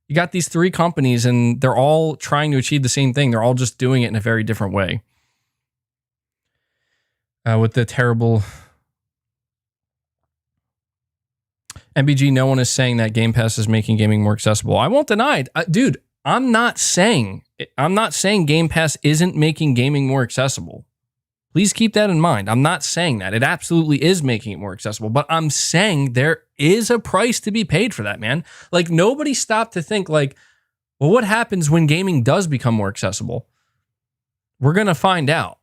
You got these three companies and they're all trying to achieve the same thing. They're all just doing it in a very different way. With the terrible MBG, no one is saying that Game Pass is making gaming more accessible. I won't deny it. Dude, I'm not saying Game Pass isn't making gaming more accessible. Please keep that in mind. I'm not saying that. It absolutely is making it more accessible, but I'm saying there is a price to be paid for that, man. Like, nobody stopped to think like, well, what happens when gaming does become more accessible? We're going to find out.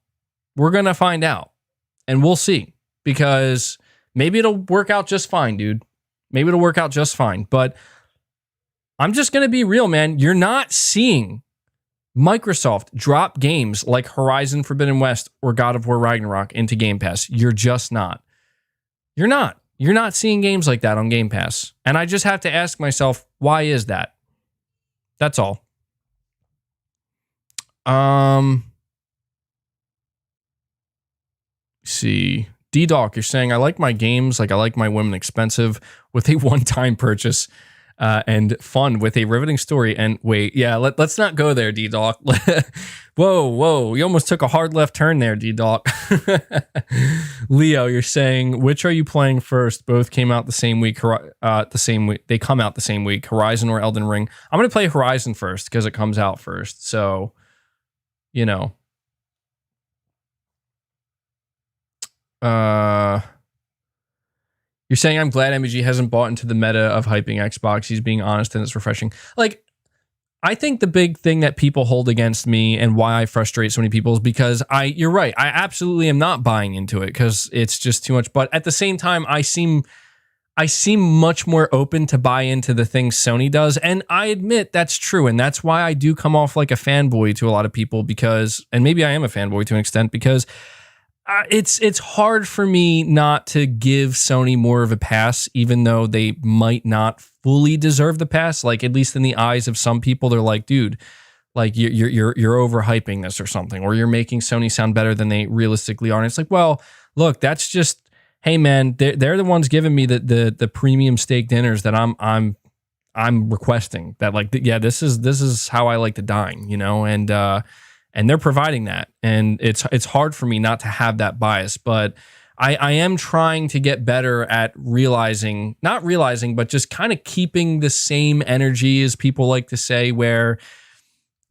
And we'll see, because maybe it'll work out just fine, dude. Maybe it'll work out just fine. But I'm just going to be real, man. You're not seeing Microsoft drop games like Horizon Forbidden West or God of War Ragnarok into Game Pass. You're just not. You're not. You're not seeing games like that on Game Pass. And I just have to ask myself, why is that? That's all. See, D-Doc, you're saying, I like my games like I like my women expensive with a one-time purchase and fun with a riveting story. And wait, yeah, let's not go there, D-Doc. Whoa, you almost took a hard left turn there, D-Doc. Leo, you're saying, which are you playing first? Both came out the same week. They come out the same week, Horizon or Elden Ring. I'm going to play Horizon first because it comes out first. So, you know. You're saying I'm glad MBG hasn't bought into the meta of hyping Xbox. He's being honest and it's refreshing. Like, I think the big thing that people hold against me and why I frustrate so many people is because you're right. I absolutely am not buying into it because it's just too much. But at the same time, I seem much more open to buy into the things Sony does. And I admit that's true. And that's why I do come off like a fanboy to a lot of people because, and maybe I am a fanboy to an extent, because it's hard for me not to give Sony more of a pass, even though they might not fully deserve the pass. Like, at least in the eyes of some people, they're like, dude, like you're overhyping this or something, or you're making Sony sound better than they realistically are. And it's like, well, look, that's just, hey man, they're the ones giving me the premium steak dinners that I'm requesting. That like, yeah, this is how I like to dine, you know, and they're providing that. And it's hard for me not to have that bias, but I am trying to get better at not realizing, but just kind of keeping the same energy as people like to say, where,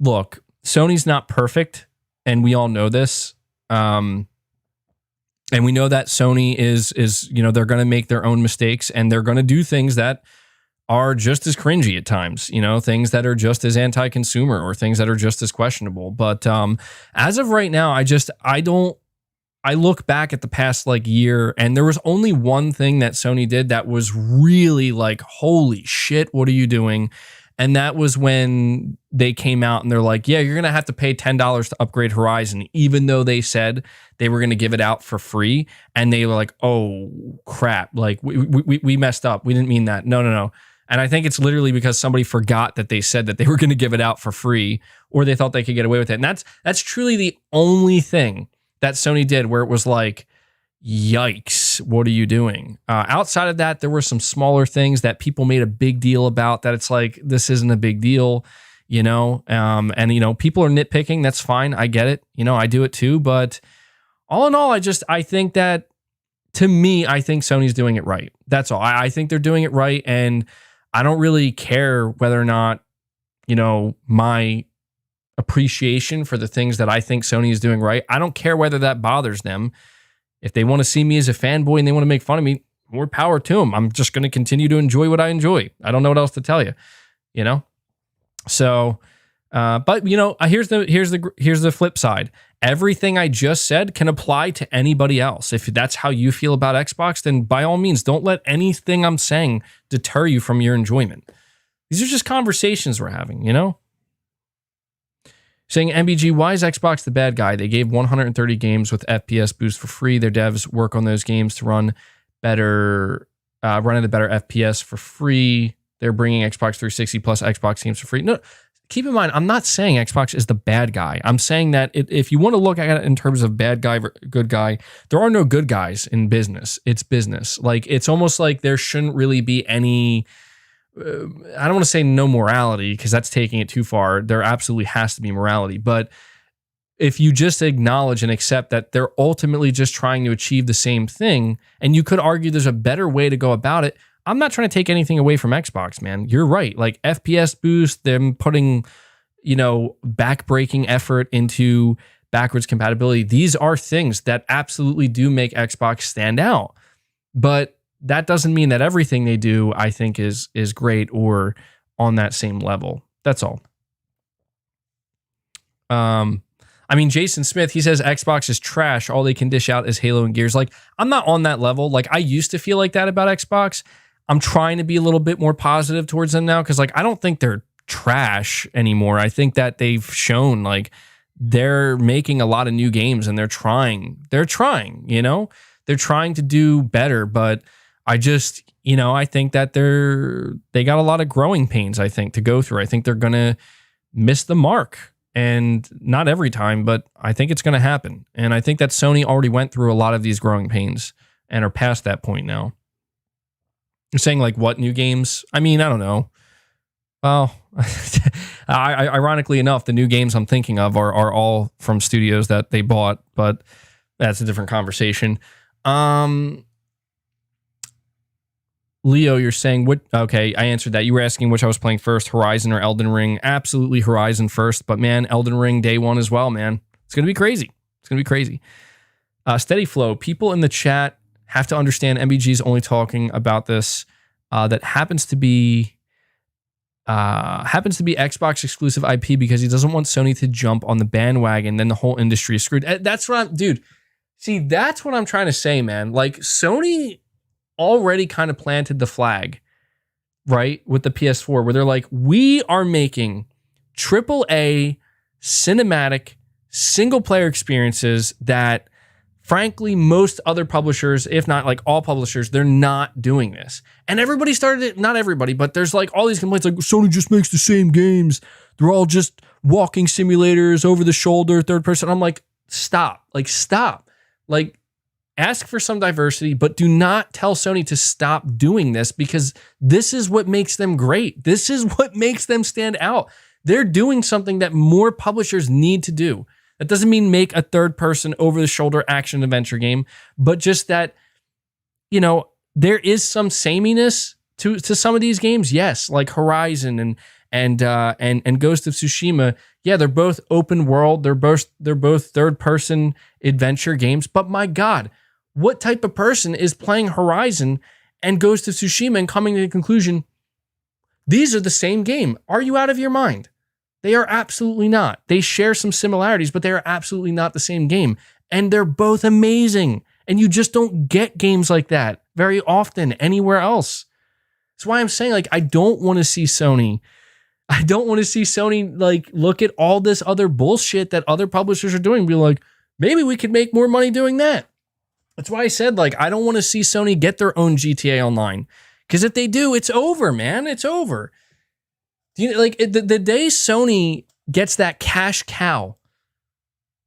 look, Sony's not perfect. And we all know this. And we know that Sony is, you know, they're going to make their own mistakes and they're going to do things that are just as cringy at times, you know, things that are just as anti-consumer or things that are just as questionable. But as of right now, I look back at the past like year and there was only one thing that Sony did that was really like, holy shit, what are you doing? And that was when they came out and they're like, yeah, you're going to have to pay $10 to upgrade Horizon, even though they said they were going to give it out for free. And they were like, oh crap, like we messed up. We didn't mean that. No. And I think it's literally because somebody forgot that they said that they were going to give it out for free, or they thought they could get away with it. And that's truly the only thing that Sony did where it was like, yikes, what are you doing? Outside of that, there were some smaller things that people made a big deal about that it's like, this isn't a big deal, you know? And, you know, people are nitpicking. That's fine. I get it. You know, I do it too. But all in all, I think that, to me, I think Sony's doing it right. That's all. I think they're doing it right. And I don't really care whether or not, you know, my appreciation for the things that I think Sony is doing right. I don't care whether that bothers them. If they want to see me as a fanboy and they want to make fun of me, more power to them. I'm just going to continue to enjoy what I enjoy. I don't know what else to tell you, you know? So But here's the flip side. Everything I just said can apply to anybody else. If that's how you feel about Xbox, then by all means, don't let anything I'm saying deter you from your enjoyment. These are just conversations we're having, Saying, MBG, why is Xbox the bad guy? They gave 130 games with FPS boost for free. Their devs work on those games to run at a better FPS for free. They're bringing Xbox 360 plus Xbox games for free. No, keep in mind, I'm not saying Xbox is the bad guy. I'm saying that if you want to look at it in terms of bad guy, good guy, there are no good guys in business. It's business. Like, it's almost like there shouldn't really be any... I don't want to say no morality because that's taking it too far. There absolutely has to be morality. But if you just acknowledge and accept that they're ultimately just trying to achieve the same thing, and you could argue there's a better way to go about it, I'm not trying to take anything away from Xbox, man. You're right. Like FPS boost, them putting, backbreaking effort into backwards compatibility. These are things that absolutely do make Xbox stand out. But that doesn't mean that everything they do, I think, is great or on that same level. That's all. Jason Smith, he says Xbox is trash. All they can dish out is Halo and Gears. Like, I'm not on that level. Like, I used to feel like that about Xbox. I'm trying to be a little bit more positive towards them now because, I don't think they're trash anymore. I think that they've shown, they're making a lot of new games and they're trying. They're trying to do better, but I just, I think that they got a lot of growing pains, I think, to go through. I think they're going to miss the mark, and not every time, but I think it's going to happen. And I think that Sony already went through a lot of these growing pains and are past that point now. You're saying what new games? I don't know. Well, ironically enough, the new games I'm thinking of are all from studios that they bought, but that's a different conversation. Leo, you're saying what? Okay, I answered that. You were asking which I was playing first, Horizon or Elden Ring. Absolutely Horizon first, but man, Elden Ring day one as well, man. It's going to be crazy. Steady Flow. People in the chat have to understand MBG's only talking about this. That happens to be Xbox exclusive IP because he doesn't want Sony to jump on the bandwagon. Then the whole industry is screwed. That's what dude. See, that's what I'm trying to say, man. Sony already kind of planted the flag, right, with the PS4, where they're like, we are making AAA cinematic single-player experiences that, frankly, most other publishers, if not all publishers, they're not doing this. And everybody started it, not everybody, but there's all these complaints Sony just makes the same games. They're all just walking simulators, over the shoulder, third person. I'm like, stop. Stop. Ask for some diversity, but do not tell Sony to stop doing this because this is what makes them great. This is what makes them stand out. They're doing something that more publishers need to do. That doesn't mean make a third-person, over-the-shoulder action adventure game, but just that, there is some sameness to some of these games. Yes, like Horizon and Ghost of Tsushima. Yeah, they're both open world. They're both third-person adventure games. But my God, what type of person is playing Horizon and Ghost of Tsushima and coming to the conclusion, these are the same game? Are you out of your mind? They are absolutely not. They share some similarities, but they are absolutely not the same game. And they're both amazing. And you just don't get games like that very often anywhere else. That's why I'm saying, I don't want to see Sony. Look at all this other bullshit that other publishers are doing and be like, maybe we could make more money doing that. That's why I said, I don't want to see Sony get their own GTA Online. Because if they do, it's over, man. It's over. The day Sony gets that cash cow,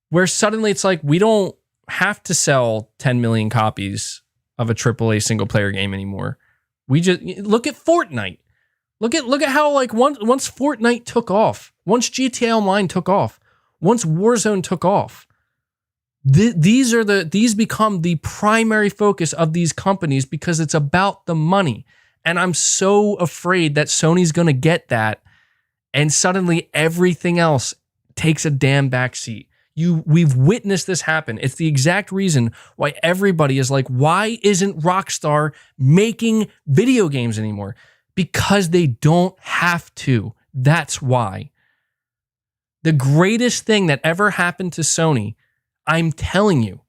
where suddenly it's we don't have to sell 10 million copies of a AAA single player game anymore. We just look at Fortnite. Look at how once Fortnite took off, once GTA Online took off, once Warzone took off, these become the primary focus of these companies because it's about the money. And I'm so afraid that Sony's going to get that, and suddenly everything else takes a damn backseat. We've witnessed this happen. It's the exact reason why everybody is why isn't Rockstar making video games anymore? Because they don't have to. That's why. The greatest thing that ever happened to Sony, I'm telling you,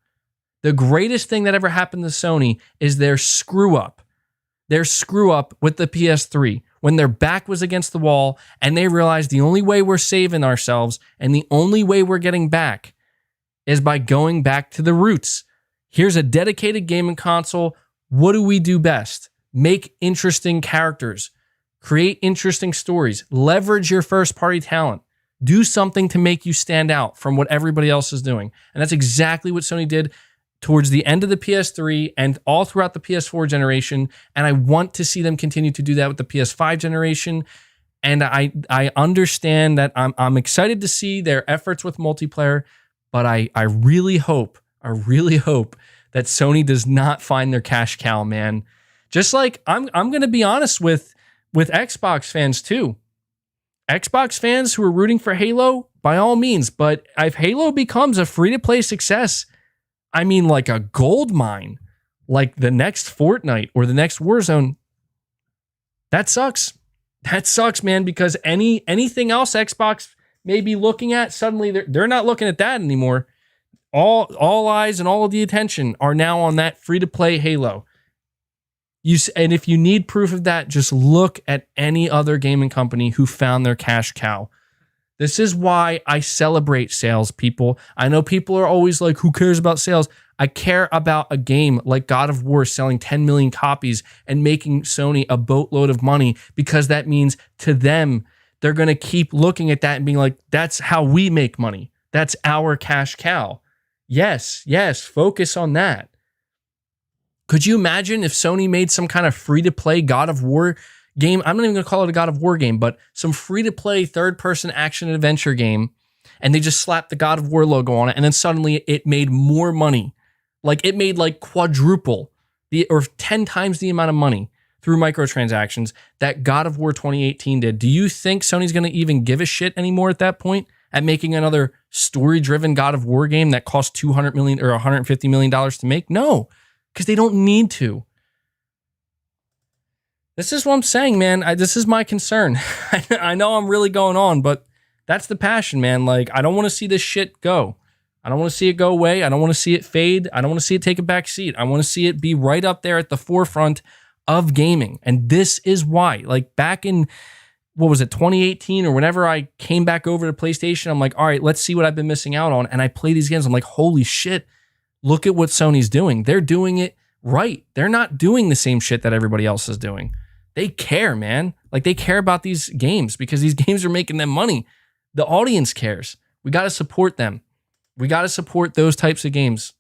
the greatest thing that ever happened to Sony is their screw up. Their screw up with the PS3 when their back was against the wall and they realized the only way we're saving ourselves and the only way we're getting back is by going back to the roots. Here's a dedicated gaming console. What do we do best? Make interesting characters, create interesting stories, leverage your first party talent, do something to make you stand out from what everybody else is doing. And that's exactly what Sony did towards the end of the PS3 and all throughout the PS4 generation. And I want to see them continue to do that with the PS5 generation. And I understand that I'm excited to see their efforts with multiplayer, but I really hope that Sony does not find their cash cow, man. Just like I'm going to be honest with Xbox fans too. Xbox fans who are rooting for Halo, by all means, but if Halo becomes a free-to-play success, I mean like a gold mine, like the next Fortnite or the next Warzone, that sucks. That sucks, man, because anything else Xbox may be looking at, suddenly they're not looking at that anymore. All eyes and all of the attention are now on that free-to-play Halo. And if you need proof of that, just look at any other gaming company who found their cash cow. This is why I celebrate sales, people. I know people are always like, who cares about sales? I care about a game like God of War selling 10 million copies and making Sony a boatload of money, because that means to them, they're going to keep looking at that and being like, that's how we make money. That's our cash cow. Yes, focus on that. Could you imagine if Sony made some kind of free-to-play God of War game? I'm not even going to call it a God of War game, but some free-to-play third-person action adventure game, and they just slapped the God of War logo on it, and then suddenly it made more money. Like, it made like quadruple or 10 times the amount of money through microtransactions that God of War 2018 did. Do you think Sony's going to even give a shit anymore at that point at making another story-driven God of War game that cost $200 million or $150 million to make? No, because they don't need to. This is what I'm saying, man. This is my concern. I know I'm really going on, but that's the passion, man. Like, I don't want to see this shit go. I don't want to see it go away. I don't want to see it fade. I don't want to see it take a back seat. I want to see it be right up there at the forefront of gaming. And this is why, like, back in, 2018 or whenever I came back over to PlayStation, I'm like, all right, let's see what I've been missing out on. And I play these games. I'm like, holy shit, look at what Sony's doing. They're doing it right. They're not doing the same shit that everybody else is doing. They care, man. Like, they care about these games because these games are making them money. The audience cares. We got to support them. We got to support those types of games.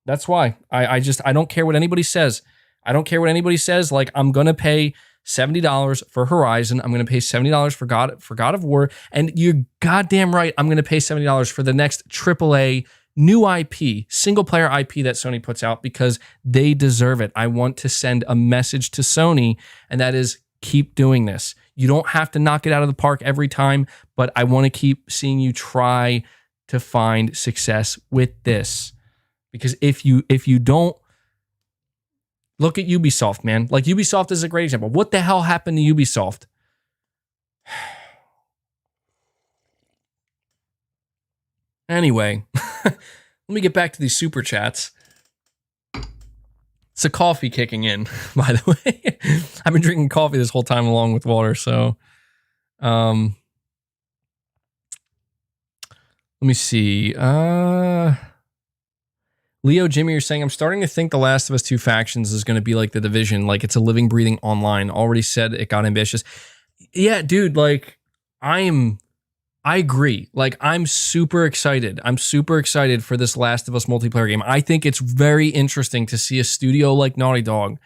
That's why I don't care what anybody says. I don't care what anybody says. Like, I'm going to pay $70 for Horizon. I'm going to pay $70 for God of War. And you're goddamn right, I'm going to pay $70 for the next AAA new IP, single player IP that Sony puts out, because they deserve it. I want to send a message to Sony, and that is, keep doing this. You don't have to knock it out of the park every time, but I want to keep seeing you try to find success with this. Because if you don't, look at Ubisoft, man. Like, Ubisoft is a great example. What the hell happened to Ubisoft? Anyway, let me get back to these super chats. It's a coffee kicking in, by the way. I've been drinking coffee this whole time along with water, so let me see. Leo Jimmy, you're saying, I'm starting to think The Last of Us 2 Factions is going to be like The Division, like it's a living, breathing online. Already said it got ambitious. Yeah, dude, like I agree. Like, I'm super excited. I'm super excited for this Last of Us multiplayer game. I think it's very interesting to see a studio like Naughty Dog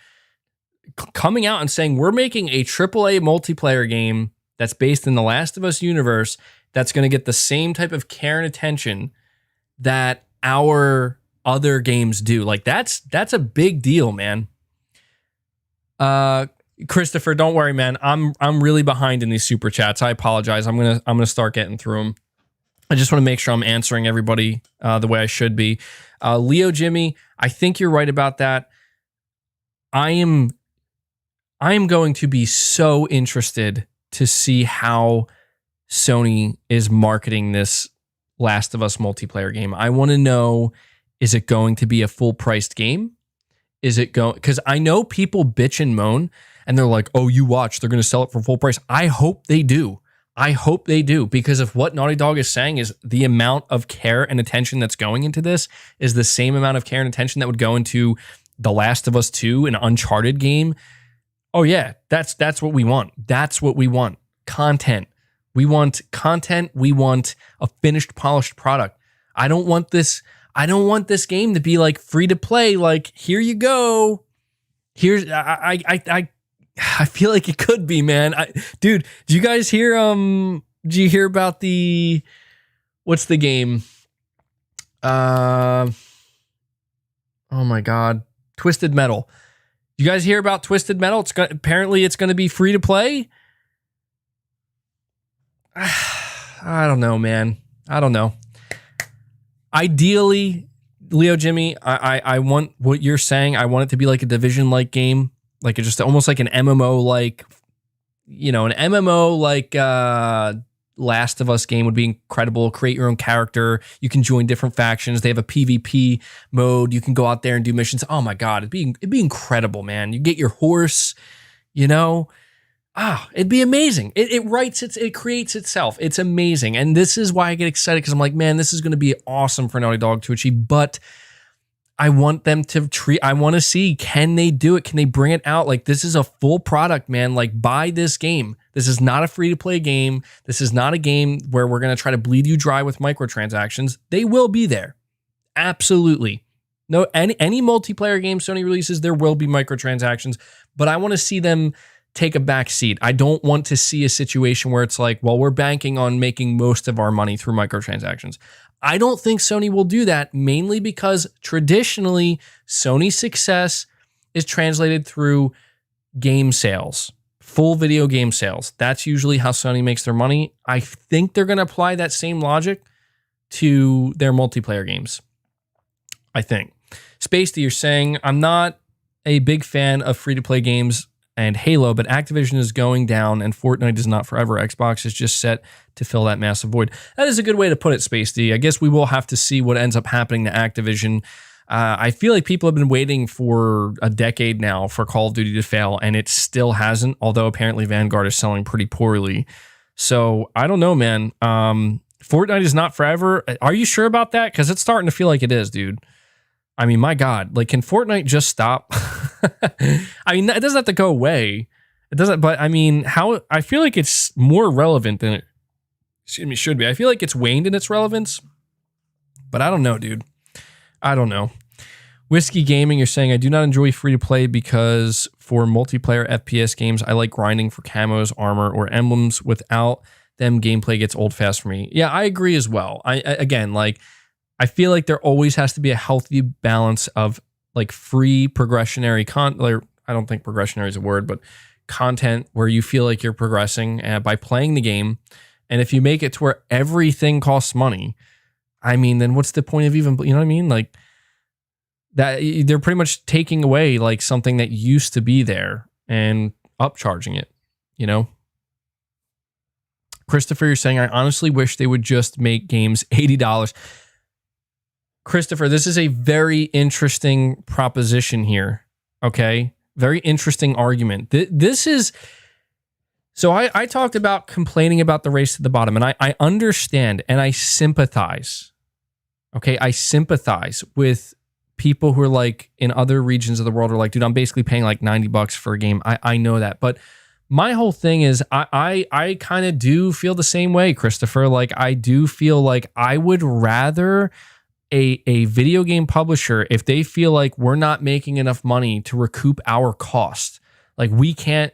coming out and saying, we're making a AAA multiplayer game that's based in the Last of Us universe that's going to get the same type of care and attention that our other games do. Like, that's a big deal, man. Christopher, don't worry, man. I'm really behind in these super chats. I apologize. I'm gonna start getting through them. I just want to make sure I'm answering everybody the way I should be. Leo Jimmy, I think you're right about that. I am going to be so interested to see how Sony is marketing this Last of Us multiplayer game. I want to know, is it going to be a full-priced game? Is it going, because I know people bitch and moan and they're like, oh, you watch, they're going to sell it for full price. I hope they do. I hope they do, because if what Naughty Dog is saying is the amount of care and attention that's going into this is the same amount of care and attention that would go into The Last of Us 2, an Uncharted game. Oh yeah, that's what we want. That's what we want. Content. We want content. We want a finished, polished product. I don't want this game to be like free to play. Like, here you go. Here's I feel like it could be, man. Dude, do you guys hear? Did you hear about what's the game? Oh my God, Twisted Metal. You guys hear about Twisted Metal? Apparently it's going to be free to play. I don't know, man. I don't know. Ideally, Leo Jimmy, I want what you're saying. I want it to be like a Division-like game, like it's just almost like an MMO, like, you know, an MMO like Last of Us game would be incredible. Create your own character. You can join different factions. They have a PvP mode. You can go out there and do missions. Oh my God, it'd be incredible, man. You get your horse, you know. It'd be amazing. It creates itself. It's amazing. And this is why I get excited, because I'm like, man, this is going to be awesome for Naughty Dog to achieve. But I want them to I want to see, can they do it? Can they bring it out? Like, this is a full product, man. Like, buy this game. This is not a free-to-play game. This is not a game where we're going to try to bleed you dry with microtransactions. They will be there. Absolutely. No, any multiplayer game Sony releases, there will be microtransactions. But I want to see them take a back seat. I don't want to see a situation where it's like, well, we're banking on making most of our money through microtransactions. I don't think Sony will do that, mainly because traditionally Sony's success is translated through game sales, full video game sales. That's usually how Sony makes their money. I think they're going to apply that same logic to their multiplayer games. I think. Spacey, you're saying, I'm not a big fan of free-to-play games and Halo, but Activision is going down and Fortnite is not forever. Xbox is just set to fill that massive void. That is a good way to put it, Spacey. I guess we will have to see what ends up happening to Activision. I feel like people have been waiting for a decade now for Call of Duty to fail, and it still hasn't, although apparently Vanguard is selling pretty poorly. So I don't know, man. Fortnite is not forever. Are you sure about that? Because it's starting to feel like it is, dude. I mean, my God, like, can Fortnite just stop? I mean, it doesn't have to go away. It doesn't, but I mean, I feel like it's more relevant than it should be. I feel like it's waned in its relevance, but I don't know, dude. I don't know. Whiskey Gaming, you're saying, I do not enjoy free to play because for multiplayer FPS games, I like grinding for camos, armor, or emblems. Without them, gameplay gets old fast for me. Yeah, I agree as well. I feel like there always has to be a healthy balance of like free progressionary content. I don't think progressionary is a word, but content where you feel like you're progressing by playing the game. And if you make it to where everything costs money, I mean, then what's the point of even, you know what I mean? Like, that they're pretty much taking away like something that used to be there and upcharging it, you know? Christopher, you're saying, I honestly wish they would just make games $80. Christopher, this is a very interesting proposition here. Okay. Very interesting argument. This is, so I talked about complaining about the race to the bottom, and I understand and I sympathize. Okay. I sympathize with people who are like in other regions of the world are like, dude, I'm basically paying like $90 for a game. I know that. But my whole thing is I kind of do feel the same way, Christopher. Like, I do feel like I would rather a video game publisher, if they feel like we're not making enough money to recoup our cost, like we can't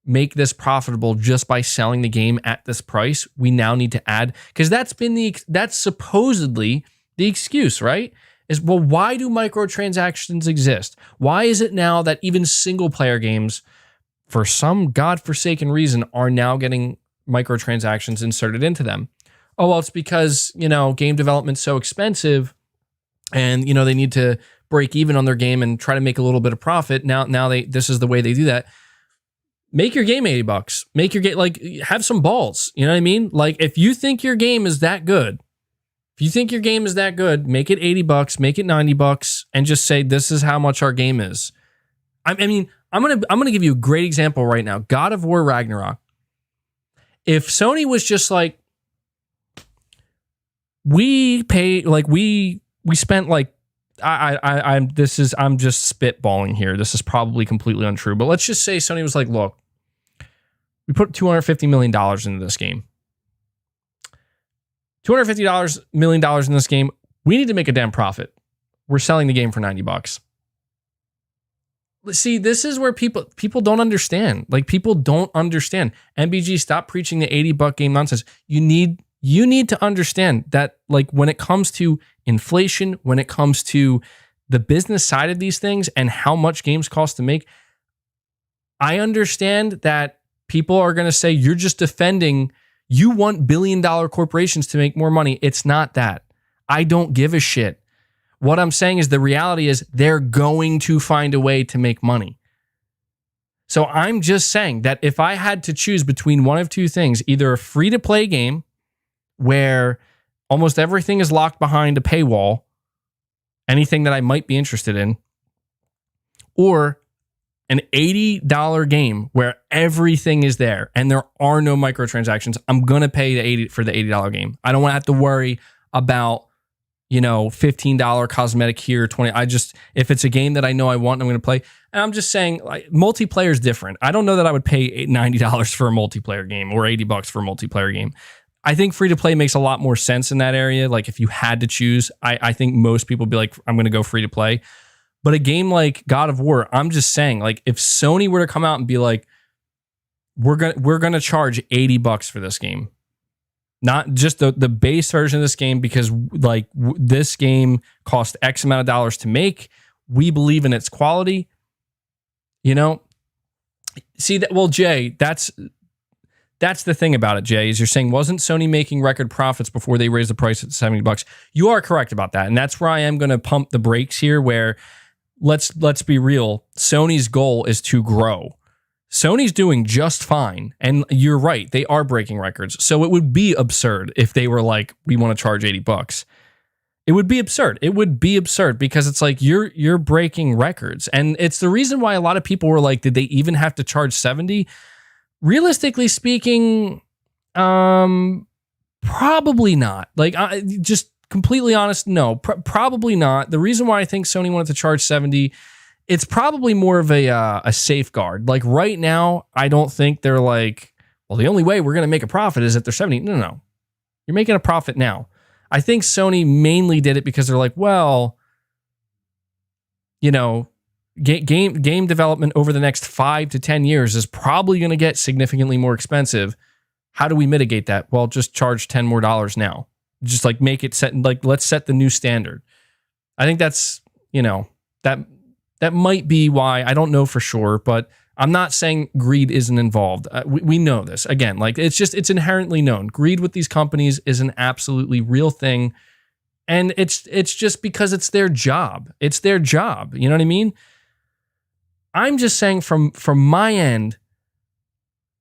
make this profitable just by selling the game at this price, we now need to add, because that's supposedly the excuse, right? Is, well, why do microtransactions exist? Why is it now that even single player games, for some godforsaken reason, are now getting microtransactions inserted into them? Oh, well, it's because, you know, game development's so expensive and, you know, they need to break even on their game and try to make a little bit of profit. Now this is the way they do that. make your game $80. Make your game, like, have some balls. You know what I mean? Like, if you think your game is that good, make it $80, make it $90, and just say, this is how much our game is. I mean, I'm gonna give you a great example right now. God of War Ragnarok. If Sony was just like, we spent like, I'm just spitballing here. This is probably completely untrue, but let's just say Sony was like, look, we put $250 million into this game. $250 million in this game. We need to make a damn profit. We're selling the game for $90. See, this is where people don't understand. Like, people don't understand. MBG, stop preaching the $80 game nonsense. You need to understand that, like, when it comes to inflation, when it comes to the business side of these things and how much games cost to make, I understand that people are going to say, you're just defending, you want billion-dollar corporations to make more money. It's not that. I don't give a shit. What I'm saying is the reality is they're going to find a way to make money. So I'm just saying that if I had to choose between one of two things, either a free-to-play game where almost everything is locked behind a paywall, anything that I might be interested in, or an $80 game where everything is there and there are no microtransactions, I'm going to pay the $80 for the $80 game. I don't want to have to worry about, $15 cosmetic here, 20. If it's a game that I know I want, I'm going to play. And I'm just saying, like, multiplayer is different. I don't know that I would pay $90 for a multiplayer game or $80 for a multiplayer game. I think free to play makes a lot more sense in that area. Like, if you had to choose, I think most people would be like, I'm going to go free to play. But a game like God of War, I'm just saying, like, if Sony were to come out and be like, we're gonna charge $80 for this game, not just the base version of this game, because like this game cost X amount of dollars to make. We believe in its quality. See that? Well, Jay, that's the thing about it, Jay, is you're saying, wasn't Sony making record profits before they raised the price at $70? You are correct about that. And that's where I am going to pump the brakes here, where let's be real. Sony's goal is to grow. Sony's doing just fine. And you're right. They are breaking records. So it would be absurd if they were like, we want to charge $80. It would be absurd. It would be absurd because it's like you're breaking records. And it's the reason why a lot of people were like, did they even have to charge 70? Realistically speaking, probably not. Like, just completely honest, no, probably not. The reason why I think Sony wanted to charge 70, it's probably more of a safeguard. Like, right now, I don't think they're like, well, the only way we're going to make a profit is if they're 70. No. You're making a profit now. I think Sony mainly did it because they're like, well, game development over the next 5 to 10 years is probably going to get significantly more expensive. How do we mitigate that? Well, just charge $10 more now. Just like make it set, like, let's set the new standard. I think that's, that might be why. I don't know for sure, but I'm not saying greed isn't involved. We know this. Again, like, it's inherently known. Greed with these companies is an absolutely real thing. And it's just because it's their job. It's their job. You know what I mean? I'm just saying from my end,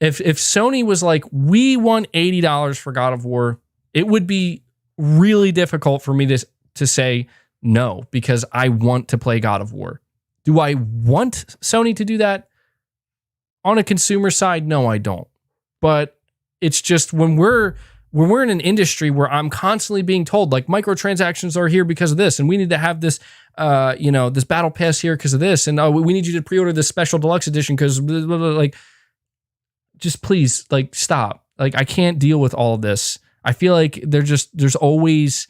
if Sony was like, we want $80 for God of War, it would be really difficult for me to say no, because I want to play God of War. Do I want Sony to do that? On a consumer side, no, I don't. But it's just when we're in an industry where I'm constantly being told, like, microtransactions are here because of this, and we need to have this, this battle pass here because of this, and we need you to pre-order this special deluxe edition because, like, just please, like, stop. Like, I can't deal with all of this. I feel like there's always,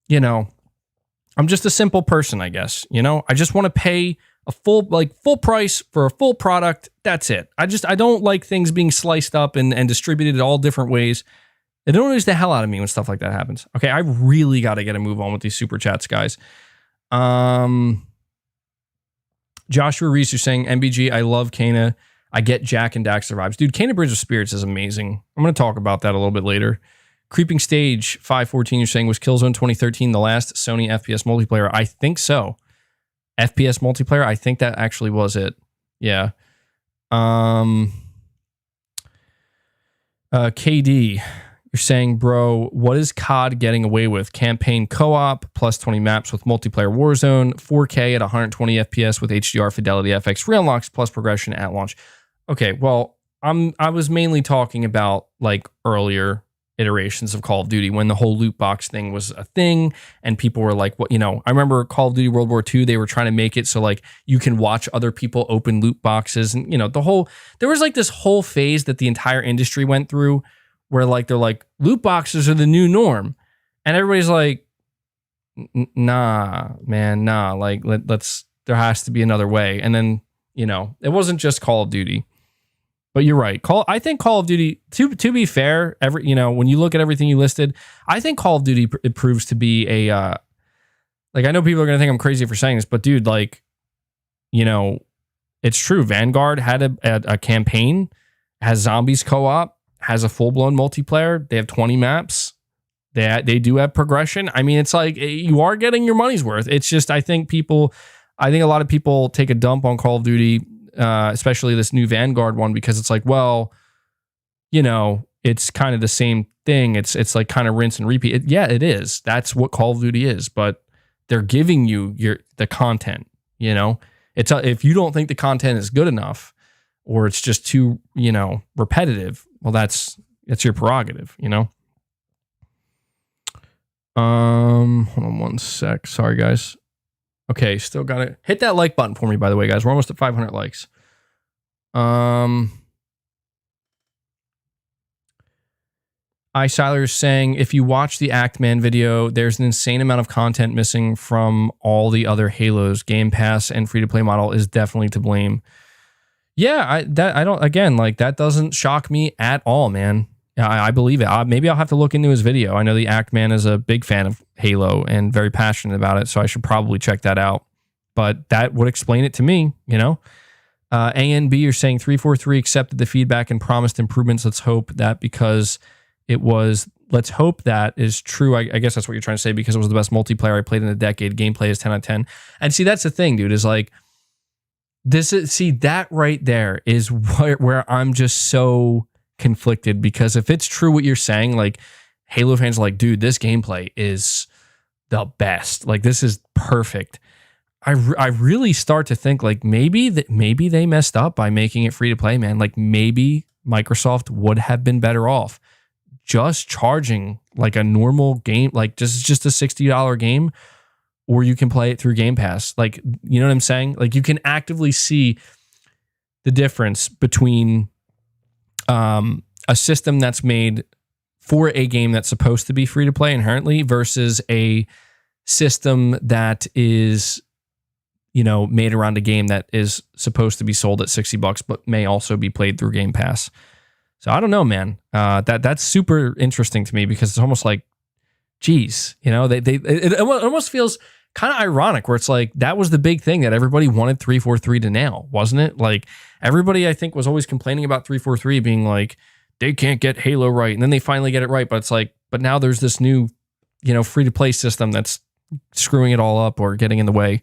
I'm just a simple person, I guess. I just want to pay a full price for a full product. That's it. I don't like things being sliced up and distributed all different ways. It annoys the hell out of me when stuff like that happens. Okay, I really got to get a move on with these super chats, guys. Joshua Reese, you're saying, MBG, I love Kana. I get Jack and Daxter vibes. Dude, Kana Bridge of Spirits is amazing. I'm going to talk about that a little bit later. Creeping Stage 514, you're saying, was Killzone 2013 the last Sony FPS multiplayer? I think so. FPS multiplayer, I think that actually was it. Yeah. KD, you're saying, bro, what is COD getting away with? Campaign co-op, plus 20 maps with multiplayer Warzone, 4K at 120 FPS with HDR Fidelity FX re-unlocks plus progression at launch. Okay, well, I was mainly talking about like earlier iterations of Call of Duty when the whole loot box thing was a thing and people were like, what, I remember Call of Duty World War II, they were trying to make it so like you can watch other people open loot boxes and there was like this whole phase that the entire industry went through where like they're like loot boxes are the new norm and everybody's like, nah, man, nah, like let's there has to be another way. And then it wasn't just Call of Duty. But you're right. I think Call of Duty, to be fair, when you look at everything you listed, I think Call of Duty it proves to be a like, I know people are gonna think I'm crazy for saying this, but dude, like, it's true. Vanguard had a campaign, has zombies co-op, has a full-blown multiplayer. They have 20 maps. They do have progression. I mean, it's like you are getting your money's worth. It's just I think a lot of people take a dump on Call of Duty. Especially this new Vanguard one, because it's like, well, it's kind of the same thing. It's like kind of rinse and repeat. Yeah, it is. That's what Call of Duty is. But they're giving you the content. It's if you don't think the content is good enough, or it's just too repetitive. Well, that's your prerogative. Hold on one sec. Sorry, guys. Okay, still got to hit that like button for me, by the way, guys. We're almost at 500 likes. Siler is saying, if you watch the Act-Man video, there's an insane amount of content missing from all the other Halos. Game Pass and free-to-play model is definitely to blame. Yeah, that doesn't shock me at all, man. I believe it. Maybe I'll have to look into his video. I know the Act-Man is a big fan of Halo and very passionate about it, so I should probably check that out. But that would explain it to me, A&B, you're saying 343 accepted the feedback and promised improvements. Let's hope that is true. I guess that's what you're trying to say, because it was the best multiplayer I played in a decade. Gameplay is 10 out of 10. And see, that's the thing, dude, is like, that right there is where I'm just so conflicted, because if it's true what you're saying, like Halo fans are like, dude, this gameplay is the best, like this is perfect. I really start to think like maybe they messed up by making it free to play, man. Like maybe Microsoft would have been better off just charging like a normal game, like just a $60 game, or you can play it through Game Pass. Like, you know what I'm saying? Like you can actively see the difference between a system that's made for a game that's supposed to be free to play inherently versus a system that is, made around a game that is supposed to be sold at $60, but may also be played through Game Pass. So I don't know, man. That's super interesting to me, because it's almost like, geez, it almost feels kind of ironic where it's like, that was the big thing that everybody wanted 343 to nail, wasn't it? Like everybody, I think, was always complaining about 343 being like, they can't get Halo right. And then they finally get it right. But it's like, but now there's this new, free to play system that's screwing it all up or getting in the way.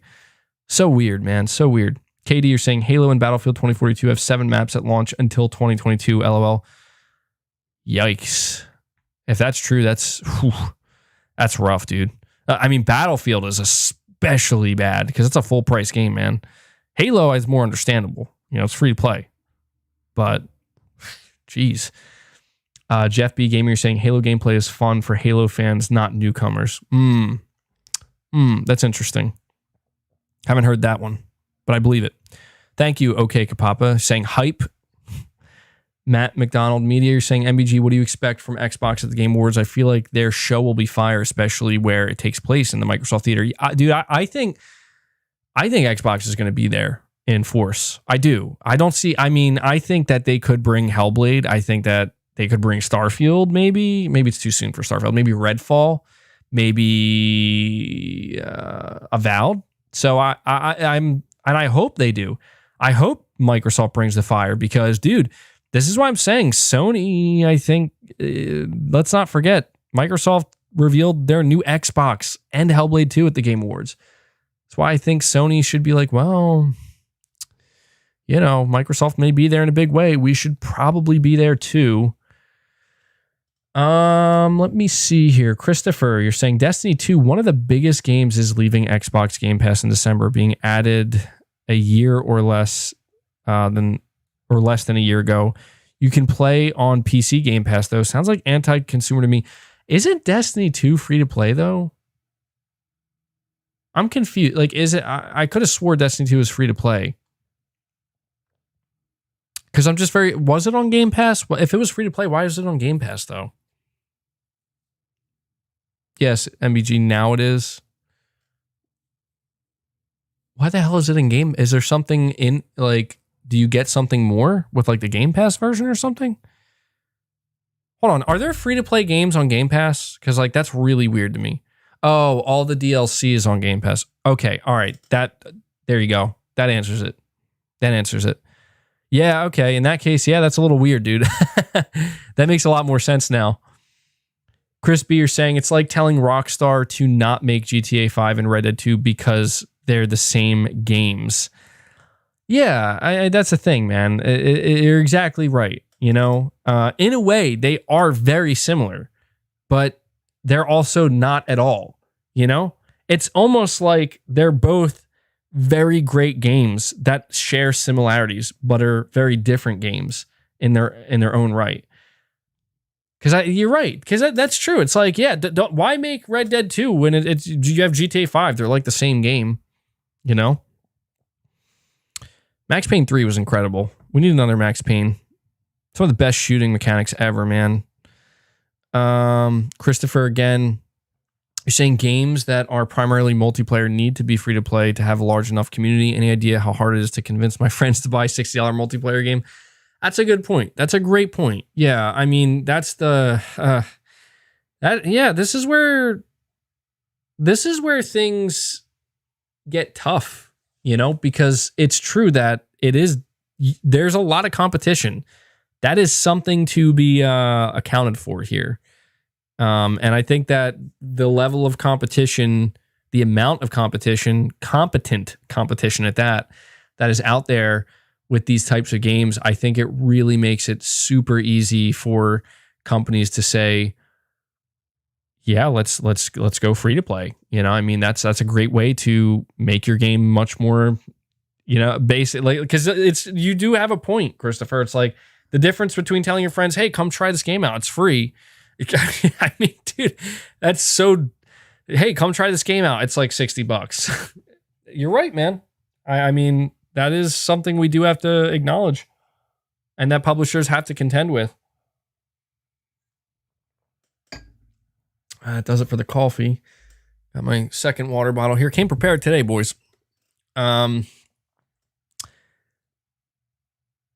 So weird, man. So weird. KD, you're saying Halo and Battlefield 2042 have 7 maps at launch until 2022. LOL. Yikes. If that's true, that's rough, dude. I mean, Battlefield is especially bad because it's a full price game, man. Halo is more understandable. It's free to play. But, geez. Jeff B. Gamer, you're saying Halo gameplay is fun for Halo fans, not newcomers. That's interesting. Haven't heard that one, but I believe it. Thank you, OK Kapapa, saying hype. Matt McDonald Media, you're saying MBG, what do you expect from Xbox at the Game Awards? I feel like their show will be fire, especially where it takes place in the Microsoft Theater. Dude, I think Xbox is going to be there in force. I do. I think that they could bring Hellblade. I think that they could bring Starfield, maybe. Maybe it's too soon for Starfield. Maybe Redfall. Maybe Avowed. So I hope they do. I hope Microsoft brings the fire because, dude, this is why I'm saying Sony, I think, let's not forget, Microsoft revealed their new Xbox and Hellblade 2 at the Game Awards. That's why I think Sony should be like, well, Microsoft may be there in a big way. We should probably be there too. Let me see here. Christopher, you're saying Destiny 2, one of the biggest games is leaving Xbox Game Pass in December, being added a year or less than a year ago. You can play on PC Game Pass though. Sounds like anti-consumer to me. Isn't Destiny 2 free to play though? I'm confused. Like, is it? I could have swore Destiny 2 was free to play. Because I'm just was it on Game Pass? Well, if it was free to play, why is it on Game Pass though? Yes, MBG, now it is. Why the hell is it in game? Is there something in, like, do you get something more with like the Game Pass version or something? Hold on, are there free to play games on Game Pass? Because like that's really weird to me. Oh, all the DLC is on Game Pass. Okay, all right. There you go. That answers it. Yeah, okay. In that case, yeah, that's a little weird, dude. That makes a lot more sense now. Chris B, you're saying it's like telling Rockstar to not make GTA 5 and Red Dead 2 because they're the same games. Yeah, that's the thing, man. You're exactly right. In a way, they are very similar, but they're also not at all. It's almost like they're both very great games that share similarities, but are very different games in their own right. Because you're right. Because that's true. It's like, yeah, why make Red Dead 2 when it's you have GTA 5? They're like the same game, Max Payne 3 was incredible. We need another Max Payne. It's one of the best shooting mechanics ever, man. Christopher, again, you're saying games that are primarily multiplayer need to be free to play to have a large enough community. Any idea how hard it is to convince my friends to buy a $60 multiplayer game? That's a good point. That's a great point. Yeah, I mean, that's the this is where things get tough, because it's true that there's a lot of competition. That is something to be accounted for here. And I think that the level of competition, the amount of competition, competent competition at that is out there with these types of games, I think it really makes it super easy for companies to say, yeah, let's go free to play. I mean, that's a great way to make your game much more, basically, because you do have a point, Christopher. It's like the difference between telling your friends, hey, come try this game out, it's free. I mean, dude, that's so, hey, come try this game out, it's like $60. You're right, man. I mean, that is something we do have to acknowledge and that publishers have to contend with. That does it for the coffee. Got my second water bottle here. Came prepared today, boys.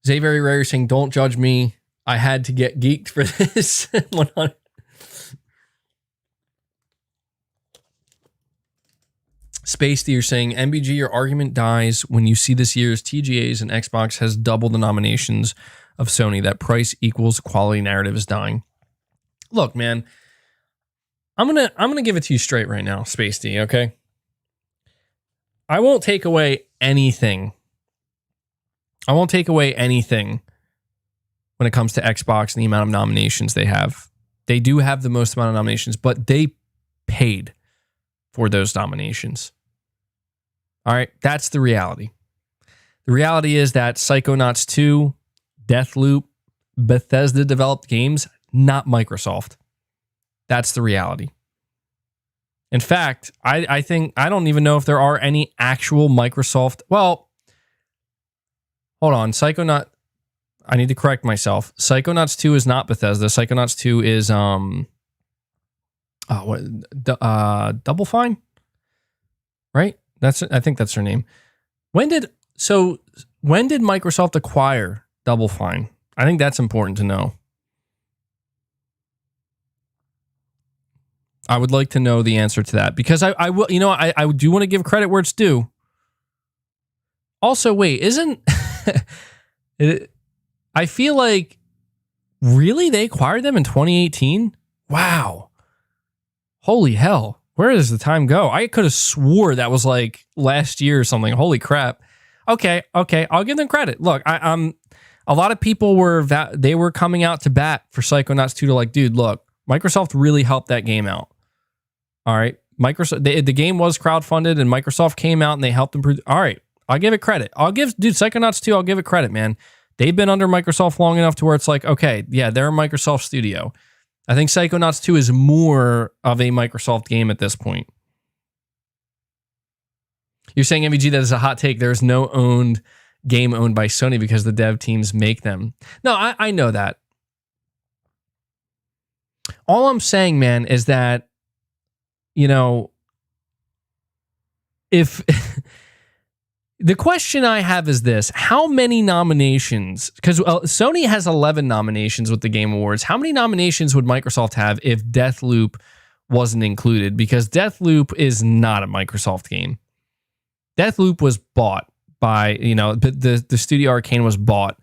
Xavier Rare saying, don't judge me. I had to get geeked for this. 100. Space you're saying, MBG, your argument dies when you see this year's TGAs and Xbox has double the nominations of Sony. That price equals quality narrative is dying. Look, man, I'm gonna give it to you straight right now, Space D, okay? I won't take away anything. When it comes to Xbox and the amount of nominations they have. They do have the most amount of nominations, but they paid for those nominations. All right, that's the reality. The reality is that Psychonauts 2, Deathloop, Bethesda developed games, not Microsoft. That's the reality. In fact, I think, I don't even know if there are any actual Microsoft, well, hold on, I need to correct myself. Psychonauts 2 is not Bethesda. Psychonauts 2 is Double Fine? Right? I think that's her name. When did Microsoft acquire Double Fine? I think that's important to know. I would like to know the answer to that because I will, I do want to give credit where it's due. Also, wait, isn't I feel like really they acquired them in 2018? Wow. Holy hell. Where does the time go? I could have swore that was like last year or something. Holy crap. Okay, I'll give them credit. Look, I'm a lot of people were they were coming out to bat for Psychonauts 2 to like, dude, look, Microsoft really helped that game out. All right, Microsoft, the game was crowdfunded, and Microsoft came out and they helped them. All right, I'll give it credit. Psychonauts 2, I'll give it credit, man. They've been under Microsoft long enough to where it's like, okay, yeah, they're a Microsoft studio. I think Psychonauts 2 is more of a Microsoft game at this point. You're saying, MVG, that is a hot take. There's no game owned by Sony because the dev teams make them. No, I know that. All I'm saying, man, is that, you know, if the question I have is this: how many nominations? Because Sony has 11 nominations with the Game Awards. How many nominations would Microsoft have if Deathloop wasn't included? Because Deathloop is not a Microsoft game. Deathloop was bought by, you know, the Studio Arcane was bought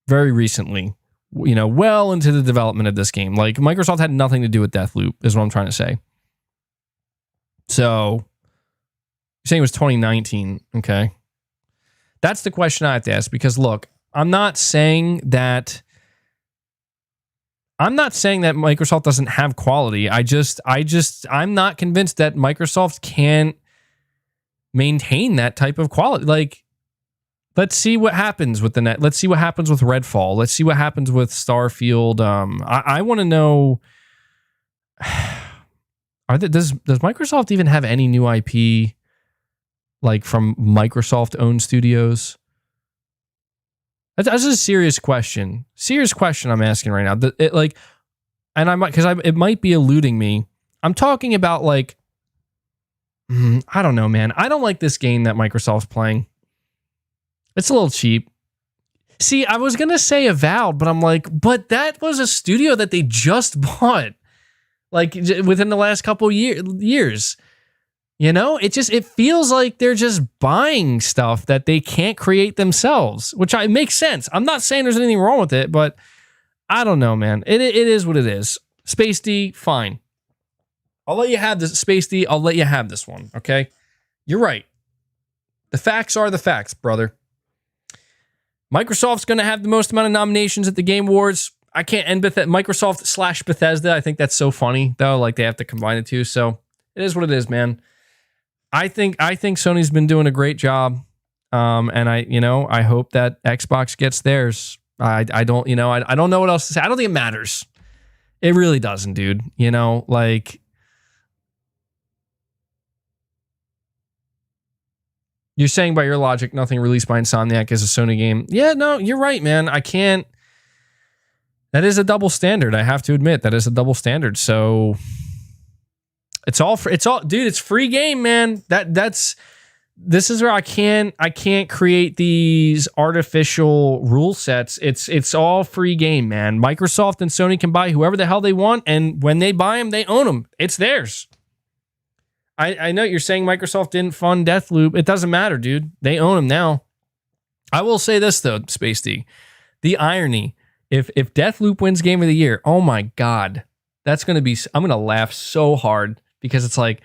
very recently, you know, well into the development of this game. Like, Microsoft had nothing to do with Deathloop, is what I'm trying to say. So, you're saying it was 2019, okay? That's the question I have to ask, because look, I'm not saying that Microsoft doesn't have quality. I'm not convinced that Microsoft can maintain that type of quality. Like, let's see what happens with the net. Let's see what happens with Redfall. Let's see what happens with Starfield. I want to know, does Microsoft even have any new IP like from Microsoft-owned studios? That's a serious question. Serious question I'm asking right now. It might be eluding me. I'm talking about like, I don't know, man. I don't like this game that Microsoft's playing. It's a little cheap. See, I was going to say Avowed, but I'm like, but that was a studio that they just bought, like, within the last couple years. You know, it feels like they're just buying stuff that they can't create themselves, which it makes sense. I'm not saying there's anything wrong with it, but I don't know, man. It is what it is. Space D, fine. I'll let you have this, Space D. I'll let you have this one, okay? You're right. The facts are the facts, brother. Microsoft's going to have the most amount of nominations at the Game Awards. I can't end Microsoft / Bethesda. I think that's so funny, though. Like, they have to combine the two. So it is what it is, man. I think Sony's been doing a great job. And I hope that Xbox gets theirs. I don't know what else to say. I don't think it matters. It really doesn't, dude. You know, like, you're saying by your logic, nothing released by Insomniac is a Sony game. Yeah, no, you're right, man. I can't. That is a double standard. I have to admit, that is a double standard. So it's all, dude, it's free game, man. This is where I can't create these artificial rule sets. It's all free game, man. Microsoft and Sony can buy whoever the hell they want, and when they buy them, they own them. It's theirs. I know you're saying Microsoft didn't fund Deathloop. It doesn't matter, dude. They own them now. I will say this, though, Space D. The irony, if Deathloop wins Game of the Year, oh my God, that's going to be, I'm going to laugh so hard, because it's like,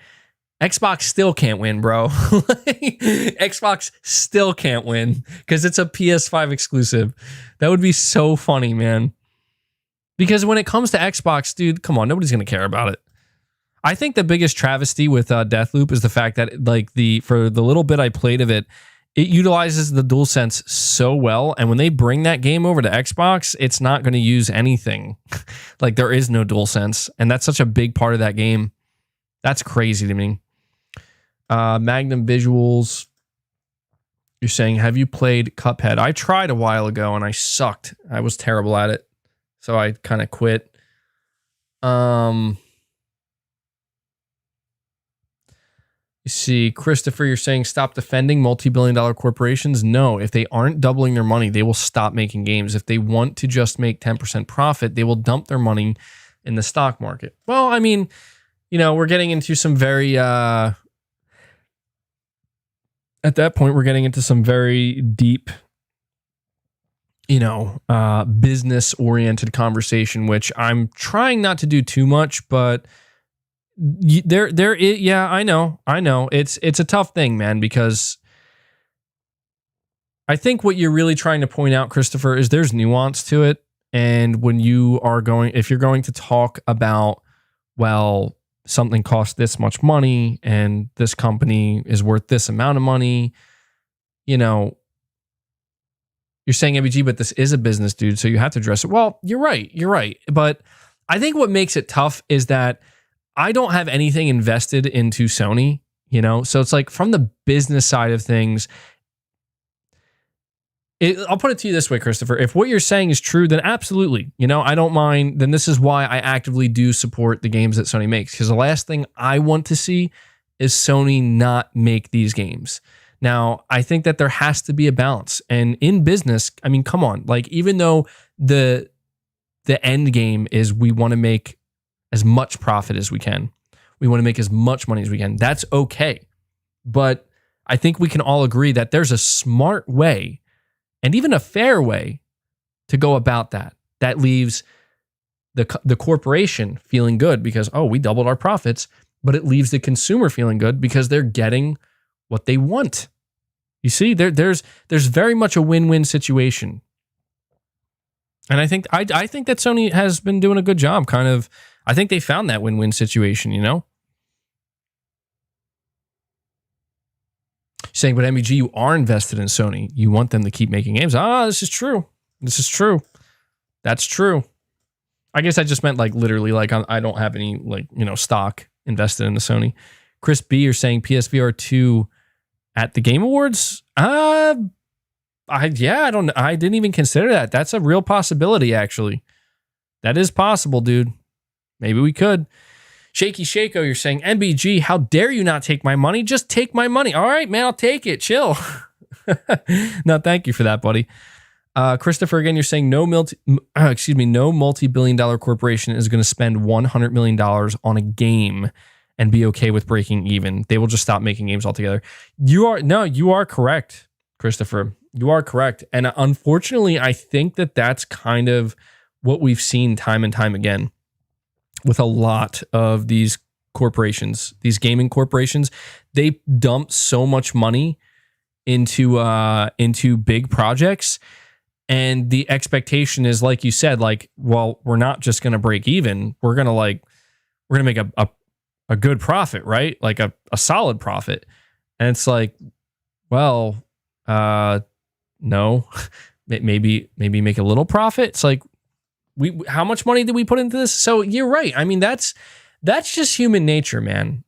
Xbox still can't win, bro. Xbox still can't win because it's a PS5 exclusive. That would be so funny, man. Because when it comes to Xbox, dude, come on, nobody's going to care about it. I think the biggest travesty with Deathloop is the fact that, like, for the little bit I played of it, it utilizes the DualSense so well, and when they bring that game over to Xbox, it's not going to use anything. Like, there is no DualSense, and that's such a big part of that game. That's crazy to me. Magnum Visuals, you're saying, have you played Cuphead? I tried a while ago, and I sucked. I was terrible at it, so I kind of quit. You see, Christopher, you're saying stop defending multi-billion-dollar corporations. No, if they aren't doubling their money, they will stop making games. If they want to just make 10% profit, they will dump their money in the stock market. Well, I mean, you know, we're getting into some very, at that point, we're getting into some very deep, you know, business-oriented conversation, which I'm trying not to do too much, but there is, yeah, I know. It's a tough thing, man, because I think what you're really trying to point out, Christopher, is there's nuance to it. And when you are if you're going to talk about, well, something costs this much money and this company is worth this amount of money, you know, you're saying MBG, but this is a business, dude. So you have to address it. Well, you're right. But I think what makes it tough is that I don't have anything invested into Sony, you know? So it's like from the business side of things, I'll put it to you this way, Christopher. If what you're saying is true, then absolutely. You know, I don't mind. Then this is why I actively do support the games that Sony makes. Because the last thing I want to see is Sony not make these games. Now, I think that there has to be a balance. And in business, I mean, come on. Like, even though the end game is we want to make as much profit as we can. We want to make as much money as we can. That's okay. But I think we can all agree that there's a smart way and even a fair way to go about that. That leaves the corporation feeling good because, oh, we doubled our profits, but it leaves the consumer feeling good because they're getting what they want. You see, there's very much a win-win situation. And I think that Sony has been doing a good job. Kind of, I think they found that win-win situation, you know? Saying, but MEG, you are invested in Sony. You want them to keep making games. This is true. That's true. I guess I just meant like literally, like I don't have any like, you know, stock invested in the Sony. Chris B, you're saying PSVR 2 at the Game Awards? I didn't even consider that. That's a real possibility, actually. That is possible, dude. Maybe we could. Shaky Shako, you're saying, MBG, how dare you not take my money? Just take my money. All right, man, I'll take it. Chill. No, thank you for that, buddy. Christopher, again, you're saying no multi-billion-dollar corporation is going to spend $100 million on a game and be okay with breaking even. They will just stop making games altogether. You are correct, Christopher. You are correct. And unfortunately, I think that that's kind of what we've seen time and time again with a lot of these corporations, these gaming corporations. They dump so much money into big projects. And the expectation is, like you said, like, well, we're not just going to break even. We're going to make a good profit, right? Like a solid profit. And it's like, well, no, maybe make a little profit. It's like, how much money did we put into this? So you're right. I mean, that's just human nature, man.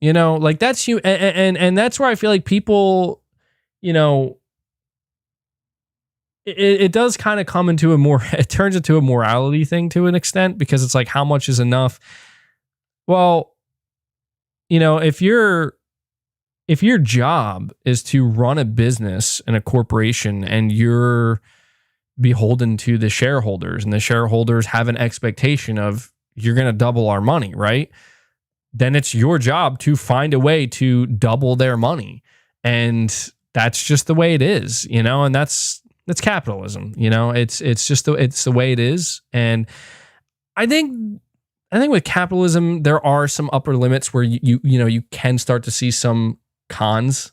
You know, like that's you. And that's where I feel like people, you know, it does kind of come into it turns into a morality thing to an extent, because it's like, how much is enough? Well, you know, if your job is to run a business and a corporation and you're beholden to the shareholders and the shareholders have an expectation of you're going to double our money, right? Then it's your job to find a way to double their money. And that's just the way it is, you know, and that's capitalism, you know, it's the way it is. And I think with capitalism, there are some upper limits where you can start to see some cons,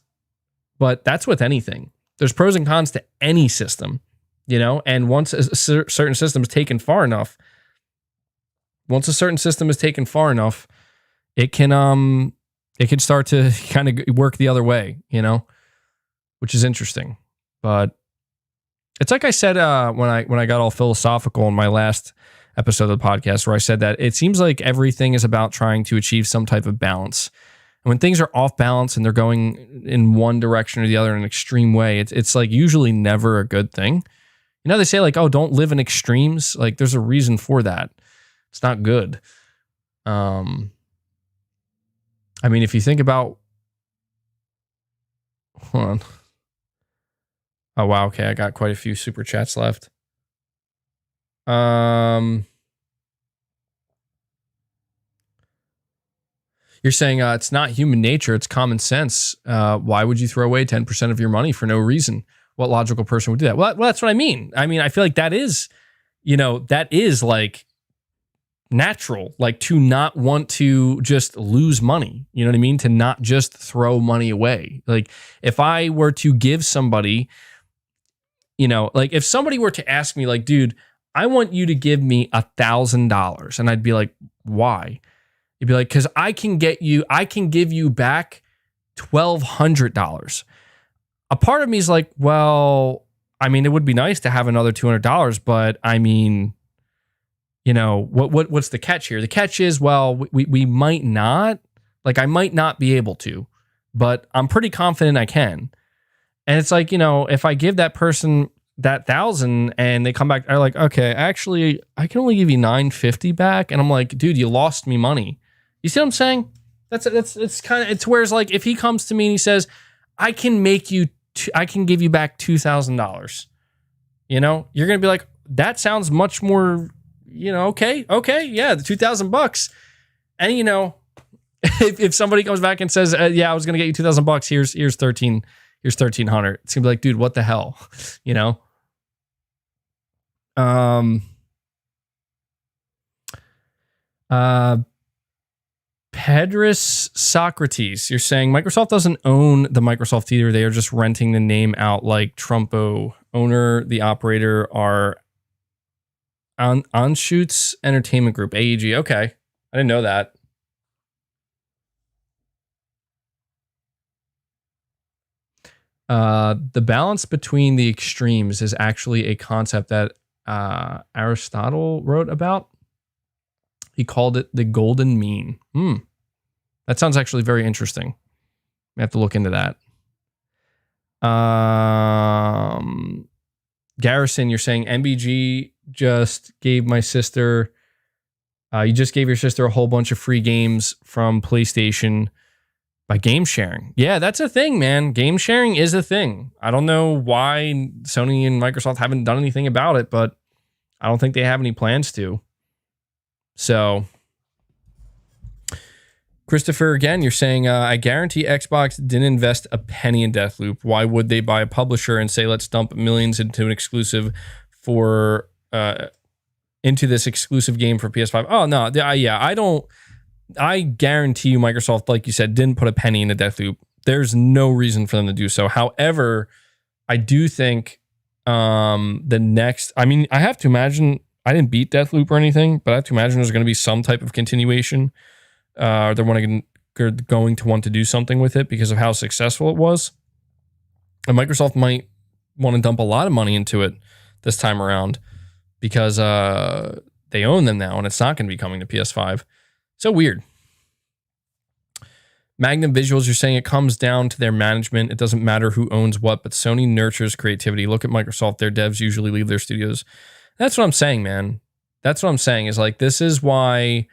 but that's with anything. There's pros and cons to any system, you know, and once a certain system is taken far enough, it can start to kind of work the other way, you know, which is interesting. But it's like I said when I got all philosophical in my last episode of the podcast, where I said that it seems like everything is about trying to achieve some type of balance. And when things are off balance and they're going in one direction or the other in an extreme way, it's like usually never a good thing. You know, they say like, oh, don't live in extremes. Like there's a reason for that. It's not good. I mean, if you think about, hold on. Oh, wow. Okay. I got quite a few super chats left. You're saying it's not human nature, it's common sense. Why would you throw away 10% of your money for no reason? What logical person would do that? Well, that's what I mean. I mean, I feel like that is like natural, like to not want to just lose money. You know what I mean? To not just throw money away. Like if I were to give somebody You know, like if somebody were to ask me like, dude, I want you to give me $1,000, and I'd be like, why? You'd be like, because I can give you back $1,200. A part of me is like, well, I mean, it would be nice to have another $200, but I mean, you know, what's the catch here? The catch is, well, we might not, like, I might not be able to, but I'm pretty confident I can. And it's like, you know, if I give that person that 1,000 and they come back, they're like, okay, actually, I can only give you $950 back. And I'm like, dude, you lost me money. You see what I'm saying? It's where it's like, if he comes to me and he says, I can give you back $2,000. You know, you're going to be like, that sounds much more, you know, okay. Yeah. The $2,000. And you know, if somebody comes back and says, yeah, I was going to get you $2,000. Here's $1,300. It's gonna be like, dude, what the hell? You know? Pedris Socrates, you're saying Microsoft doesn't own the Microsoft Theater. They are just renting the name out like Trumpo. Owner, the operator are Anschutz Entertainment Group, AEG. Okay. I didn't know that. The balance between the extremes is actually a concept that Aristotle wrote about. He called it the golden mean. That sounds actually very interesting. I have to look into that. Garrison, you're saying MBG just gave my sister... you just gave your sister a whole bunch of free games from PlayStation by game sharing. Yeah, that's a thing, man. Game sharing is a thing. I don't know why Sony and Microsoft haven't done anything about it, but I don't think they have any plans to. So, Christopher, again, you're saying, I guarantee Xbox didn't invest a penny in Deathloop. Why would they buy a publisher and say, let's dump millions into an exclusive for, into this exclusive game for PS5? Oh, no. Yeah, I guarantee you Microsoft, like you said, didn't put a penny into Deathloop. There's no reason for them to do so. However, I do think the next... I mean, I have to imagine... I didn't beat Deathloop or anything, but I have to imagine there's going to be some type of continuation. They're going to want to do something with it because of how successful it was. And Microsoft might want to dump a lot of money into it this time around because they own them now and it's not going to be coming to PS5. So weird. Magnum Visuals, you're saying it comes down to their management. It doesn't matter who owns what, but Sony nurtures creativity. Look at Microsoft. Their devs usually leave their studios. That's what I'm saying, man. That's what I'm saying is like, this is why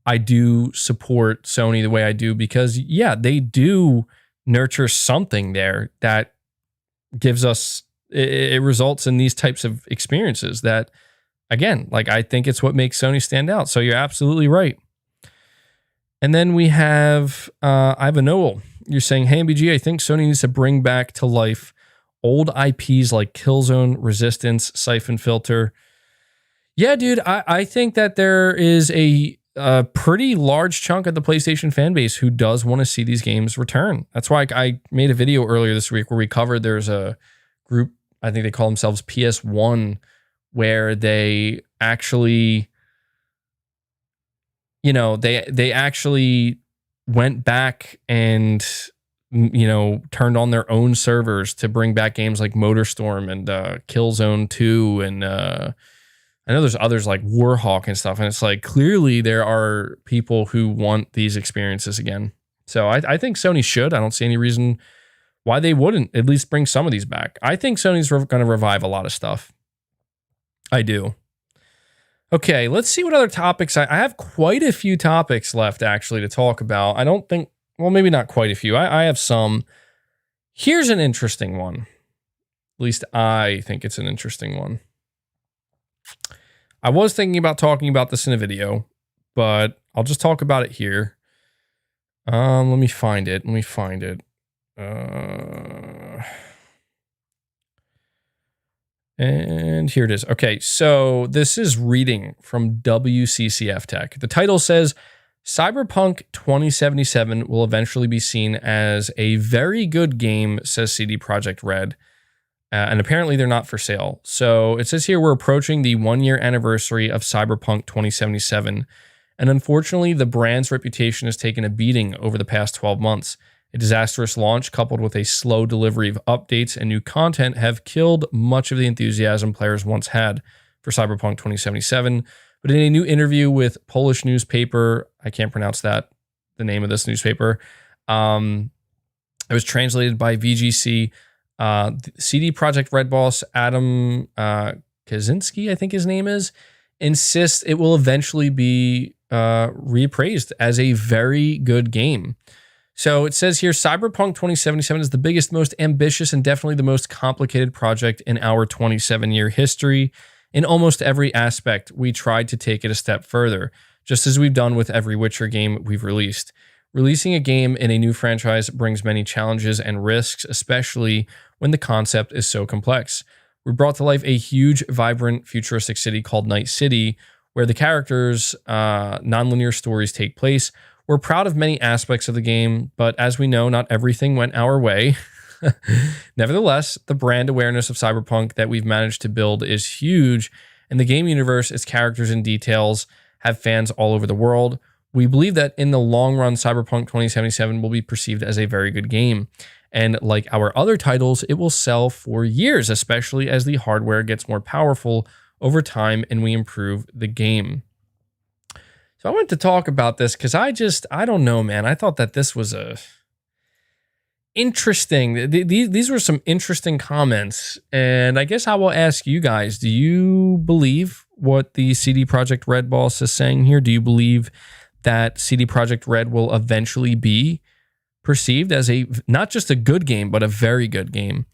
I do support Sony the way I do, because yeah, they do nurture something there that gives us, it results in these types of experiences that, again, like I think it's what makes Sony stand out. So you're absolutely right. And then we have Ivan Noel. You're saying, hey, MBG, I think Sony needs to bring back to life old IPs like Killzone, Resistance, Siphon Filter. Yeah, dude, I think that there is a pretty large chunk of the PlayStation fan base who does want to see these games return. That's why I made a video earlier this week where we covered there's a group, I think they call themselves PS1, where they actually... You know, they actually went back and, you know, turned on their own servers to bring back games like MotorStorm and Killzone 2. And I know there's others like Warhawk and stuff. And it's like, clearly there are people who want these experiences again. So I think Sony should. I don't see any reason why they wouldn't at least bring some of these back. I think Sony's going to revive a lot of stuff. I do. Okay, let's see what other topics. I have quite a few topics left, actually, to talk about. I don't think, well, maybe not quite a few. I have some. Here's an interesting one. At least I think it's an interesting one. I was thinking about talking about this in a video, but I'll just talk about it here. Let me find it. And here it is. Okay, so this is reading from WCCF Tech. The title says, Cyberpunk 2077 will eventually be seen as a very good game, says CD Projekt Red. and apparently they're not for sale. So it says here we're approaching the 1-year anniversary of Cyberpunk 2077, and unfortunately, the brand's reputation has taken a beating over the past 12 months. A disastrous launch coupled with a slow delivery of updates and new content have killed much of the enthusiasm players once had for Cyberpunk 2077. But in a new interview with Polish newspaper, I can't pronounce that, the name of this newspaper, it was translated by VGC. CD Projekt Red boss Adam Kaczynski, I think his name is, insists it will eventually be reappraised as a very good game. So it says here, Cyberpunk 2077 is the biggest, most ambitious, and definitely the most complicated project in our 27-year history. In almost every aspect, we tried to take it a step further, just as we've done with every Witcher game we've released. Releasing a game in a new franchise brings many challenges and risks, especially when the concept is so complex. We brought to life a huge, vibrant, futuristic city called Night City, where the characters' nonlinear stories take place. We're proud of many aspects of the game, but as we know, not everything went our way. Nevertheless, the brand awareness of Cyberpunk that we've managed to build is huge, and the game universe, its characters and details have fans all over the world. We believe that in the long run, Cyberpunk 2077 will be perceived as a very good game. And like our other titles, it will sell for years, especially as the hardware gets more powerful over time and we improve the game. So I wanted to talk about this because I don't know, man. I thought that this was interesting. These were some interesting comments. And I guess I will ask you guys, do you believe what the CD Projekt Red boss is saying here? Do you believe that CD Projekt Red will eventually be perceived as a not just a good game, but a very good game?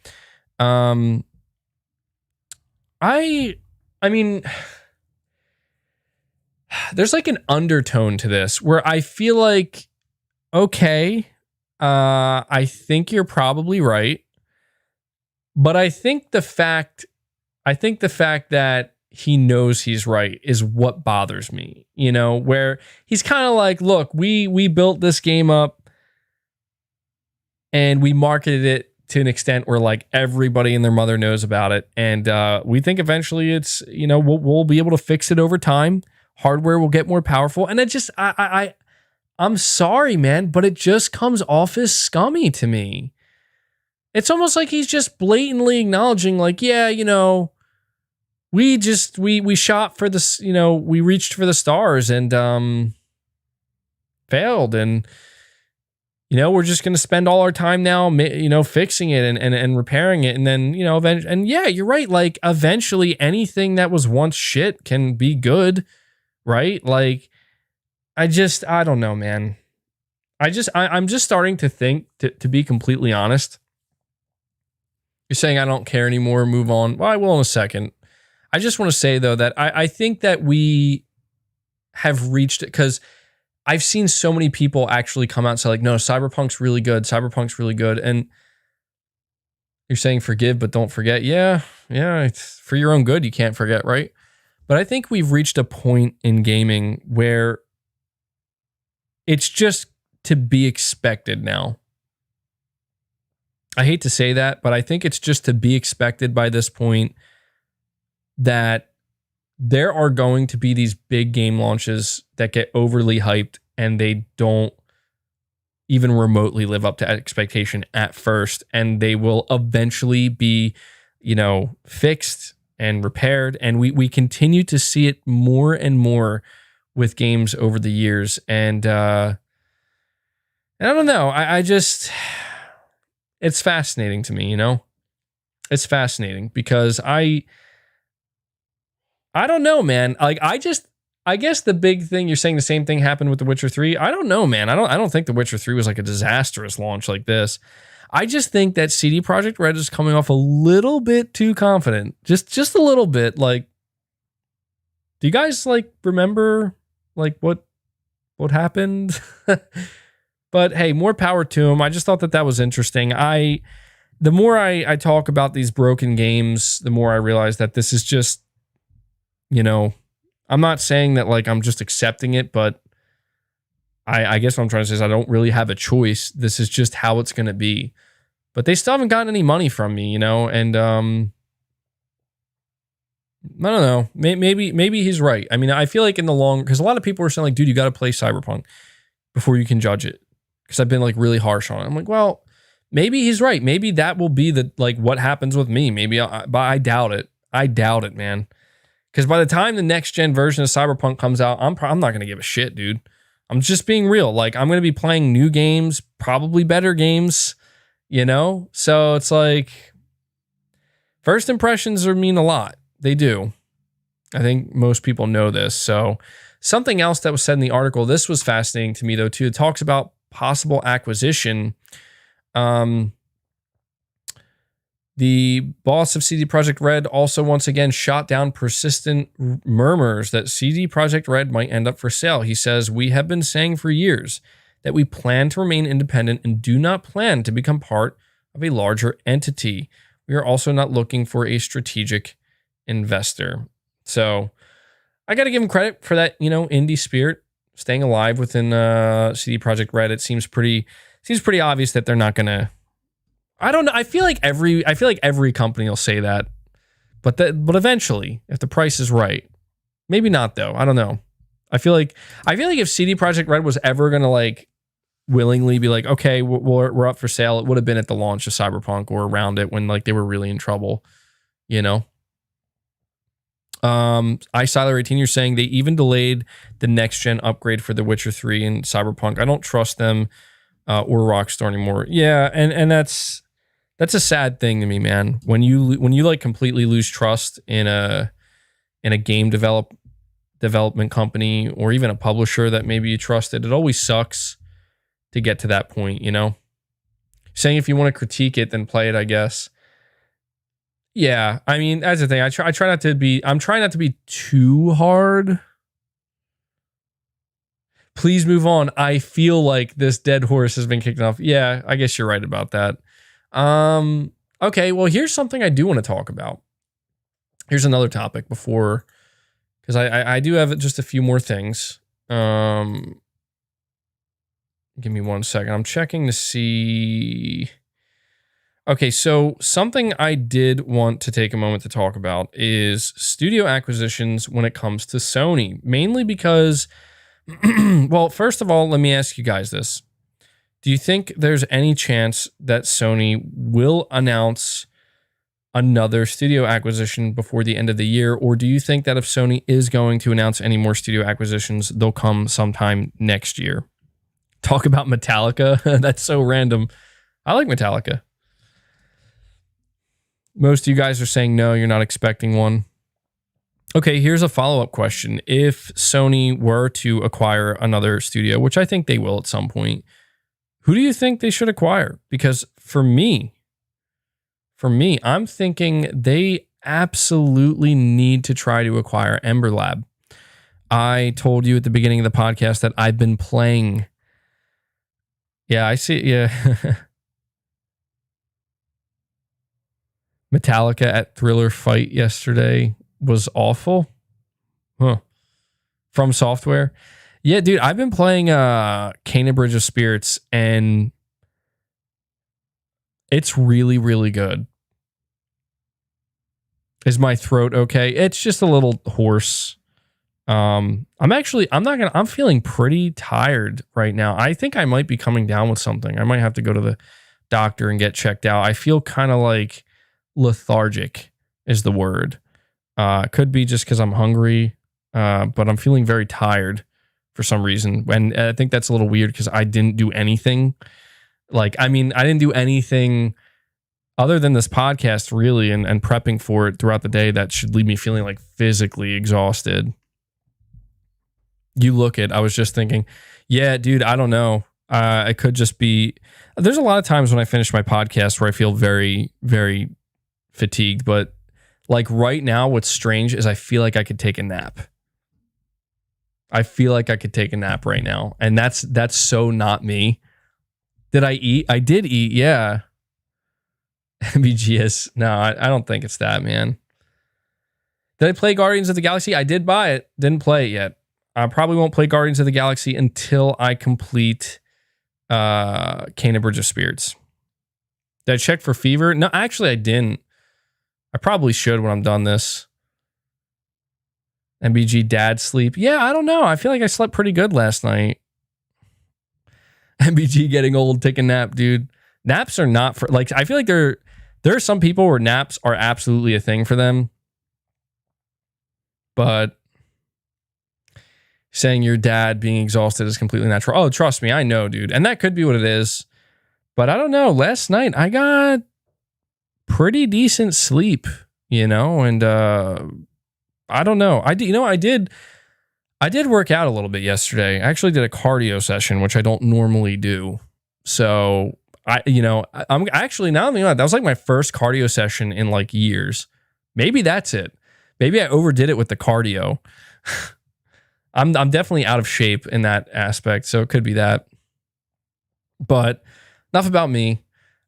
I mean, there's like an undertone to this where I feel like, okay, I think you're probably right, but I think the fact that he knows he's right is what bothers me, where he's kind of like, look, we built this game up and we marketed it to an extent where like everybody and their mother knows about it. And we think eventually it's, we'll be able to fix it over time. Hardware will get more powerful. And it just, I'm sorry, man, but it just comes off as scummy to me. It's almost like he's just blatantly acknowledging like, yeah, we shot for this, we reached for the stars and failed. And, we're just going to spend all our time now, fixing it and repairing it. And then, eventually, and yeah, you're right. Like eventually anything that was once shit can be good, right? Like, I don't know, man. I'm just starting to think, to be completely honest. You're saying I don't care anymore, move on. Well, I will in a second. I just want to say, though, that I think that we have reached it because I've seen so many people actually come out and say, like, no, Cyberpunk's really good. Cyberpunk's really good. And you're saying forgive, but don't forget. Yeah, it's for your own good. You can't forget, right? But I think we've reached a point in gaming where it's just to be expected now. I hate to say that, but I think it's just to be expected by this point that there are going to be these big game launches that get overly hyped and they don't even remotely live up to expectation at first. And they will eventually be, fixed and repaired. And we continue to see it more and more with games over the years. And I don't know. I just, it's fascinating to me, It's fascinating because I don't know, man. Like I guess the big thing you're saying the same thing happened with The Witcher 3. I don't know, man. I don't think The Witcher 3 was like a disastrous launch like this. I just think that CD Projekt Red is coming off a little bit too confident. Just a little bit. Like, do you guys like remember like what happened? But hey, more power to him. I just thought that was interesting. The more I talk about these broken games, the more I realize that this is just, I'm not saying that like I'm just accepting it, but I guess what I'm trying to say is I don't really have a choice. This is just how it's going to be. But they still haven't gotten any money from me, and I don't know. Maybe he's right. I mean, I feel like in the long, because a lot of people are saying like, dude, you got to play Cyberpunk before you can judge it. Because I've been like really harsh on it. I'm like, well, maybe he's right. Maybe that will be the like what happens with me. But I doubt it. I doubt it, man. Because by the time the next gen version of Cyberpunk comes out, I'm not going to give a shit, dude. I'm just being real. Like, I'm going to be playing new games, probably better games, So it's like, first impressions mean a lot. They do. I think most people know this. So something else that was said in the article, this was fascinating to me, though, too. It talks about possible acquisition. The boss of CD Projekt Red also once again shot down persistent murmurs that CD Projekt Red might end up for sale. He says, "We have been saying for years that we plan to remain independent and do not plan to become part of a larger entity. We are also not looking for a strategic investor." So I got to give him credit for that, indie spirit, staying alive within CD Projekt Red. It seems pretty obvious that they're not going to. I don't know. I feel like every company will say that, but eventually, if the price is right, maybe not though. I don't know. I feel like if CD Projekt Red was ever gonna like willingly be like, okay, we're up for sale, it would have been at the launch of Cyberpunk or around it when like they were really in trouble, iStyler18, you're saying they even delayed the next gen upgrade for The Witcher 3 and Cyberpunk. I don't trust them or Rockstar anymore. Yeah, and that's a sad thing to me, man. When you like completely lose trust in a game development company or even a publisher that maybe you trusted, it always sucks to get to that point, Saying if you want to critique it, then play it, I guess. Yeah, I mean, that's the thing. I'm trying not to be too hard. Please move on. I feel like this dead horse has been kicked off. Yeah, I guess you're right about that. Okay, well, here's something I do want to talk about. Here's another topic because I do have just a few more things. Give me 1 second. I'm checking to see. Okay, so something I did want to take a moment to talk about is studio acquisitions when it comes to Sony, mainly because, well, first of all, let me ask you guys this. Do you think there's any chance that Sony will announce another studio acquisition before the end of the year? Or do you think that if Sony is going to announce any more studio acquisitions, they'll come sometime next year? Talk about Metallica. That's so random. I like Metallica. Most of you guys are saying no, you're not expecting one. Okay, here's a follow-up question. If Sony were to acquire another studio, which I think they will at some point, who do you think they should acquire? Because for me, I'm thinking they absolutely need to try to acquire Ember Lab. I told you at the beginning of the podcast that I've been playing. Yeah, I see. Yeah. Metallica at Thriller Fight yesterday was awful. Huh. From Software. Yeah, dude, I've been playing Kena Bridge of Spirits, and it's really, really good. Is my throat okay? It's just a little hoarse. I'm feeling pretty tired right now. I think I might be coming down with something. I might have to go to the doctor and get checked out. I feel kind of like lethargic is the word. Could be just because I'm hungry, but I'm feeling very tired for some reason. And I think that's a little weird because I didn't do anything. I didn't do anything other than this podcast, really, and prepping for it throughout the day that should leave me feeling like physically exhausted. I was just thinking, yeah, dude, I don't know. It could just be, there's a lot of times when I finish my podcast where I feel very, very fatigued, but like right now, what's strange is I feel like I could take a nap. I feel like I could take a nap right now. And that's so not me. Did I eat? I did eat. Yeah. BGS. No, I don't think it's that, man. Did I play Guardians of the Galaxy? I did buy it. Didn't play it yet. I probably won't play Guardians of the Galaxy until I complete Kena Bridge of Spirits. Did I check for fever? No, actually I didn't. I probably should when I'm done this. MBG dad sleep. Yeah, I don't know. I feel like I slept pretty good last night. MBG getting old, take a nap, dude. Naps are not for, like, I feel like there are some people where naps are absolutely a thing for them. But saying your dad being exhausted is completely natural. Oh, trust me, I know, dude. And that could be what it is. But I don't know. Last night I got pretty decent sleep, and I don't know. I did work out a little bit yesterday. I actually did a cardio session, which I don't normally do. So I'm actually, now that that was like my first cardio session in like years. Maybe that's it. Maybe I overdid it with the cardio. I'm definitely out of shape in that aspect, so it could be that. But enough about me.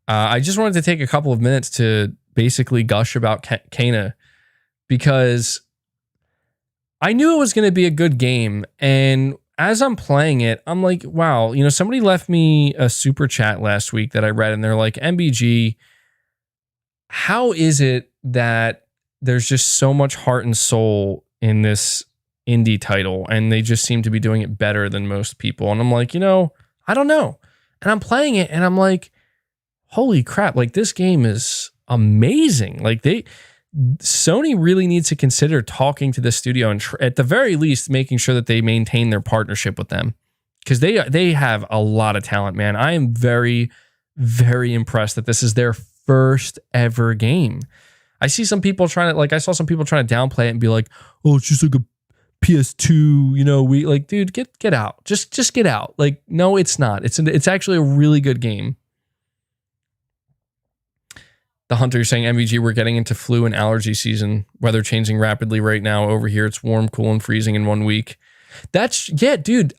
I just wanted to take a couple of minutes to basically gush about Kena, because I knew it was going to be a good game, and as I'm playing it, I'm like, wow, somebody left me a super chat last week that I read, and they're like, MBG, how is it that there's just so much heart and soul in this indie title, and they just seem to be doing it better than most people? And I'm like, I don't know. And I'm playing it, and I'm like, holy crap, like, this game is amazing. Like, Sony really needs to consider talking to the studio and at the very least making sure that they maintain their partnership with them, because they have a lot of talent, man. I am very, very impressed that this is their first ever game. I see some people I saw some people trying to downplay it and be like, oh, it's just like a PS2, we like, dude, get out. Just get out. Like, no, it's not. It's actually a really good game. The Hunter, you're saying, MVG, we're getting into flu and allergy season. Weather changing rapidly right now. Over here, it's warm, cool, and freezing in 1 week. Yeah, dude.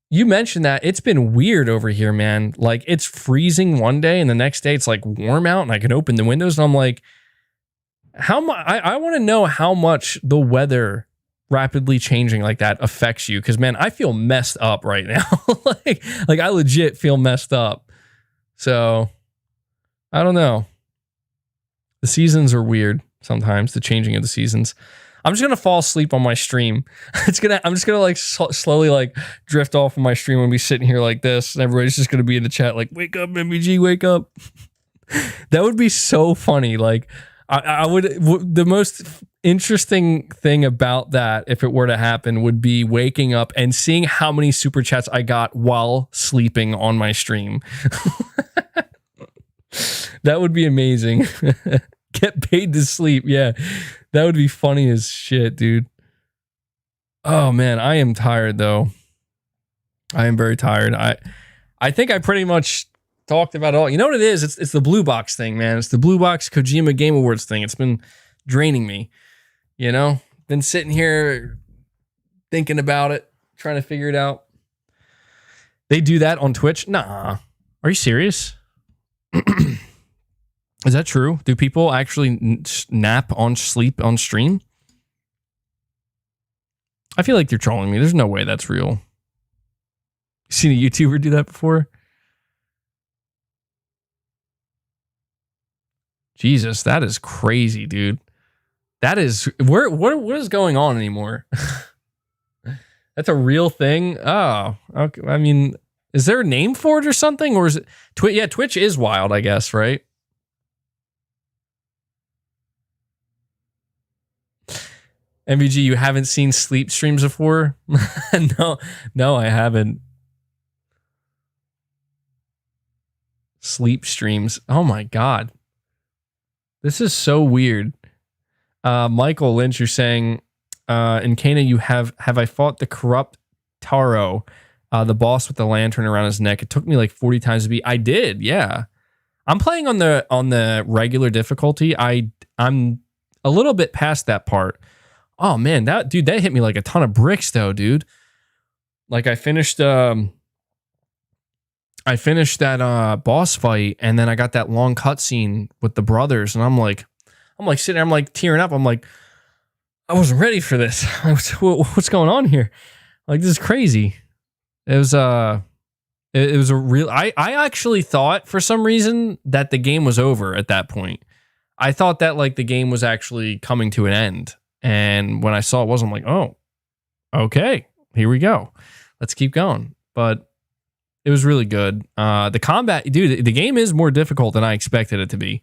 You mentioned that. It's been weird over here, man. Like, it's freezing one day, and the next day it's like warm out, and I can open the windows, and I'm like, how much? I want to know how much the weather rapidly changing like that affects you, because, man, I feel messed up right now. like I legit feel messed up. So I don't know. The seasons are weird sometimes, the changing of the seasons. I'm just going to fall asleep on my stream. I'm just going to like slowly like drift off of my stream and be sitting here like this, and everybody's just going to be in the chat like, wake up, MBG, wake up. That would be so funny. Like, I would, the most interesting thing about that, if it were to happen, would be waking up and seeing how many super chats I got while sleeping on my stream. That would be amazing. Get paid to sleep. Yeah, that would be funny as shit, dude. Oh man, I am tired though. I am very tired. I think I pretty much talked about it all. You know what it is? It's the blue box thing, man. It's the blue box Kojima Game Awards thing. It's been draining me. Been sitting here thinking about it, trying to figure it out. They do that on Twitch? Nah. Are you serious? Is that true? Do people actually sleep on stream? I feel like you're trolling me. There's no way that's real. You seen a YouTuber do that before? Jesus, that is crazy, dude. That is what is going on anymore? That's a real thing. Oh, okay. I mean, is there a name for it or something, or is it Twitch? Yeah, Twitch is wild, I guess, right? MVG, you haven't seen sleep streams before? No, I haven't. Sleep streams. Oh my God. This is so weird. Michael Lynch, you're saying, in Kena, you have I fought the corrupt Taro, the boss with the lantern around his neck? It took me like 40 times to beat. I did, yeah. I'm playing on the regular difficulty. I'm a little bit past that part. Oh man, that hit me like a ton of bricks though, dude. Like I finished that boss fight, and then I got that long cutscene with the brothers, and I'm like sitting there, I'm like tearing up. I'm like, I wasn't ready for this. What's going on here? Like, this is crazy. It It was a real. I actually thought for some reason that the game was over at that point. I thought that like the game was actually coming to an end. And when I saw it was, I'm like, oh, okay, here we go. Let's keep going. But it was really good. The combat, dude, the game is more difficult than I expected it to be.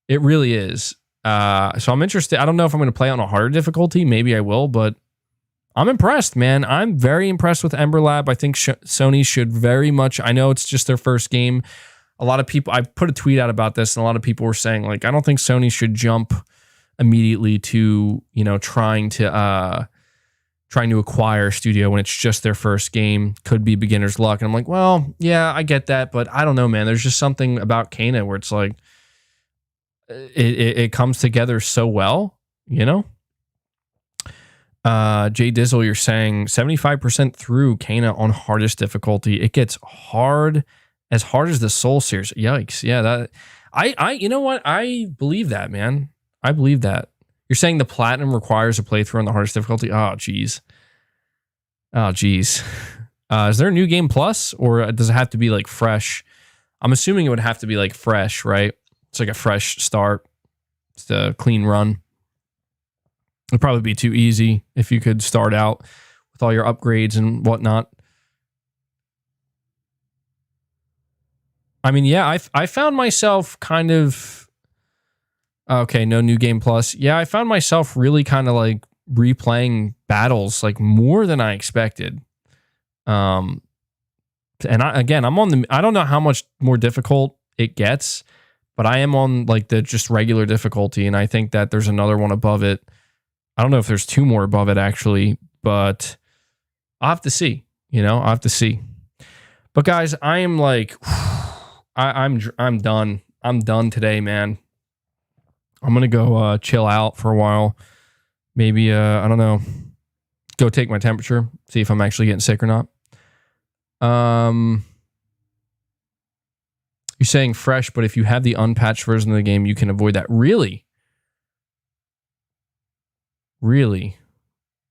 It really is. So I'm interested. I don't know if I'm going to play on a harder difficulty. Maybe I will, but I'm impressed, man. I'm very impressed with Ember Lab. I think Sony should very much. I know it's just their first game. A lot of people, I put a tweet out about this, and a lot of people were saying, like, I don't think Sony should jump immediately to, you know, trying to acquire a studio when it's just their first game. Could be beginner's luck. And I'm like, well, yeah, I get that, but I don't know, man. There's just something about Kena where it's like, it comes together so well, you know? Jay Dizzle, you're saying 75% through Kena on hardest difficulty. It gets hard as the Soul series. Yikes. Yeah, that I you know what? I believe that, man. I believe that. You're saying the platinum requires a playthrough on the hardest difficulty? Oh, geez. Is there a new game plus, or does it have to be like fresh? I'm assuming it would have to be like fresh, right? It's like a fresh start. It's a clean run. It'd probably be too easy if you could start out with all your upgrades and whatnot. I mean, yeah, I found myself kind of... Okay, no new game plus. Yeah, I found myself really kind of like replaying battles like more than I expected. And I'm on the... I don't know how much more difficult it gets, but I am on like the just regular difficulty, and I think that there's another one above it. I don't know if there's two more above it actually, but I'll have to see. You know, I'll have to see. But guys, I am like, I'm done. I'm done today, man. I'm gonna go chill out for a while. Maybe I don't know. Go take my temperature, see if I'm actually getting sick or not. You're saying fresh, but if you have the unpatched version of the game, you can avoid that. Really? Really?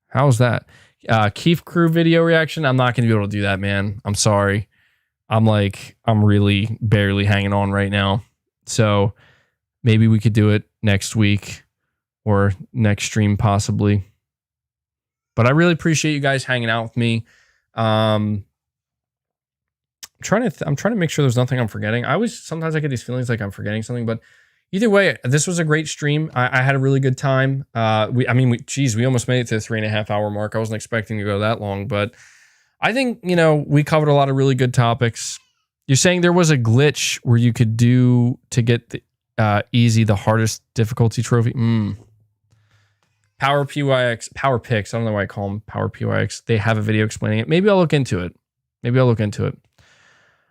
How's that? Keith Crew video reaction. I'm not going to be able to do that, man. I'm sorry. I'm really barely hanging on right now. So maybe we could do it next week or next stream possibly. But I really appreciate you guys hanging out with me. I'm trying to make sure there's nothing I'm forgetting. Sometimes I get these feelings like I'm forgetting something, but either way, this was a great stream. I had a really good time. We almost made it to the 3.5 hour mark. I wasn't expecting to go that long, but I think, you know, we covered a lot of really good topics. You're saying there was a glitch where you could do to get the the hardest difficulty trophy. Power PYX, Power Picks. I don't know why I call them Power PYX. They have a video explaining it. Maybe I'll look into it.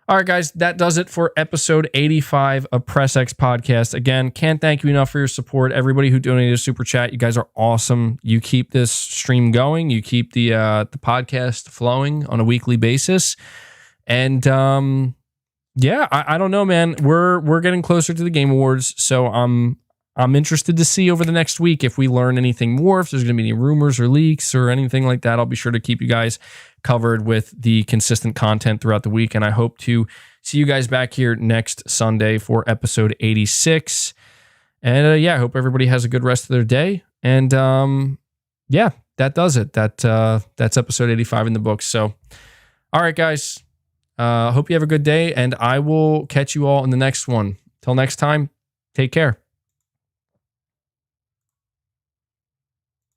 All right, guys, that does it for episode 85 of Press X Podcast. Again, can't thank you enough for your support. Everybody who donated a super chat, you guys are awesome. You keep this stream going. You keep the podcast flowing on a weekly basis. And yeah, I don't know, man. We're getting closer to the Game Awards, so I'm interested to see over the next week if we learn anything more, if there's going to be any rumors or leaks or anything like that. I'll be sure to keep you guys covered with the consistent content throughout the week. And I hope to see you guys back here next Sunday for episode 86. And yeah, I hope everybody has a good rest of their day. And yeah, that does it. That's episode 85 in the books. So, all right, guys. Hope you have a good day, and I will catch you all in the next one. Till next time, take care.